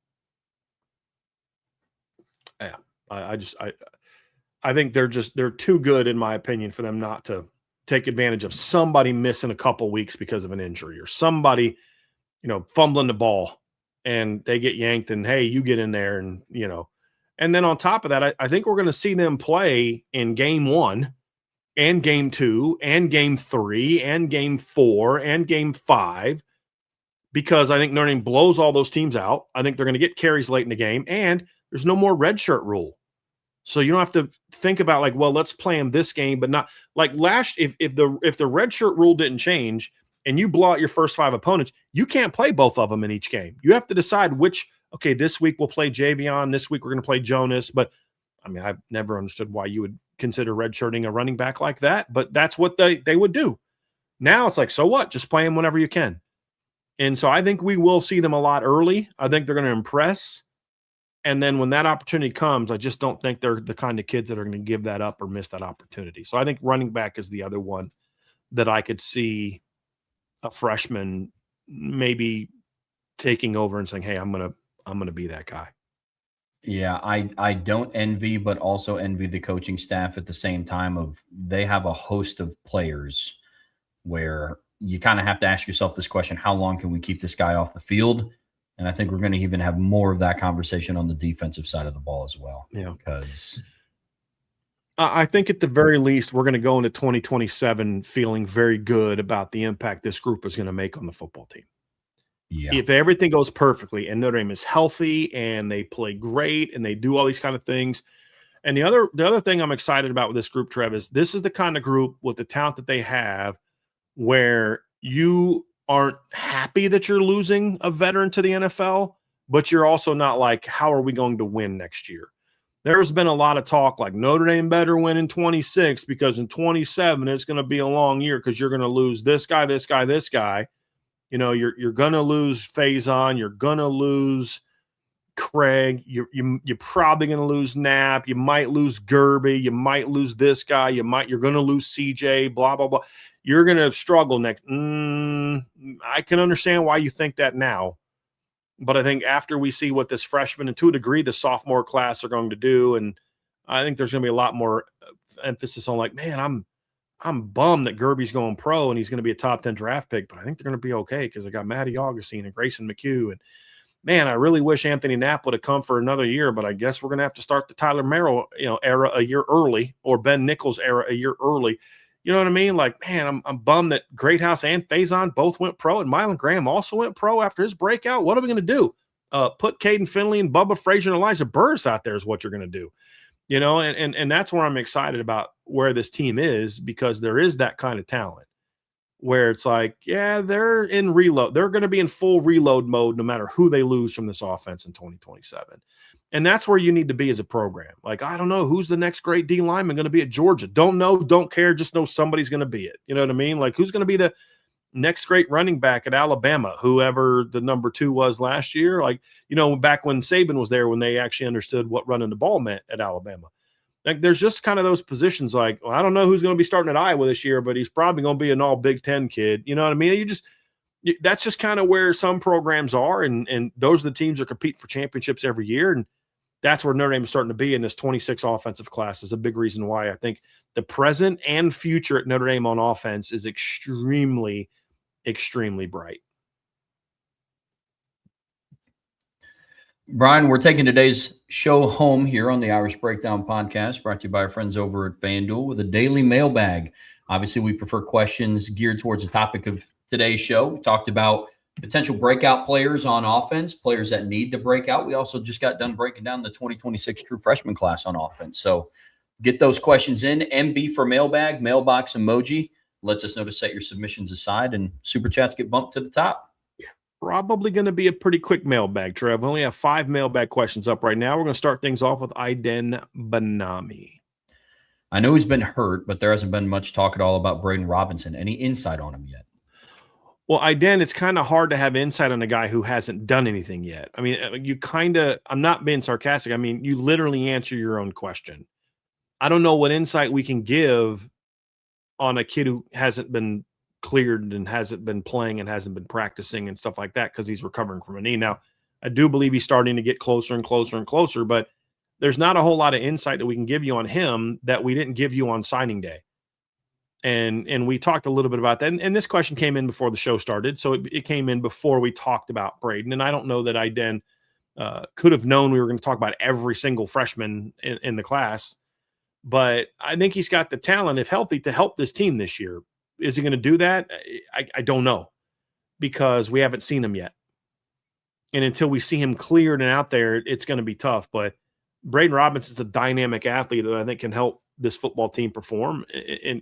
Yeah, I think they're too good, in my opinion, for them not to take advantage of somebody missing a couple weeks because of an injury or somebody, fumbling the ball and they get yanked and, hey, you get in there and, and then on top of that, I think we're going to see them play in game 1 and game 2 and game 3 and game 4 and game 5 because I think Notre Dame blows all those teams out. I think they're going to get carries late in the game and there's no more red shirt rule. So you don't have to think about like, well, let's play them this game, but not like if the red shirt rule didn't change and you blow out your first 5 opponents, you can't play both of them in each game. You have to decide this week we'll play Javion, this week we're going to play Jonas. But I mean, I've never understood why you would consider redshirting a running back like that, but that's what they would do. Now it's like, so what? Just play them whenever you can. And so I think we will see them a lot early. I think they're going to impress. And then when that opportunity comes, I just don't think they're the kind of kids that are going to give that up or miss that opportunity. So I think running back is the other one that I could see a freshman maybe taking over and saying, hey, I'm going to be that guy. Yeah, I don't envy, but also envy the coaching staff at the same time they have a host of players where you kind of have to ask yourself this question, how long can we keep this guy off the field? And I think we're going to even have more of that conversation on the defensive side of the ball as well. Yeah. Because I think at the very least, we're going to go into 2027 feeling very good about the impact this group is going to make on the football team. Yeah. If everything goes perfectly and Notre Dame is healthy and they play great and they do all these kind of things. And the other thing I'm excited about with this group, Trev, is this is the kind of group with the talent that they have where you aren't happy that you're losing a veteran to the NFL, but you're also not like, how are we going to win next year? There's been a lot of talk like Notre Dame better win in 26 because in 27 it's going to be a long year because you're going to lose this guy, this guy, this guy. You're going to lose Faison. You're going to lose Craig. You're probably going to lose Knapp. You might lose Gerby. You might lose this guy. You're going to lose CJ, blah, blah, blah. You're going to struggle next. I can understand why you think that now. But I think after we see what this freshman and to a degree the sophomore class are going to do, and I think there's going to be a lot more emphasis on like, man, I'm bummed that Gerby's going pro and he's going to be a top 10 draft pick, but I think they're going to be okay because they got Matty Augustine and Grayson McHugh. And man, I really wish Anthony Knapp would have come for another year, but I guess we're going to have to start the Tyler Merrill, era a year early, or Ben Nichols era a year early. You know what I mean? Like, man, I'm bummed that Greathouse and Faison both went pro, and Mylan Graham also went pro after his breakout. What are we going to do? Put Caden Finley and Bubba Frazier and Elijah Burris out there is what you're going to do. And that's where I'm excited about where this team is, because there is that kind of talent where it's like, yeah, they're in reload. They're going to be in full reload mode no matter who they lose from this offense in 2027. And that's where you need to be as a program. Like, I don't know who's the next great D lineman going to be at Georgia. Don't know, don't care. Just know somebody's going to be it. You know what I mean? Like, who's going to be the next great running back at Alabama, whoever the number 2 was last year. Like, back when Saban was there, when they actually understood what running the ball meant at Alabama. Like, there's just kind of those positions like, well, I don't know who's going to be starting at Iowa this year, but he's probably going to be an all Big Ten kid. You know what I mean? That's just kind of where some programs are. And those are the teams that compete for championships every year. And that's where Notre Dame is starting to be in this 26 offensive class is a big reason why I think the present and future at Notre Dame on offense is extremely bright. Brian, we're taking today's show home here on the Irish Breakdown podcast, brought to you by our friends over at FanDuel with a daily mailbag. Obviously, we prefer questions geared towards the topic of today's show. We talked about potential breakout players on offense, players that need to break out. We also just got done breaking down the 2026 true freshman class on offense. So get those questions in. MB for mailbag, mailbox emoji. Lets us know to set your submissions aside, and super chats get bumped to the top. Probably going to be a pretty quick mailbag, Trev. We only have 5 mailbag questions up right now. We're going to start things off with Aiden Banami. I know he's been hurt, but there hasn't been much talk at all about Braden Robinson. Any insight on him yet? Well, Aiden, it's kind of hard to have insight on a guy who hasn't done anything yet. I mean, I'm not being sarcastic. I mean, you literally answer your own question. I don't know what insight we can give on a kid who hasn't been cleared and hasn't been playing and hasn't been practicing and stuff like that because he's recovering from a knee. Now, I do believe he's starting to get closer and closer and closer, but there's not a whole lot of insight that we can give you on him that we didn't give you on signing day. And we talked a little bit about that. And this question came in before the show started, so it came in before we talked about Braden. And I don't know that I then could have known we were going to talk about every single freshman in the class, but I think he's got the talent, if healthy, to help this team this year. Is he going to do that? I don't know, because we haven't seen him yet. And until we see him cleared and out there, it's going to be tough. But Braden Robinson's a dynamic athlete that I think can help this football team perform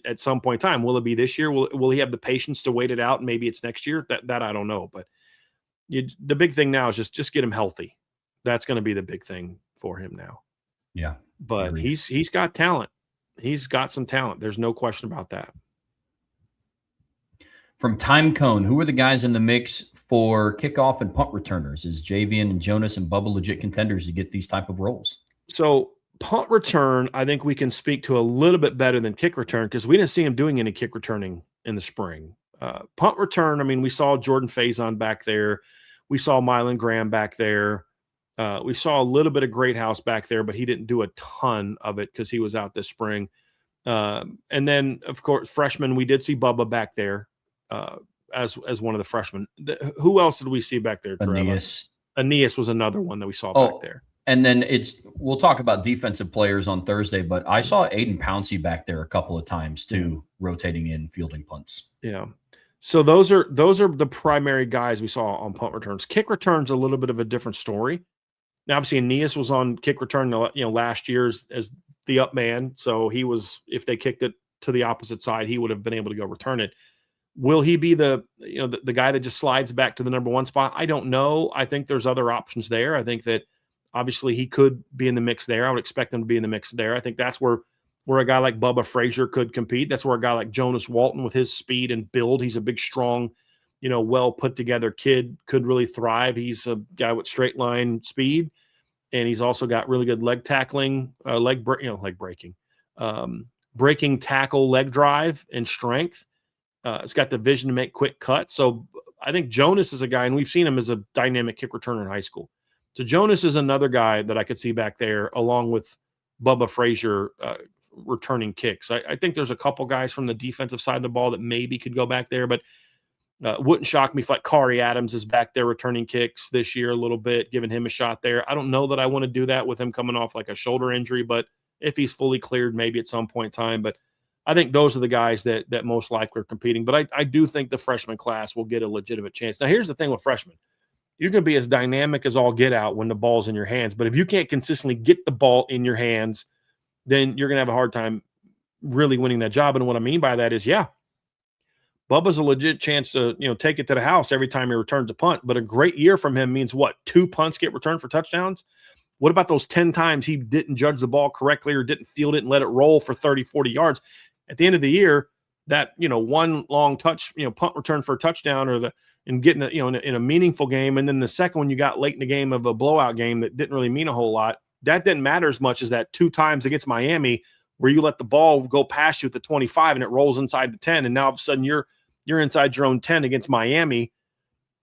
at some point in time. Will it be this year? Will he have the patience to wait it out? And maybe it's next year. That I don't know. But the big thing now is just get him healthy. That's going to be the big thing for him now. Yeah. But he's got talent. He's got some talent. There's no question about that. From Time Cone, who are the guys in the mix for kickoff and punt returners? Is Javian and Jonas and Bubba legit contenders to get these type of roles? So punt return, I think we can speak to a little bit better than kick return, because we didn't see him doing any kick returning in the spring. Punt return, I mean, we saw Jordan Faison back there. We saw Mylan Graham back there. We saw a little bit of Greathouse back there, but he didn't do a ton of it because he was out this spring. And then, of course, freshman, we did see Bubba back there. As one of the freshmen. Who else did we see back there, Trevor? Aeneas was another one that we saw back there. And then we'll talk about defensive players on Thursday, but I saw Aiden Pouncey back there a couple of times too, rotating in, fielding punts. Yeah. So those are the primary guys we saw on punt returns. Kick returns a little bit of a different story. Now, obviously, Aeneas was on kick return, last year as the up man. So he was, if they kicked it to the opposite side, he would have been able to go return it. Will he be the guy that just slides back to the number 1 spot? I don't know. I think there's other options there. I think that obviously he could be in the mix there. I would expect him to be in the mix there. I think that's where a guy like Bubba Frazier could compete. That's where a guy like Jonas Walton with his speed and build, he's a big, strong, well put together kid, could really thrive. He's a guy with straight line speed, and he's also got really good leg tackling, breaking tackle, leg drive, and strength. It's got the vision to make quick cuts. So I think Jonas is a guy, and we've seen him as a dynamic kick returner in high school. So Jonas is another guy that I could see back there, along with Bubba Frazier returning kicks. I think there's a couple guys from the defensive side of the ball that maybe could go back there, but wouldn't shock me if like Kari Adams is back there returning kicks this year a little bit, giving him a shot there. I don't know that I want to do that with him coming off like a shoulder injury, but if he's fully cleared, maybe at some point in time. But I think those are the guys that most likely are competing. But I do think the freshman class will get a legitimate chance. Now, here's the thing with freshmen. You're going to be as dynamic as all get out when the ball's in your hands. But if you can't consistently get the ball in your hands, then you're going to have a hard time really winning that job. And what I mean by that is, yeah, Bubba's a legit chance to, take it to the house every time he returns a punt. But a great year from him means what? 2 punts get returned for touchdowns? What about those 10 times he didn't judge the ball correctly or didn't field it and let it roll for 30, 40 yards? At the end of the year, that, one long touch, punt return for a touchdown and getting in a meaningful game. And then the second one you got late in the game of a blowout game that didn't really mean a whole lot. That didn't matter as much as that 2 times against Miami where you let the ball go past you at the 25 and it rolls inside the 10. And now all of a sudden you're inside your own 10 against Miami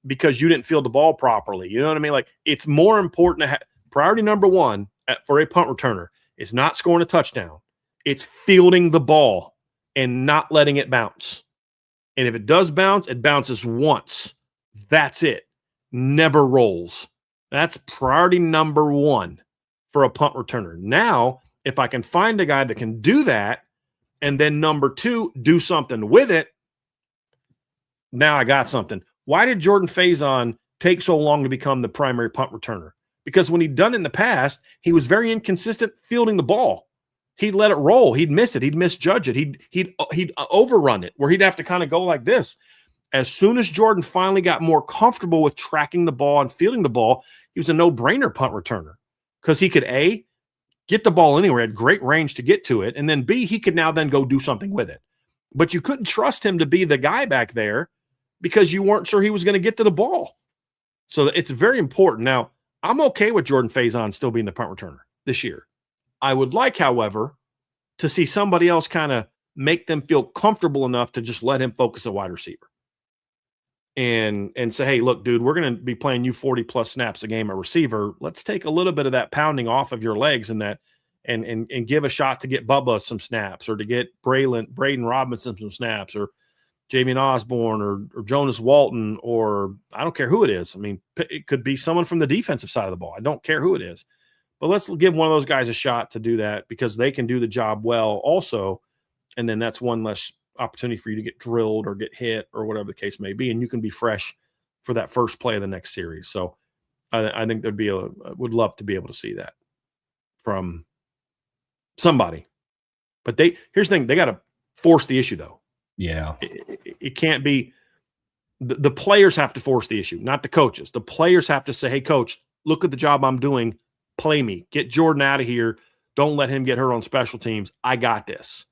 because you didn't field the ball properly. You know what I mean? Like, it's more important to have priority number one for a punt returner is not scoring a touchdown. It's fielding the ball and not letting it bounce. And if it does bounce, it bounces once. That's it. Never rolls. That's priority number one for a punt returner. Now, if I can find a guy that can do that, and then number two, do something with it, now I got something. Why did Jordan Faison take so long to become the primary punt returner? Because when he'd done it in the past, he was very inconsistent fielding the ball. He'd let it roll. He'd miss it. He'd misjudge it. He'd overrun it where he'd have to kind of go like this. As soon as Jordan finally got more comfortable with tracking the ball and fielding the ball, he was a no-brainer punt returner because he could, A, get the ball anywhere, had great range to get to it, and then B, he could now then go do something with it. But you couldn't trust him to be the guy back there because you weren't sure he was going to get to the ball. So it's very important. Now, I'm okay with Jordan Faison still being the punt returner this year. I would like, however, to see somebody else kind of make them feel comfortable enough to just let him focus a wide receiver. And say, hey, look, dude, we're going to be playing you 40-plus snaps a game at receiver. Let's take a little bit of that pounding off of your legs and give a shot to get Bubba some snaps or to get Braden Robinson some snaps or Javian Osborne or Jonas Walton or I don't care who it is. I mean, it could be someone from the defensive side of the ball. I don't care who it is. But let's give one of those guys a shot to do that because they can do the job well also. And then that's one less opportunity for you to get drilled or get hit or whatever the case may be. And you can be fresh for that first play of the next series. So I think would love to be able to see that from somebody. But here's the thing. They got to force the issue though. Yeah. It can't be the players have to force the issue, not the coaches. The players have to say, hey, coach, look at the job I'm doing. Play me. Get Jordan out of here. Don't let him get hurt on special teams. I got this.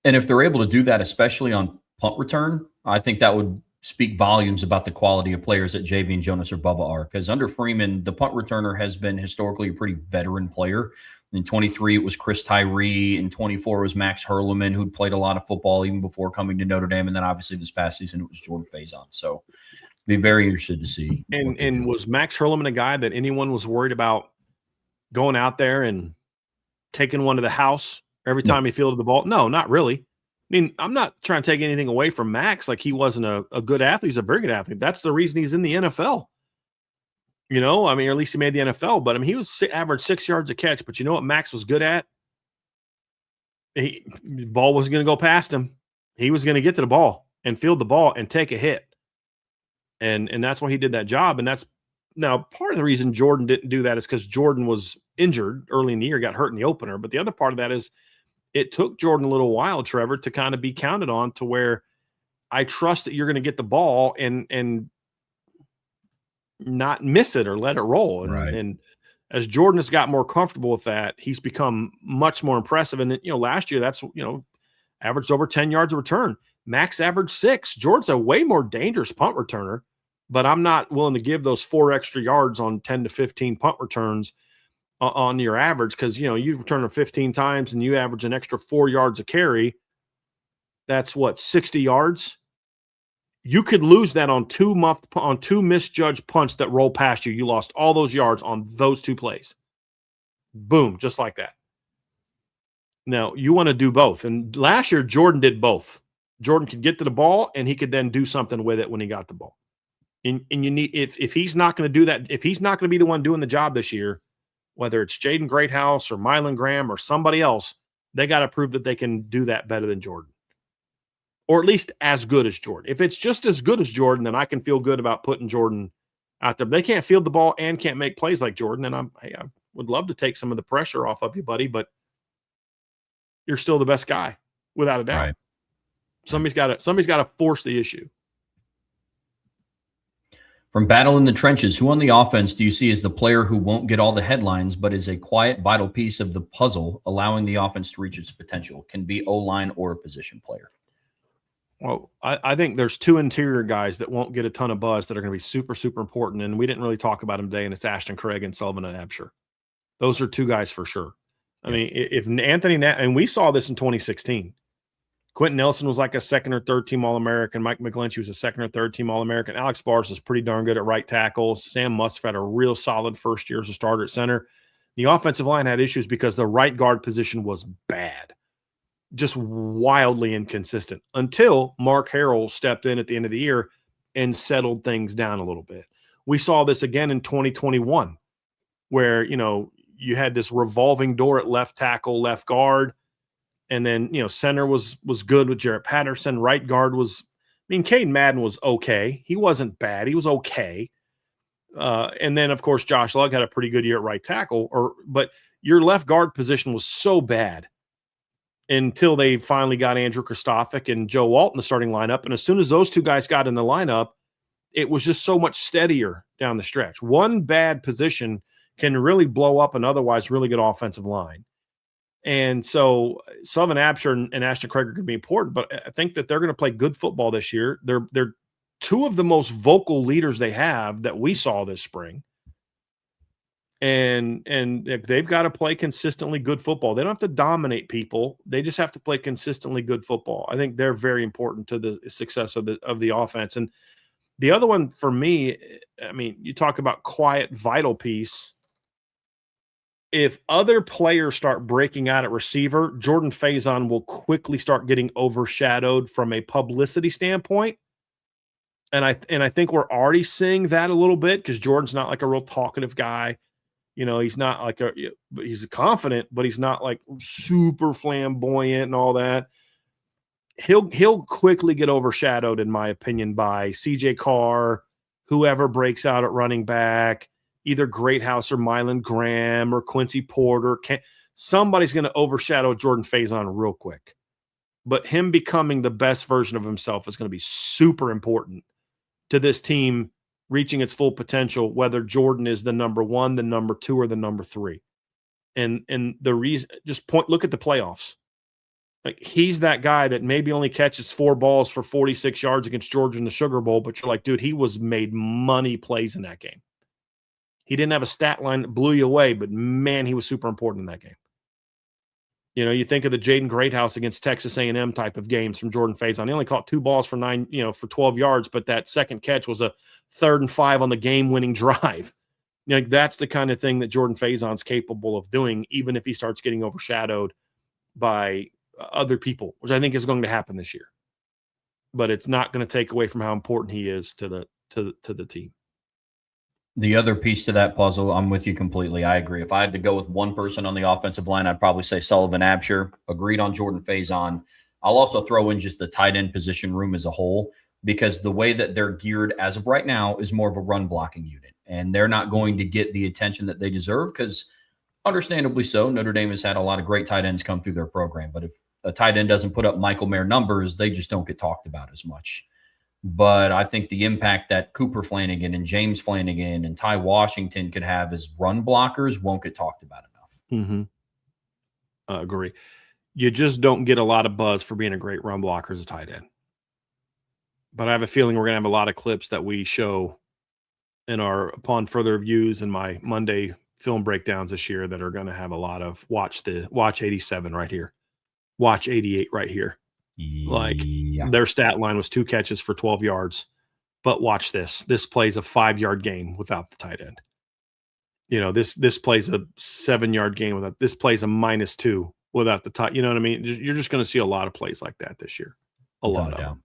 And if they're able to do that, especially on punt return, I think that would speak volumes about the quality of players that Javian, Jonas, or Bubba are. Because under Freeman, the punt returner has been historically a pretty veteran player. In 23, it was Chris Tyree. In 24, it was Max Hurleman, who'd played a lot of football even before coming to Notre Dame. And then obviously this past season, it was Jordan Faison. So be very interested to see. And was Max Hurleman a guy that anyone was worried about going out there and taking one to the house every time he fielded the ball? No, not really. I mean, I'm not trying to take anything away from Max. Like he wasn't a good athlete. He's a very good athlete. That's the reason he's in the NFL. I mean, or at least he made the NFL. But I mean, he was average 6 yards a catch. But you know what Max was good at? The ball wasn't going to go past him. He was going to get to the ball and field the ball and take a hit. And that's why he did that job. And that's now part of the reason Jordan didn't do that is because Jordan was injured early in the year, got hurt in the opener. But the other part of that is it took Jordan a little while, Trevor, to kind of be counted on to where I trust that you're going to get the ball and not miss it or let it roll. And as Jordan has got more comfortable with that, he's become much more impressive. And last year that's averaged over 10 yards of return. Max averaged 6. Jordan's a way more dangerous punt returner, but I'm not willing to give those 4 extra yards on 10 to 15 punt returns on your average because, you return them 15 times and you average an extra 4 yards a carry. That's what, 60 yards? You could lose that on two misjudged punts that roll past you. You lost all those yards on those 2 plays. Boom, just like that. Now, you want to do both. And last year, Jordan did both. Jordan could get to the ball, and he could then do something with it when he got the ball. And you need, if he's not going to do that, if he's not going to be the one doing the job this year, whether it's Jaden Greathouse or Mylan Graham or somebody else, they got to prove that they can do that better than Jordan. Or at least as good as Jordan. If it's just as good as Jordan, then I can feel good about putting Jordan out there. If they can't field the ball and can't make plays like Jordan, then I would love to take some of the pressure off of you, buddy, but you're still the best guy, without a doubt. Right. Somebody's got to force the issue. From Battle in the Trenches, who on the offense do you see as the player who won't get all the headlines, but is a quiet, vital piece of the puzzle, allowing the offense to reach its potential? Can be O-line or a position player. Well, I think there's 2 interior guys that won't get a ton of buzz that are going to be super, super important, and we didn't really talk about them today, and it's Ashton Craig and Sullivan and Absher. Those are 2 guys for sure. I mean, if Anthony and we saw this in 2016. Quentin Nelson was like a 2nd or 3rd team All-American. Mike McGlinchey was a 2nd or 3rd team All-American. Alex Bars was pretty darn good at right tackle. Sam Musgrave had a real solid first year as a starter at center. The offensive line had issues because the right guard position was bad, just wildly inconsistent, until Mark Harrell stepped in at the end of the year and settled things down a little bit. We saw this again in 2021, where, you had this revolving door at left tackle, left guard. And then, center was good with Jarrett Patterson. Right guard was, Caden Madden was okay. He wasn't bad. He was okay. And then, of course, Josh Lugg had a pretty good year at right tackle. But your left guard position was so bad until they finally got Andrew Kristofic and Joe Alt in the starting lineup. And as soon as those 2 guys got in the lineup, it was just so much steadier down the stretch. One bad position can really blow up an otherwise really good offensive line. And so Sullivan Absher and Ashton Craig are going to be important, but I think that they're going to play good football this year. They're 2 of the most vocal leaders they have that we saw this spring. And they've got to play consistently good football. They don't have to dominate people. They just have to play consistently good football. I think they're very important to the success of the offense. And the other one for me, you talk about quiet, vital piece. If other players start breaking out at receiver, Jordan Faison will quickly start getting overshadowed from a publicity standpoint. And I think we're already seeing that a little bit, because Jordan's not like a real talkative guy. He's not like he's confident, but he's not like super flamboyant and all that. He'll quickly get overshadowed, in my opinion, by CJ Carr, whoever breaks out at running back, either Greathouse or Mylan Graham or Quincy Porter. Somebody's going to overshadow Jordan Faison real quick. But him becoming the best version of himself is going to be super important to this team reaching its full potential, whether Jordan is the number 1, the number 2, or the number 3. And the reason, look at the playoffs. Like, he's that guy that maybe only catches 4 balls for 46 yards against Georgia in the Sugar Bowl, but you're like, dude, he was made money plays in that game. He didn't have a stat line that blew you away, but man, he was super important in that game. You think of the Jaden Greathouse against Texas A&M type of games from Jordan Faison. He only caught 2 balls for 12 yards, but that second catch was a 3rd and 5 on the game-winning drive. That's the kind of thing that Jordan Faison's capable of doing, even if he starts getting overshadowed by other people, which I think is going to happen this year. But it's not going to take away from how important he is to the team. The other piece to that puzzle, I'm with you completely. I agree. If I had to go with one person on the offensive line, I'd probably say Sullivan Absher. Agreed on Jordan Faison. I'll also throw in just the tight end position room as a whole, because the way that they're geared as of right now is more of a run blocking unit, and they're not going to get the attention that they deserve, because understandably so, Notre Dame has had a lot of great tight ends come through their program. But if a tight end doesn't put up Michael Mayer numbers, they just don't get talked about as much. But I think the impact that Cooper Flanagan and James Flanagan and Ty Washington could have as run blockers won't get talked about enough. Mm-hmm. I agree. You just don't get a lot of buzz for being a great run blocker as a tight end. But I have a feeling we're going to have a lot of clips that we show upon further reviews in my Monday film breakdowns this year that are going to have a lot of watch 87 right here. Watch 88 right here. Like Yeah. their stat line was 2 catches for 12 yards. But watch this. This plays a 5-yard game without the tight end. This plays a 7-yard game without. This plays a -2 without the tight. You know what I mean? You're just going to see a lot of plays like that this year. A lot of them.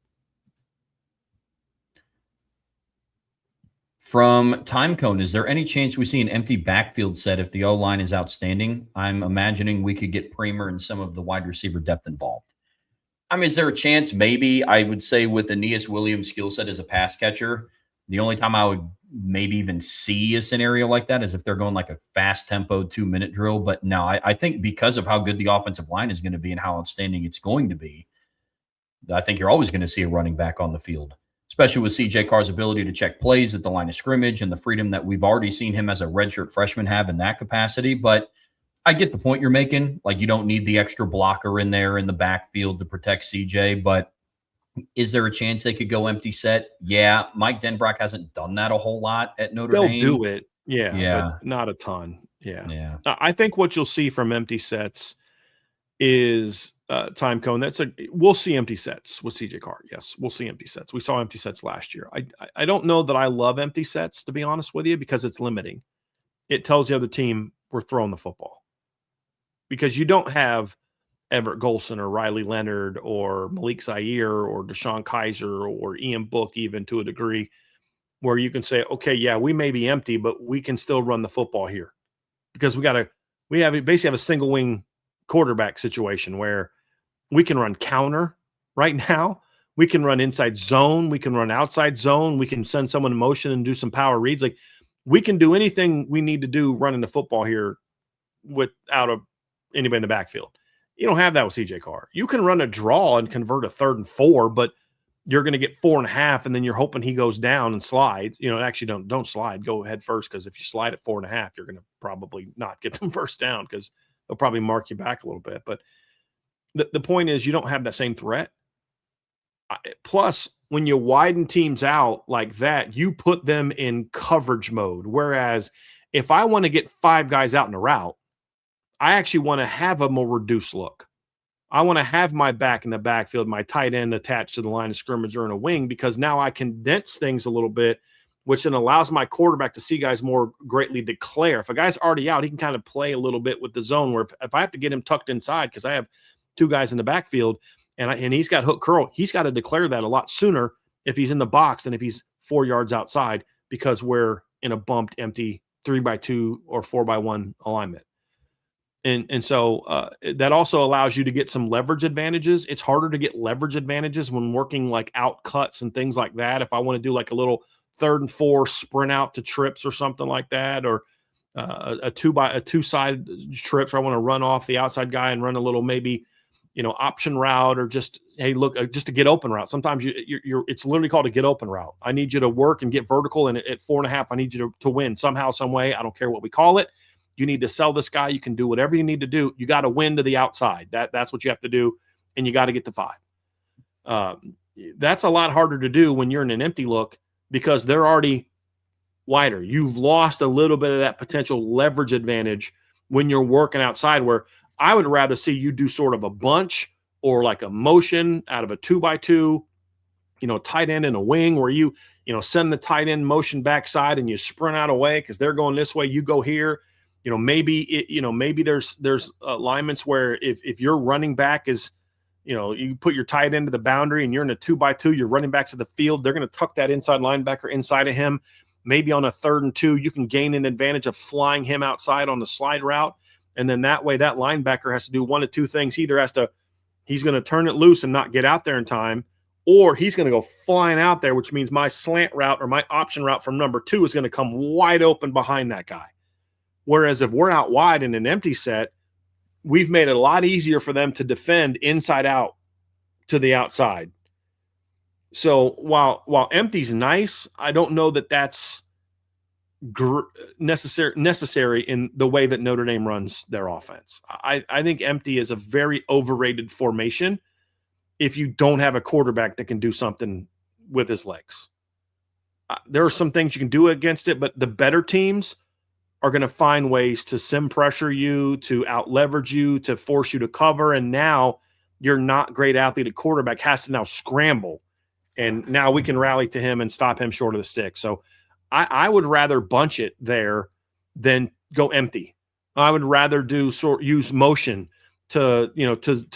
From Timecone, is there any chance we see an empty backfield set if the O-line is outstanding? I'm imagining we could get Premer and some of the wide receiver depth involved. I mean, is there a chance? Maybe. I would say with Aeneas Williams' skill set as a pass catcher, the only time I would maybe even see a scenario like that is if they're going like a fast tempo 2-minute drill. But no, I think because of how good the offensive line is going to be and how outstanding it's going to be, I think you're always going to see a running back on the field, especially with CJ Carr's ability to check plays at the line of scrimmage and the freedom that we've already seen him as a redshirt freshman have in that capacity. But I get the point you're making. Like, you don't need the extra blocker in there in the backfield to protect CJ, but is there a chance they could go empty set? Yeah. Mike Denbrock hasn't done that a whole lot at Notre Dame. They'll do it. Yeah. But not a ton. Yeah. I think what you'll see from empty sets is Timecone. We'll see empty sets with CJ Carr. Yes, we'll see empty sets. We saw empty sets last year. I don't know that I love empty sets, to be honest with you, because it's limiting. It tells the other team we're throwing the football. Because you don't have Everett Golson or Riley Leonard or Malik Zaire or Deshaun Kaiser or Ian Book, even to a degree, where you can say, okay, yeah, we may be empty, but we can still run the football here. Because we basically have a single wing quarterback situation where we can run counter right now. We can run inside zone. We can run outside zone. We can send someone in motion and do some power reads. Like, we can do anything we need to do running the football here without anybody in the backfield. You don't have that with CJ Carr. You can run a draw and convert a 3rd and 4, but you're going to get 4.5, and then you're hoping he goes down and slide. Actually don't slide. Go head first, because if you slide at 4.5, you're going to probably not get them first down because they'll probably mark you back a little bit. But the point is, you don't have that same threat. Plus, when you widen teams out like that, you put them in coverage mode. Whereas if I want to get 5 guys out in a route, I actually want to have a more reduced look. I want to have my back in the backfield, my tight end attached to the line of scrimmage or in a wing, because now I condense things a little bit, which then allows my quarterback to see guys more greatly declare. If a guy's already out, he can kind of play a little bit with the zone, where if I have to get him tucked inside because I have 2 guys in the backfield and he's got hook curl, he's got to declare that a lot sooner if he's in the box than if he's 4 yards outside, because we're in a bumped, empty 3-by-2 or 4-by-1 alignment. And so that also allows you to get some leverage advantages. It's harder to get leverage advantages when working like out cuts and things like that. If I want to do like a little 3rd and 4 sprint out to trips or something like that, or a 2-side trips where I want to run off the outside guy and run a little maybe option route, or just, hey, look, just a get open route. Sometimes it's literally called a get open route. I need you to work and get vertical, and at 4.5, I need you to win somehow, some way. I don't care what we call it. You need to sell this guy. You can do whatever you need to do. You got to win to the outside. That's what you have to do, and you got to get to 5. That's a lot harder to do when you're in an empty look, because they're already wider. You've lost a little bit of that potential leverage advantage when you're working outside, where I would rather see you do sort of a bunch or like a motion out of a 2-by-2, tight end in a wing, where you send the tight end motion backside and you sprint out away because they're going this way. You go here. Maybe there's alignments where if your running back is, you put your tight end to the boundary and you're in a 2-by-2, your running back's to the field, they're going to tuck that inside linebacker inside of him. Maybe on a 3rd and 2, you can gain an advantage of flying him outside on the slide route. And then that way, that linebacker has to do one of 2 things. He either he's going to turn it loose and not get out there in time, or he's going to go flying out there, which means my slant route or my option route from number 2 is going to come wide open behind that guy. Whereas if we're out wide in an empty set, we've made it a lot easier for them to defend inside out to the outside. So while empty's nice, I don't know that that's necessary in the way that Notre Dame runs their offense. I think empty is a very overrated formation if you don't have a quarterback that can do something with his legs. There are some things you can do against it, but the better teams are going to find ways to sim pressure you, to out leverage you, to force you to cover. And now your not great athlete at quarterback has to now scramble. And now we can rally to him and stop him short of the stick. So I would rather bunch it there than go empty. I would rather use motion to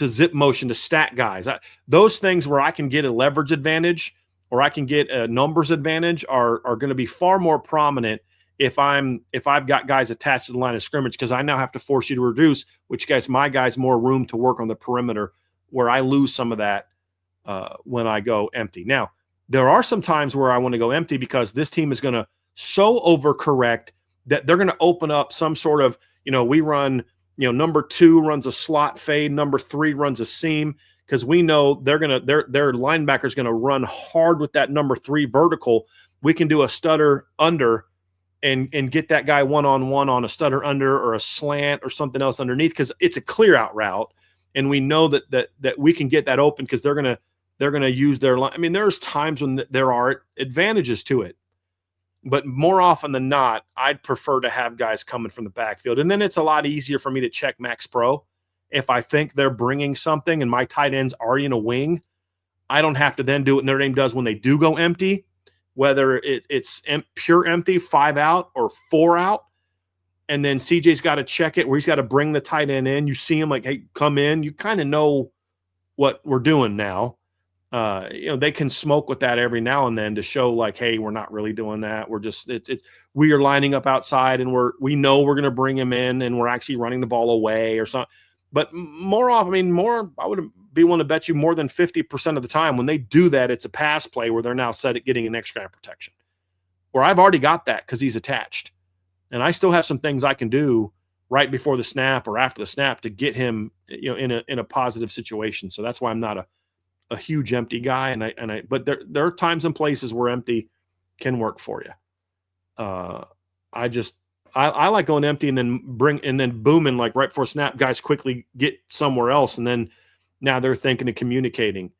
zip motion to stack guys. Those things where I can get a leverage advantage or I can get a numbers advantage are going to be far more prominent if I've got guys attached to the line of scrimmage, because I now have to force you to reduce, which gets my guys more room to work on the perimeter, where I lose some of that when I go empty. Now, there are some times where I want to go empty because this team is going to so overcorrect that they're going to open up some sort of, we run, number 2 runs a slot fade, number 3 runs a seam, because we know their linebacker is going to run hard with that number 3 vertical. We can do a stutter under and get that guy one-on-one on a stutter under or a slant or something else underneath, because it's a clear out route. And we know that we can get that open because they're going to use their line. I mean, there's times when there are advantages to it, but more often than not, I'd prefer to have guys coming from the backfield. And then it's a lot easier for me to check Max Pro. If I think they're bringing something and my tight end's already in a wing, I don't have to then do what Notre Dame does when they do go empty, whether it's pure empty, 5 out or 4 out. And then CJ's got to check it where he's got to bring the tight end in. You see him like, hey, come in. You kind of know what we're doing now. They can smoke with that every now and then to show like, hey, we're not really doing that. We're just we are lining up outside and we know we're going to bring him in and we're actually running the ball away or something. But more often, I would be willing to bet you more than 50% of the time when they do that, it's a pass play where they're now set at getting an extra guy protection. Where I've already got that because he's attached. And I still have some things I can do right before the snap or after the snap to get him, in a positive situation. So that's why I'm not a huge empty guy. But there are times and places where empty can work for you. I like going empty and then booming like right before snap, guys quickly get somewhere else. And then now they're thinking and communicating,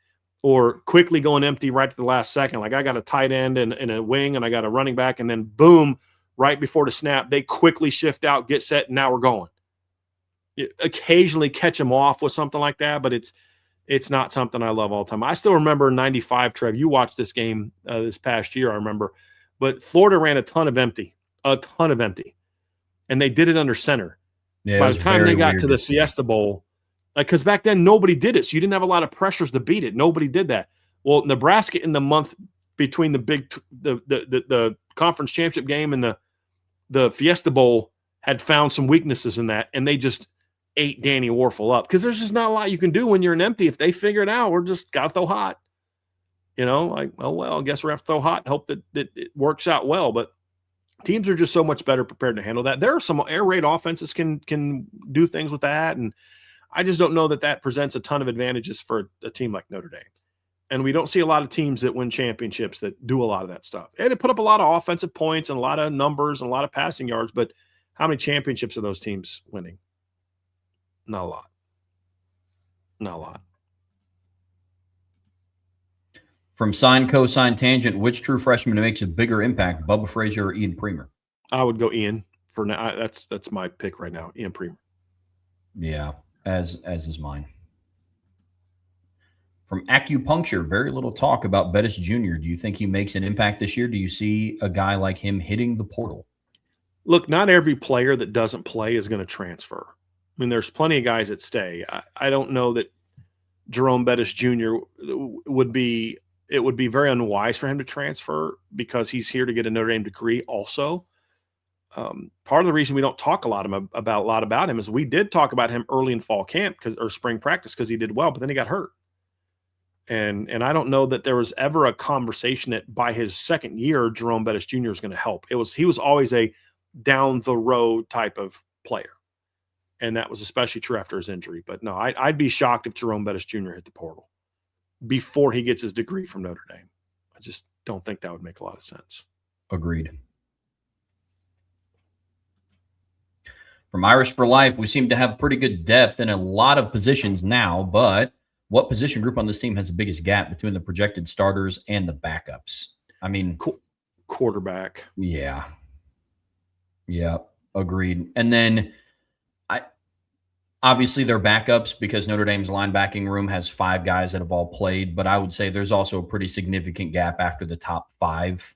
or quickly going empty right to the last second. Like I got a tight end and a wing and I got a running back, and then boom, right before the snap, they quickly shift out, get set, and now we're going. You occasionally catch them off with something like that, but it's not something I love all the time. I still remember 95, Trev. You watched this game this past year, I remember. But Florida ran a ton of empty. And they did it under center. Yeah, by the time they got to the Fiesta Bowl, because back then nobody did it. So you didn't have a lot of pressures to beat it. Nobody did that. Well, Nebraska in the month between the conference championship game and the Fiesta Bowl had found some weaknesses in that, and they just ate Danny Warfel up, because there's just not a lot you can do when you're an empty. If they figure it out, we're just got to throw hot. Like, oh, well, I guess we're going to have to throw hot and hope that it works out well. But teams are just so much better prepared to handle that. There are some air raid offenses can do things with that, and I just don't know that presents a ton of advantages for a team like Notre Dame. And we don't see a lot of teams that win championships that do a lot of that stuff. Yeah, they put up a lot of offensive points and a lot of numbers and a lot of passing yards, but how many championships are those teams winning? Not a lot. Not a lot. From Sine Cosine Tangent, which true freshman makes a bigger impact, Bubba Frazier or Ian Premer? I would go Ian for now. That's my pick right now, Ian Premer. Yeah, as is mine. From Acupuncture, very little talk about Bettis Jr. Do you think he makes an impact this year? Do you see a guy like him hitting the portal? Look, not every player that doesn't play is going to transfer. I mean, there's plenty of guys that stay. I don't know that Jerome Bettis Jr. would be very unwise for him to transfer, because he's here to get a Notre Dame degree also. Part of the reason we don't talk a lot about him is we did talk about him early in fall camp or spring practice because he did well, but then he got hurt. And I don't know that there was ever a conversation that by his second year, Jerome Bettis Jr. is going to help. He was always a down the road type of player. And that was especially true after his injury. But no, I'd be shocked if Jerome Bettis Jr. hit the portal before he gets his degree from Notre Dame. I just don't think that would make a lot of sense. Agreed. From Irish for Life, we seem to have pretty good depth in a lot of positions now, but what position group on this team has the biggest gap between the projected starters and the backups? I mean, quarterback. Yeah, agreed. And then Obviously, they're backups because Notre Dame's linebacking room has 5 guys that have all played, but I would say there's also a pretty significant gap after the top 5,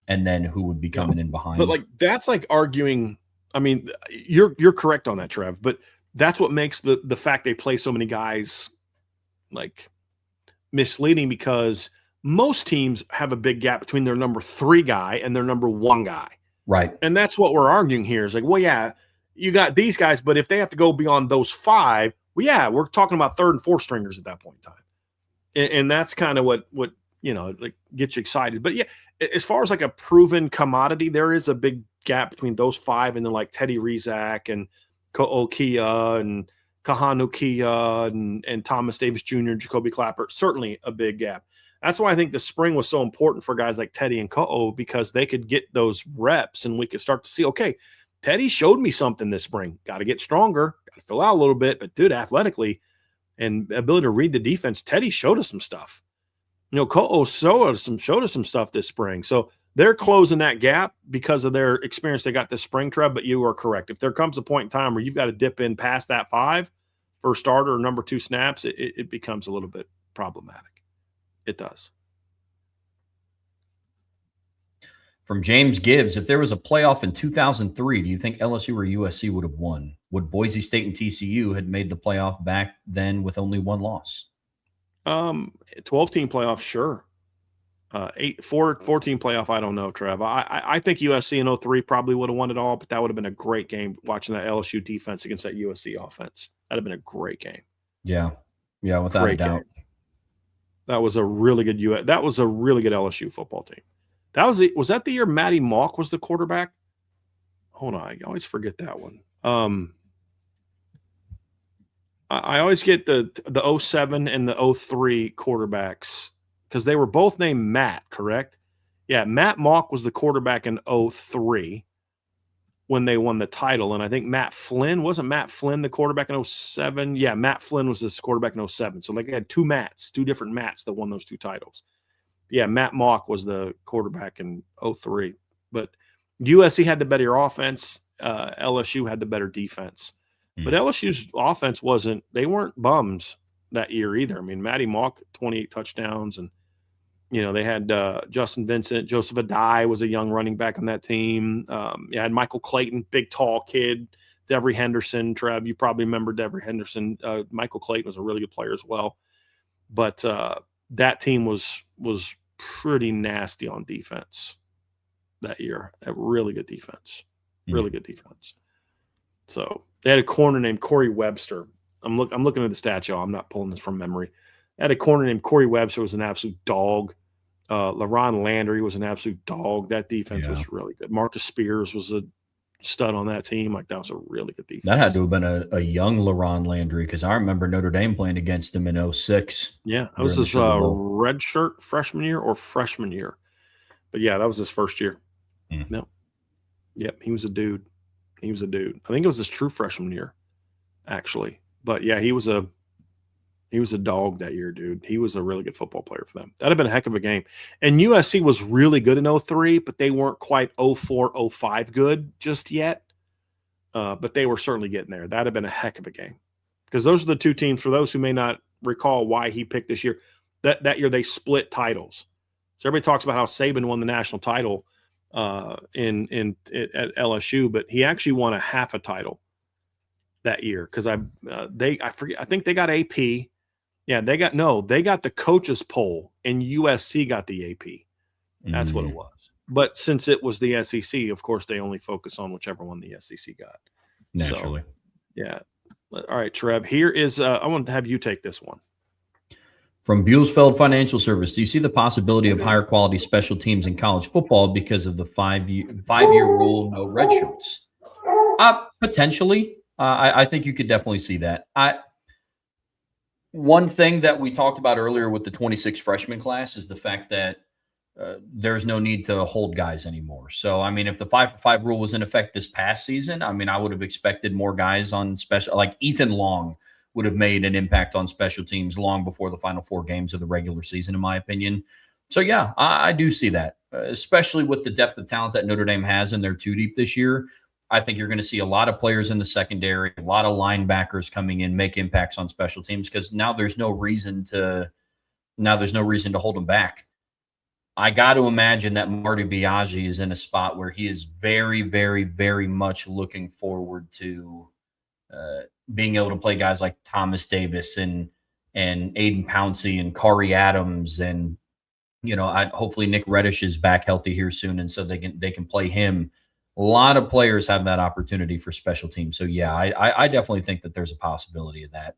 and then who would be coming in behind. But, like, that's like arguing – I mean, you're correct on that, Trev, but that's what makes the fact they play so many guys, like, misleading, because most teams have a big gap between their number 3 guy and their number 1 guy. Right. And that's what we're arguing here is like, well, yeah, you got these guys, but if they have to go beyond those 5, well, yeah, we're talking about 3rd and 4th stringers at that point in time. And that's kind of what like gets you excited. But yeah, as far as like a proven commodity, there is a big gap between those 5 and then like Teddy Rizak and Ko'okia and Kahanukia and Thomas Davis Jr. and Jacoby Clapper. Certainly a big gap. That's why I think the spring was so important for guys like Teddy and Ko'o, because they could get those reps and we could start to see, okay, Teddy showed me something this spring. Got to get stronger, got to fill out a little bit. But, dude, athletically and ability to read the defense, Teddy showed us some stuff. Ko'o showed us some stuff this spring. So they're closing that gap because of their experience they got this spring, Trev. But you are correct. If there comes a point in time where you've got to dip in past that 5 for starter or number 2 snaps, it becomes a little bit problematic. It does. From James Gibbs, if there was a playoff in 2003, do you think LSU or USC would have won? Would Boise State and TCU had made the playoff back then with only 1 loss? 12-team playoff, sure. 14 playoff, I don't know, Trev. I think USC in 03 probably would have won it all, but that would have been a great game watching that LSU defense against that USC offense. That'd have been a great game. Yeah, without a doubt. Game. That was a really good LSU football team. Was that the year Matty Malk was the quarterback? Hold on, I always forget that one. I always get the 07 and the 03 quarterbacks because they were both named Matt, correct? Yeah, Matt Malk was the quarterback in 03 when they won the title, and I think wasn't Matt Flynn the quarterback in 07? Yeah, Matt Flynn was this quarterback in 07. So they had 2 different Matts that won those 2 titles. Yeah, Matt Malk was the quarterback in 03. But USC had the better offense. LSU had the better defense. But LSU's offense they weren't bums that year either. I mean, Matty Malk, 28 touchdowns. And, they had Justin Vincent. Joseph Adai was a young running back on that team. You had Michael Clayton, big, tall kid. Devery Henderson, Trev, you probably remember Devery Henderson. Michael Clayton was a really good player as well. But that team was pretty nasty on defense that year. A really good defense. Really good defense. So they had a corner named Corey Webster. I'm looking at the stats, y'all. I'm not pulling this from memory. They had a corner named Corey Webster, was an absolute dog. LaRon Landry was an absolute dog. That defense was really good. Marcus Spears was a stud on that team. Like, that was a really good defense. That had to have been a young LaRon Landry, because I remember Notre Dame playing against him in 06. Yeah, that was his red shirt freshman year. But, yeah, that was his first year. No. Yep, he was a dude. I think it was his true freshman year, actually. But, yeah, he was a dog that year, dude. He was a really good football player for them. That'd have been a heck of a game. And USC was really good in 03, but they weren't quite 04, 05 good just yet. But they were certainly getting there. That'd have been a heck of a game. Because those are the 2 teams, for those who may not recall why he picked this year, that year they split titles. So everybody talks about how Saban won the national title at LSU, but he actually won a half a title that year because I forget. I think they got AP. Yeah, they got the coaches poll, and USC got the AP. That's what it was. But since it was the SEC, of course, they only focus on whichever one the SEC got. Naturally. So, yeah. All right, Trev. Here is I want to have you take this one. From Buellsfeld Financial Service, do you see the possibility of higher quality special teams in college football because of the 5-year rule, no red shirts? Potentially. I think you could definitely see that. One thing that we talked about earlier with the 26 freshman class is the fact that there's no need to hold guys anymore. So, I mean, if the 5-for-5 rule was in effect this past season, I mean, I would have expected more guys on special, like Ethan Long would have made an impact on special teams long before the final 4 games of the regular season, in my opinion. So, yeah, I do see that, especially with the depth of talent that Notre Dame has in their 2 deep this year. I think you're going to see a lot of players in the secondary, a lot of linebackers coming in, make impacts on special teams, because now there's no reason to hold them back. I got to imagine that Marty Biaggi is in a spot where he is very, very, very much looking forward to being able to play guys like Thomas Davis and Aiden Pouncey and Kari Adams, and hopefully Nick Reddish is back healthy here soon, and so they can play him. A lot of players have that opportunity for special teams. So yeah, I definitely think that there's a possibility of that.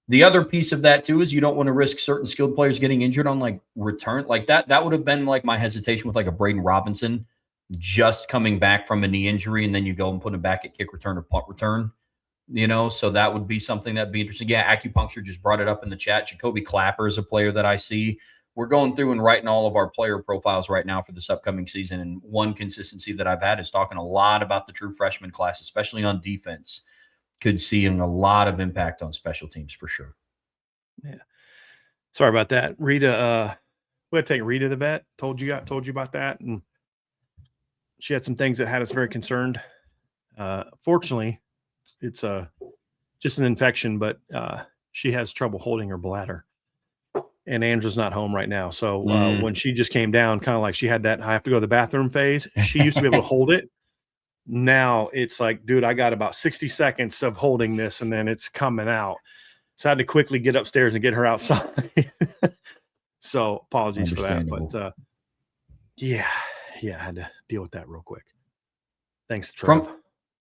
The other piece of that too is you don't want to risk certain skilled players getting injured on like return. Like that would have been like my hesitation with like a Braden Robinson just coming back from a knee injury, and then you go and put him back at kick return or punt return. So that would be something that'd be interesting. Yeah, Acupuncture just brought it up in the chat. Jacoby Clapper is a player that I see. We're going through and writing all of our player profiles right now for this upcoming season. And one consistency that I've had is talking a lot about the true freshman class, especially on defense. Could see a lot of impact on special teams for sure. Yeah. Sorry about that. Rita, we had to take Rita to vet. Told you about that. And she had some things that had us very concerned. Fortunately, it's just an infection, but she has trouble holding her bladder. And Andrew's not home right now. So when she just came down, kind of like she had that I have to go to the bathroom phase, she used to be able to hold it. Now it's like, dude, I got about 60 seconds of holding this and then it's coming out. So I had to quickly get upstairs and get her outside. So apologies for that. But yeah, I had to deal with that real quick. Thanks, Trev. Of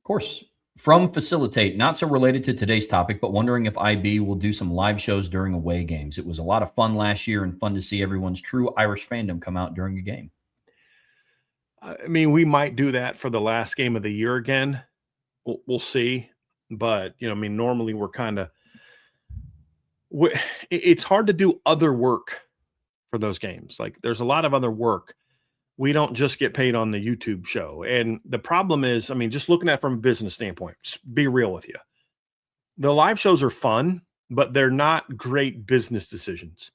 course. From Facilitate, not so related to today's topic, but wondering if IB will do some live shows during away games. It was a lot of fun last year and fun to see everyone's true Irish fandom come out during a game. I mean, we might do that for the last game of the year again. We'll see. But, normally we're it's hard to do other work for those games. Like there's a lot of other work. We don't just get paid on the YouTube show. And the problem is, just looking at it from a business standpoint, just be real with you. The live shows are fun, but they're not great business decisions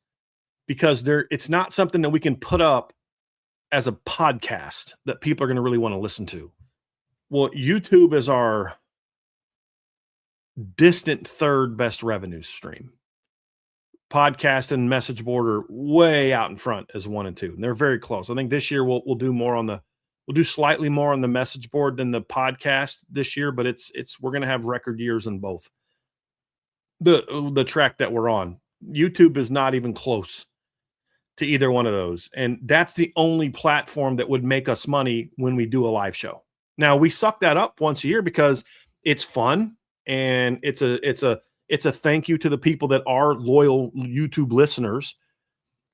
because it's not something that we can put up as a podcast that people are going to really want to listen to. Well, YouTube is our distant third best revenue stream. Podcast and message board are way out in front as 1 and 2. And they're very close. I think this year we'll do slightly more on the message board than the podcast this year, but we're going to have record years in both. The track that we're on, YouTube is not even close to either one of those. And that's the only platform that would make us money when we do a live show. Now we suck that up once a year because it's fun and it's a thank you to the people that are loyal YouTube listeners,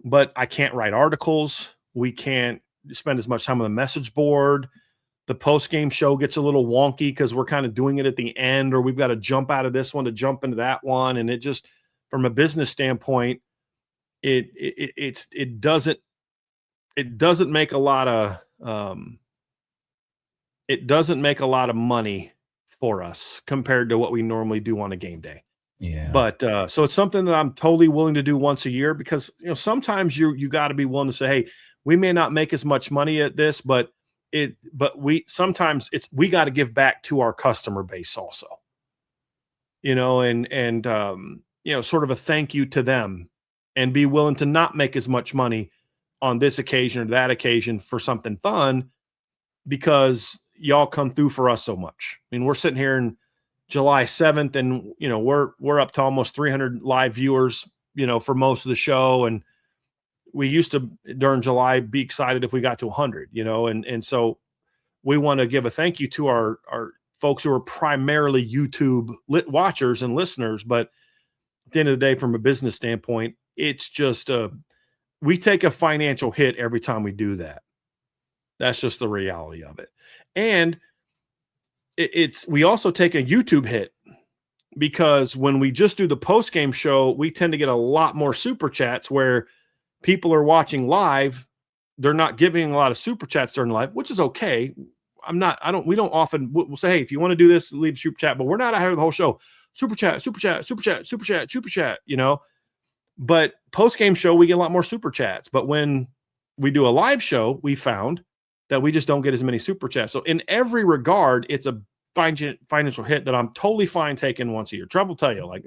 but I can't write articles. We can't spend as much time on the message board. The post-game show gets a little wonky because we're kind of doing it at the end, or we've got to jump out of this one to jump into that one. And it just, from a business standpoint, it doesn't make a lot of money for us compared to what we normally do on a game day. Yeah. But so it's something that I'm totally willing to do once a year because sometimes you got to be willing to say, hey, we may not make as much money at this, but we got to give back to our customer base also. And sort of a thank you to them and be willing to not make as much money on this occasion or that occasion for something fun because y'all come through for us so much. I mean, we're sitting here in July 7th and, we're up to almost 300 live viewers, for most of the show. And we used to, during July, be excited if we got to 100, and so we want to give a thank you to our folks who are primarily YouTube watchers and listeners. But at the end of the day, from a business standpoint, it's just we take a financial hit every time we do that. That's just the reality of it. And we also take a YouTube hit because when we just do the post-game show, we tend to get a lot more super chats where people are watching live. They're not giving a lot of super chats during live, which is okay. We don't often, we'll say, hey, if you want to do this, leave a super chat, but we're not out here the whole show. Super chat, super chat, super chat, super chat, super chat, but post-game show, we get a lot more super chats. But when we do a live show, we found that we just don't get as many super chats. So in every regard, it's a financial hit that I'm totally fine taking once a year. Trev will tell you, like,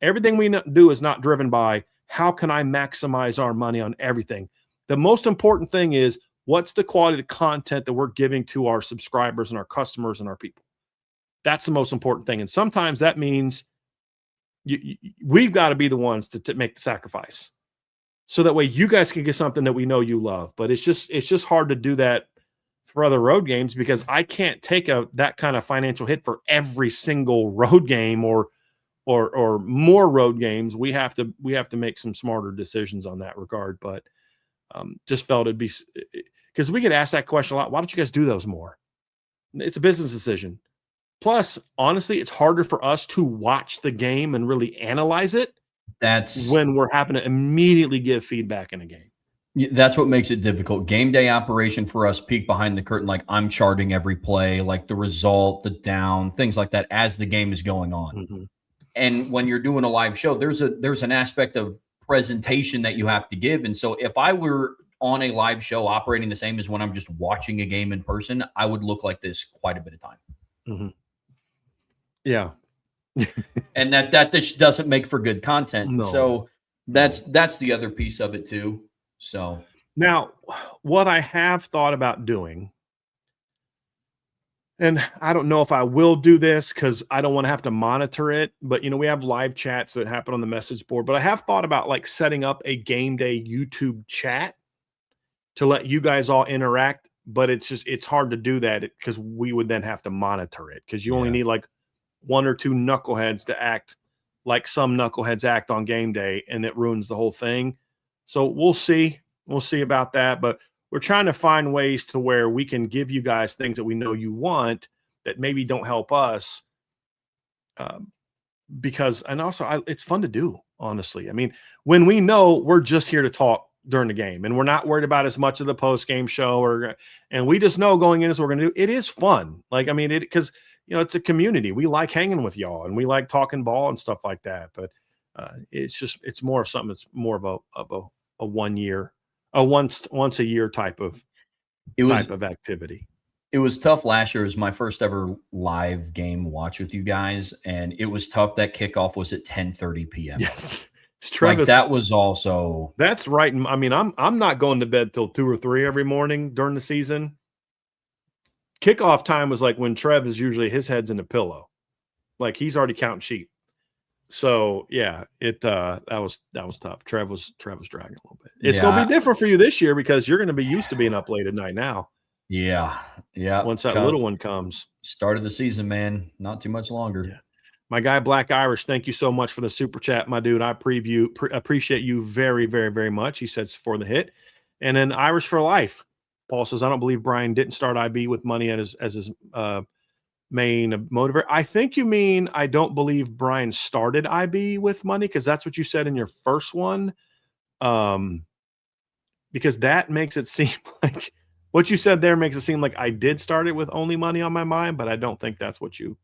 everything we do is not driven by how can I maximize our money on everything. The most important thing is what's the quality of the content that we're giving to our subscribers and our customers and our people. That's the most important thing. And sometimes that means we've got to be the ones to make the sacrifice. So that way you guys can get something that we know you love. But it's just hard to do that for other road games because I can't take that kind of financial hit for every single road game or more road games. We have to make some smarter decisions on that regard. But just felt it'd be, because we get asked that question a lot. Why don't you guys do those more? It's a business decision. Plus, honestly, it's harder for us to watch the game and really analyze it. That's when we're having to immediately give feedback in a game. That's what makes it difficult. Game day operation for us, peek behind the curtain, like I'm charting every play, like the result, the down, things like that as the game is going on. Mm-hmm. And when you're doing a live show, there's an aspect of presentation that you have to give. And so if I were on a live show operating the same as when I'm just watching a game in person, I would look like this quite a bit of time. Mm-hmm. Yeah. And that just doesn't make for good content. No. So that's the other piece of it too. So now what I have thought about doing, and I don't know if I will do this because I don't want to have to monitor it, but we have live chats that happen on the message board, but I have thought about like setting up a game day YouTube chat to let you guys all interact, but it's hard to do that because we would then have to monitor it because you only need like one or two knuckleheads to act like some knuckleheads act on game day, and it ruins the whole thing. So we'll see about that, but we're trying to find ways to where we can give you guys things that we know you want that maybe don't help us. Because, and also it's fun to do, honestly. I mean, when we know we're just here to talk during the game and we're not worried about as much of the post game show and we just know going in is what we're going to do. It is fun. Like, I mean, because it's a community. We like hanging with y'all and we like talking ball and stuff like that. But it's more something that's more of a 1 year, a once a year type of activity. It was tough last year. It was my first ever live game watch with you guys, and it was tough. That kickoff was at 10:30 p.m. Yes, Travis, that was also. That's right. I mean, I'm not going to bed till 2 or 3 every morning during the season. Kickoff time was like when Trev is usually his head's in the pillow, like he's already counting sheep. So yeah, that was tough. Trev was dragging a little bit. It's going to be different for you this year because you're going to be used to being up late at night now. Yeah. Once that little one comes, start of the season, man, not too much longer. Yeah. My guy Black Irish, thank you so much for the super chat, my dude. I appreciate you very, very, very much. He says for the hit, and then Irish for life. Paul says I don't believe Brian didn't start IB with money as his main motivator. I think you mean I don't believe Brian started IB with money because that's what you said in your first one. Because that makes it seem like what you said there makes it seem like I did start it with only money on my mind, but I don't think that's what you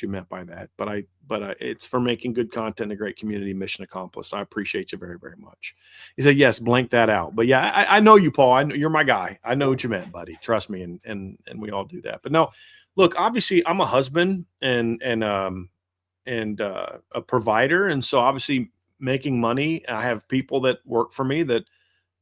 meant by that. But it's for making good content, a great community, mission accomplished. I appreciate you very, very much. He said, yes, blank that out. But yeah, I know you, Paul. I know you're my guy. I know what you meant, buddy. Trust me. And we all do that. But no, look, obviously I'm a husband and a provider. And so obviously making money, I have people that work for me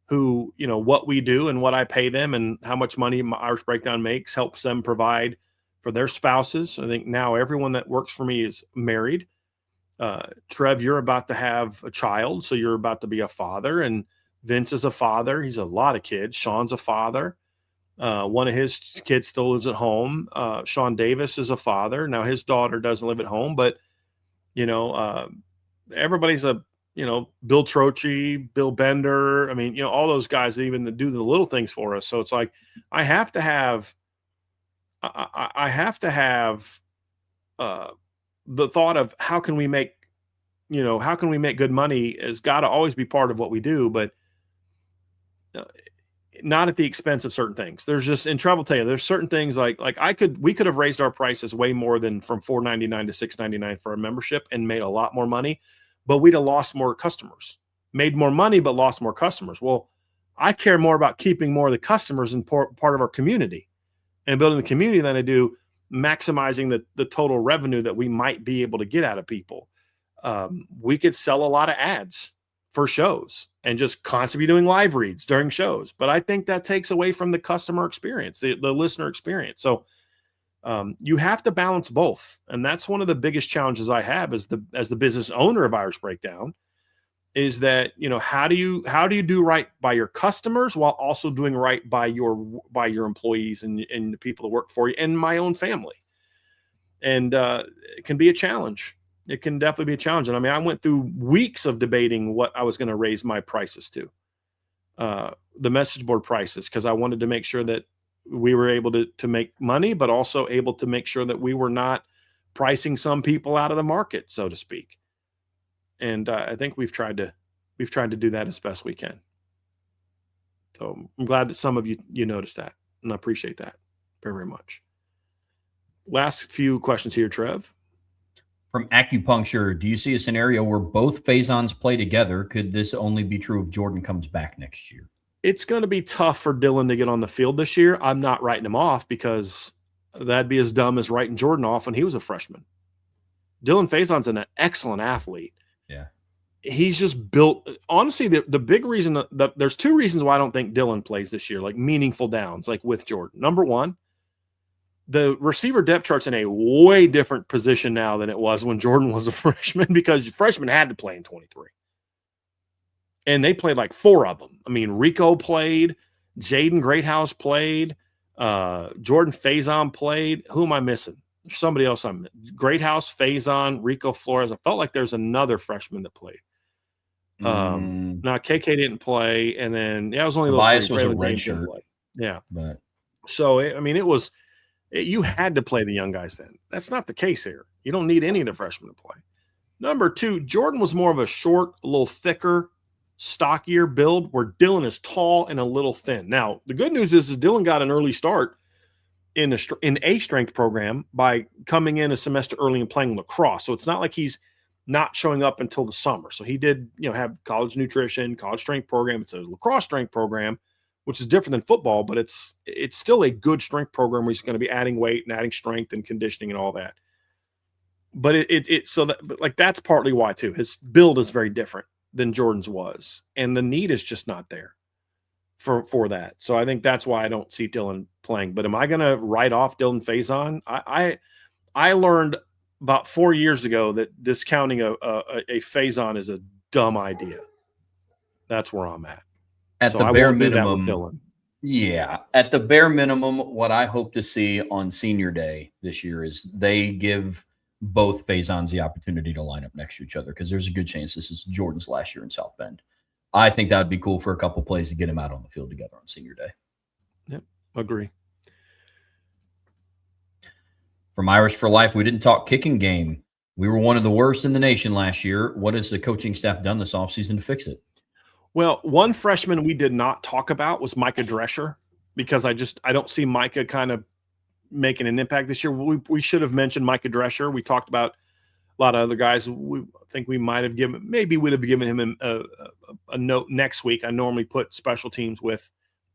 who, what we do and what I pay them and how much money my Irish Breakdown makes helps them provide for their spouses. I think now everyone that works for me is married. Trev, you're about to have a child, so you're about to be a father. And Vince is a father. He's a lot of kids. Sean's a father. One of his kids still lives at home. Sean Davis is a father. Now his daughter doesn't live at home, but everybody's Bill Trocchi, Bill Bender. I mean, all those guys that even do the little things for us. So it's like I have to have the thought of how can we make good money has got to always be part of what we do, but not at the expense of certain things. There's just in travel tell you, there's certain things like we could have raised our prices way more than from $4.99 to $6.99 for a membership and made a lot more money, but we'd have lost more customers, made more money, but lost more customers. Well, I care more about keeping more of the customers and part of our community and building the community than I do maximizing the total revenue that we might be able to get out of people. We could sell a lot of ads for shows and just constantly doing live reads during shows. But I think that takes away from the customer experience, the listener experience. So you have to balance both. And that's one of the biggest challenges I have as the business owner of Irish Breakdown, is that, how do you do right by your customers while also doing right by your employees and the people that work for you and my own family. And it can be a challenge. It can definitely be a challenge. And I mean, I went through weeks of debating what I was going to raise my prices to, the message board prices, because I wanted to make sure that we were able to make money, but also able to make sure that we were not pricing some people out of the market, so to speak. And I think we've tried to do that as best we can. So I'm glad that some of you noticed that, and I appreciate that very, very much. Last few questions here, Trev. From Acupuncture, do you see a scenario where both Faisons play together? Could this only be true if Jordan comes back next year? It's going to be tough for Dylan to get on the field this year. I'm not writing him off, because that'd be as dumb as writing Jordan off when he was a freshman. Dylan Faison's an excellent athlete. Yeah. He's just built. Honestly, the big reason that there's two reasons why I don't think Dylan plays this year, like meaningful downs, like with Jordan. Number one, the receiver depth chart's in a way different position now than it was when Jordan was a freshman, because freshmen had to play in 23. And they played like 4 of them. I mean, Rico played, Jaden Greathouse played, Jordan Faison played. Who am I missing? There's somebody else. Greathouse, Faison, Rico Flores. I felt like there's another freshman that played. Now KK didn't play, and then it was only Tobias those 3. was a red shirt. Yeah. But So you had to play the young guys then. That's not the case here. You don't need any of the freshmen to play. Number 2, Jordan was more of a short, a little thicker, stockier build, where Dylan is tall and a little thin. Now, the good news is Dylan got an early start in a strength program by coming in a semester early and playing lacrosse. So it's not like he's not showing up until the summer. So he did, have college nutrition, college strength program. It's a lacrosse strength program, which is different than football, but it's still a good strength program where he's going to be adding weight and adding strength and conditioning and all that. But that's partly why too. His build is very different than Jordan's was, and the need is just not there for that. So I think that's why I don't see Dylan playing. But am I going to write off Dylan Faison? I learned about 4 years ago that discounting a Faison is a dumb idea. That's where I'm at. At the bare minimum, yeah. At the bare minimum, what I hope to see on Senior Day this year is they give both Faisons the opportunity to line up next to each other, because there's a good chance this is Jordan's last year in South Bend. I think that would be cool for a couple plays to get him out on the field together on Senior Day. Yep, agree. From Irish for Life, we didn't talk kicking game. We were one of the worst in the nation last year. What has the coaching staff done this offseason to fix it? Well, one freshman we did not talk about was Micah Drescher, because I don't see Micah kind of making an impact this year. We should have mentioned Micah Drescher. We talked about a lot of other guys. I think we might have would have given him a note next week. I normally put special teams with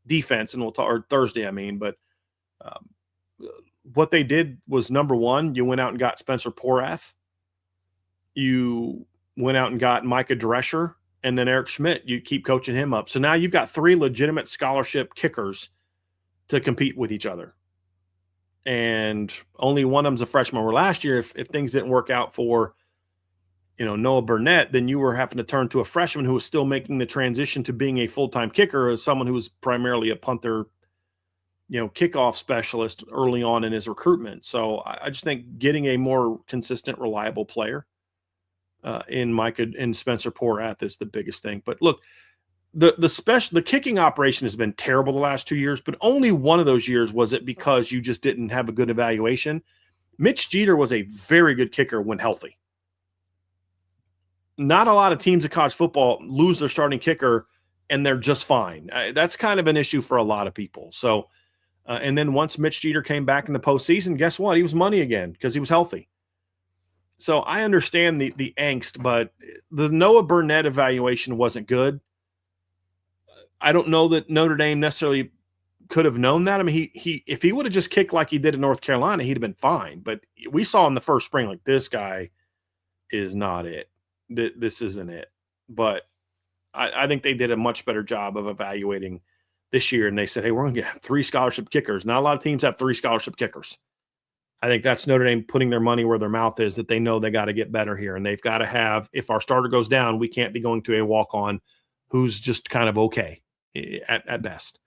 defense, and we'll talk, or Thursday, I mean. But what they did was, number one, you went out and got Spencer Porath. You went out and got Micah Drescher, and then Eric Schmidt. You keep coaching him up. So now you've got 3 legitimate scholarship kickers to compete with each other. And only one of them's a freshman. Where last year, if things didn't work out for, Noah Burnett, then you were having to turn to a freshman who was still making the transition to being a full-time kicker, as someone who was primarily a punter, kickoff specialist early on in his recruitment. So I just think getting a more consistent, reliable player in Micah and Spencer Porath is the biggest thing. But look, the kicking operation has been terrible the last 2 years, but only one of those years was it because you just didn't have a good evaluation. Mitch Jeter was a very good kicker when healthy. Not a lot of teams in college football lose their starting kicker and they're just fine. That's kind of an issue for a lot of people. So, and then once Mitch Jeter came back in the postseason, guess what? He was money again because he was healthy. So I understand the angst, but the Noah Burnett evaluation wasn't good. I don't know that Notre Dame necessarily could have known that. I mean, he if he would have just kicked like he did in North Carolina, he'd have been fine. But we saw in the first spring, like, this guy is not it. This isn't it. But I think they did a much better job of evaluating this year. And they said, hey, we're going to get 3 scholarship kickers. Not a lot of teams have 3 scholarship kickers. I think that's Notre Dame putting their money where their mouth is, that they know they got to get better here. And they've got to have, if our starter goes down, we can't be going to a walk-on who's just kind of okay at best.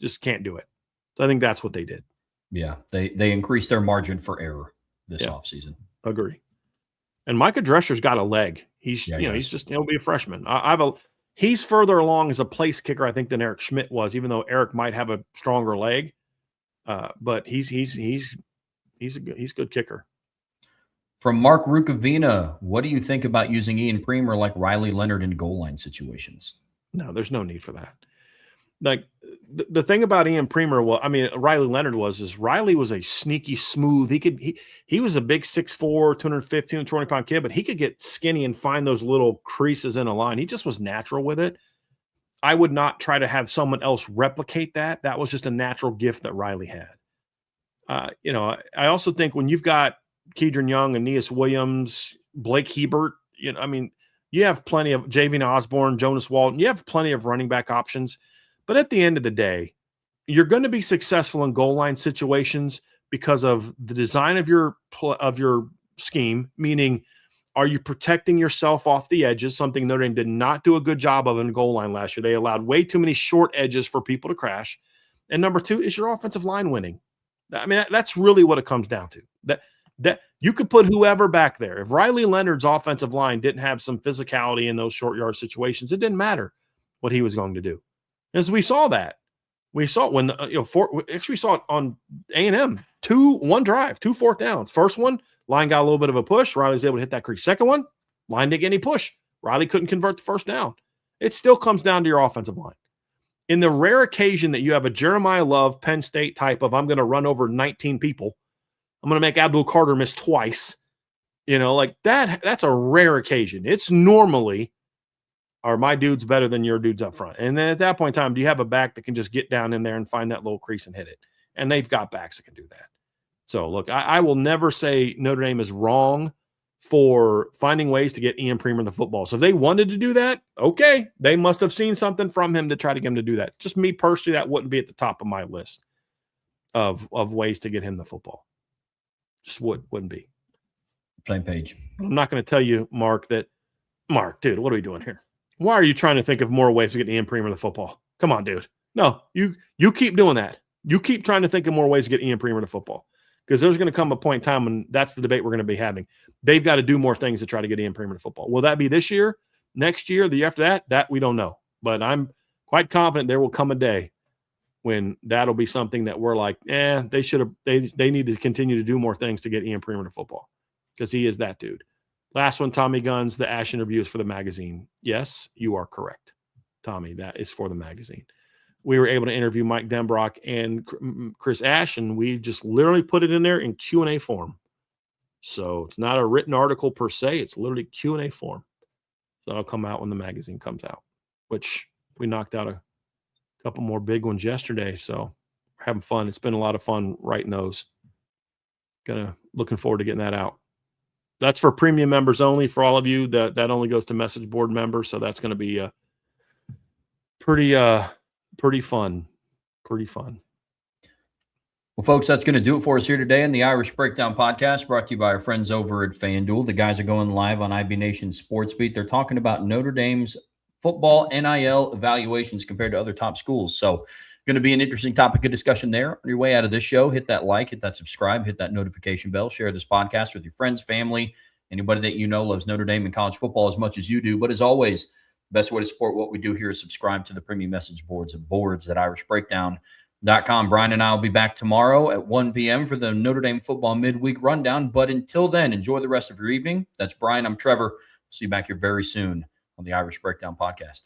Just can't do it. So I think that's what they did. Yeah, they increased their margin for error this offseason. Agree. And Micah Drescher's got a leg. He's he'll be a freshman. He's further along as a place kicker, I think, than Eric Schmidt was, even though Eric might have a stronger leg. But he's a good kicker. From Mark Rukavina, what do you think about using Ian Premer like Riley Leonard in goal line situations? No, there's no need for that. Like, the thing about Ian Premer, Riley Leonard is Riley was a sneaky smooth. He was a big 6'4", 215, 220-pound kid, but he could get skinny and find those little creases in a line. He just was natural with it. I would not try to have someone else replicate that. That was just a natural gift that Riley had. I also think when you've got Kedron Young, Aeneas Williams, Blake Hebert, you have plenty of Javian Osborne, Jonas Walton. You have plenty of running back options. But at the end of the day, you're going to be successful in goal line situations because of the design of your scheme, meaning, are you protecting yourself off the edges, something Notre Dame did not do a good job of in goal line last year. They allowed way too many short edges for people to crash. And number 2, is your offensive line winning? I mean, that's really what it comes down to. That you could put whoever back there. If Riley Leonard's offensive line didn't have some physicality in those short yard situations, it didn't matter what he was going to do. As we saw that. We saw it when we saw it on A&M. 1 drive, 2 4th downs. First one, line got a little bit of a push. Riley was able to hit that crease. Second one, line didn't get any push. Riley couldn't convert the first down. It still comes down to your offensive line. In the rare occasion that you have a Jeremiah Love, Penn State type of, I'm going to run over 19 people, I'm going to make Abdul Carter miss twice, like that's a rare occasion. It's normally, are my dudes better than your dudes up front? And then at that point in time, do you have a back that can just get down in there and find that little crease and hit it? And they've got backs that can do that. So, look, I will never say Notre Dame is wrong for finding ways to get Ian Premer the football. So if they wanted to do that, okay, they must have seen something from him to try to get him to do that. Just me personally, that wouldn't be at the top of my list of ways to get him the football. Just wouldn't be. Same page. I'm not going to tell you, Mark, dude, what are we doing here? Why are you trying to think of more ways to get Ian Premer the football? Come on, dude. No, you keep doing that. You keep trying to think of more ways to get Ian Premer the football, because there's going to come a point in time when that's the debate we're going to be having. They've got to do more things to try to get Ian Premer to football. Will that be this year, next year, the year after that? That we don't know. But I'm quite confident there will come a day when that'll be something that we're like, they need to continue to do more things to get Ian Premer to football, because he is that dude. Last one, Tommy Guns, the Ash interview is for the magazine. Yes, you are correct, Tommy. That is for the magazine. We were able to interview Mike Denbrock and Chris Ash, and we just literally put it in there in Q&A form. So it's not a written article per se. It's literally Q&A form. So that'll come out when the magazine comes out, which we knocked out a couple more big ones yesterday. So we're having fun. It's been a lot of fun writing those. Looking forward to getting that out. That's for premium members only. For all of you, that only goes to message board members. So that's going to be pretty fun. Pretty fun. Well, folks, that's going to do it for us here today in the Irish Breakdown podcast, brought to you by our friends over at FanDuel. The guys are going live on IB Nation Sports Beat. They're talking about Notre Dame's football NIL evaluations compared to other top schools. So going to be an interesting topic of discussion there. On your way out of this show, hit that like, hit that subscribe, hit that notification bell, share this podcast with your friends, family, anybody that you know loves Notre Dame and college football as much as you do. But as always, the best way to support what we do here is subscribe to the premium message boards at irishbreakdown.com. Brian and I will be back tomorrow at 1 p.m. for the Notre Dame football midweek rundown. But until then, enjoy the rest of your evening. That's Brian. I'm Trevor. See you back here very soon on the Irish Breakdown podcast.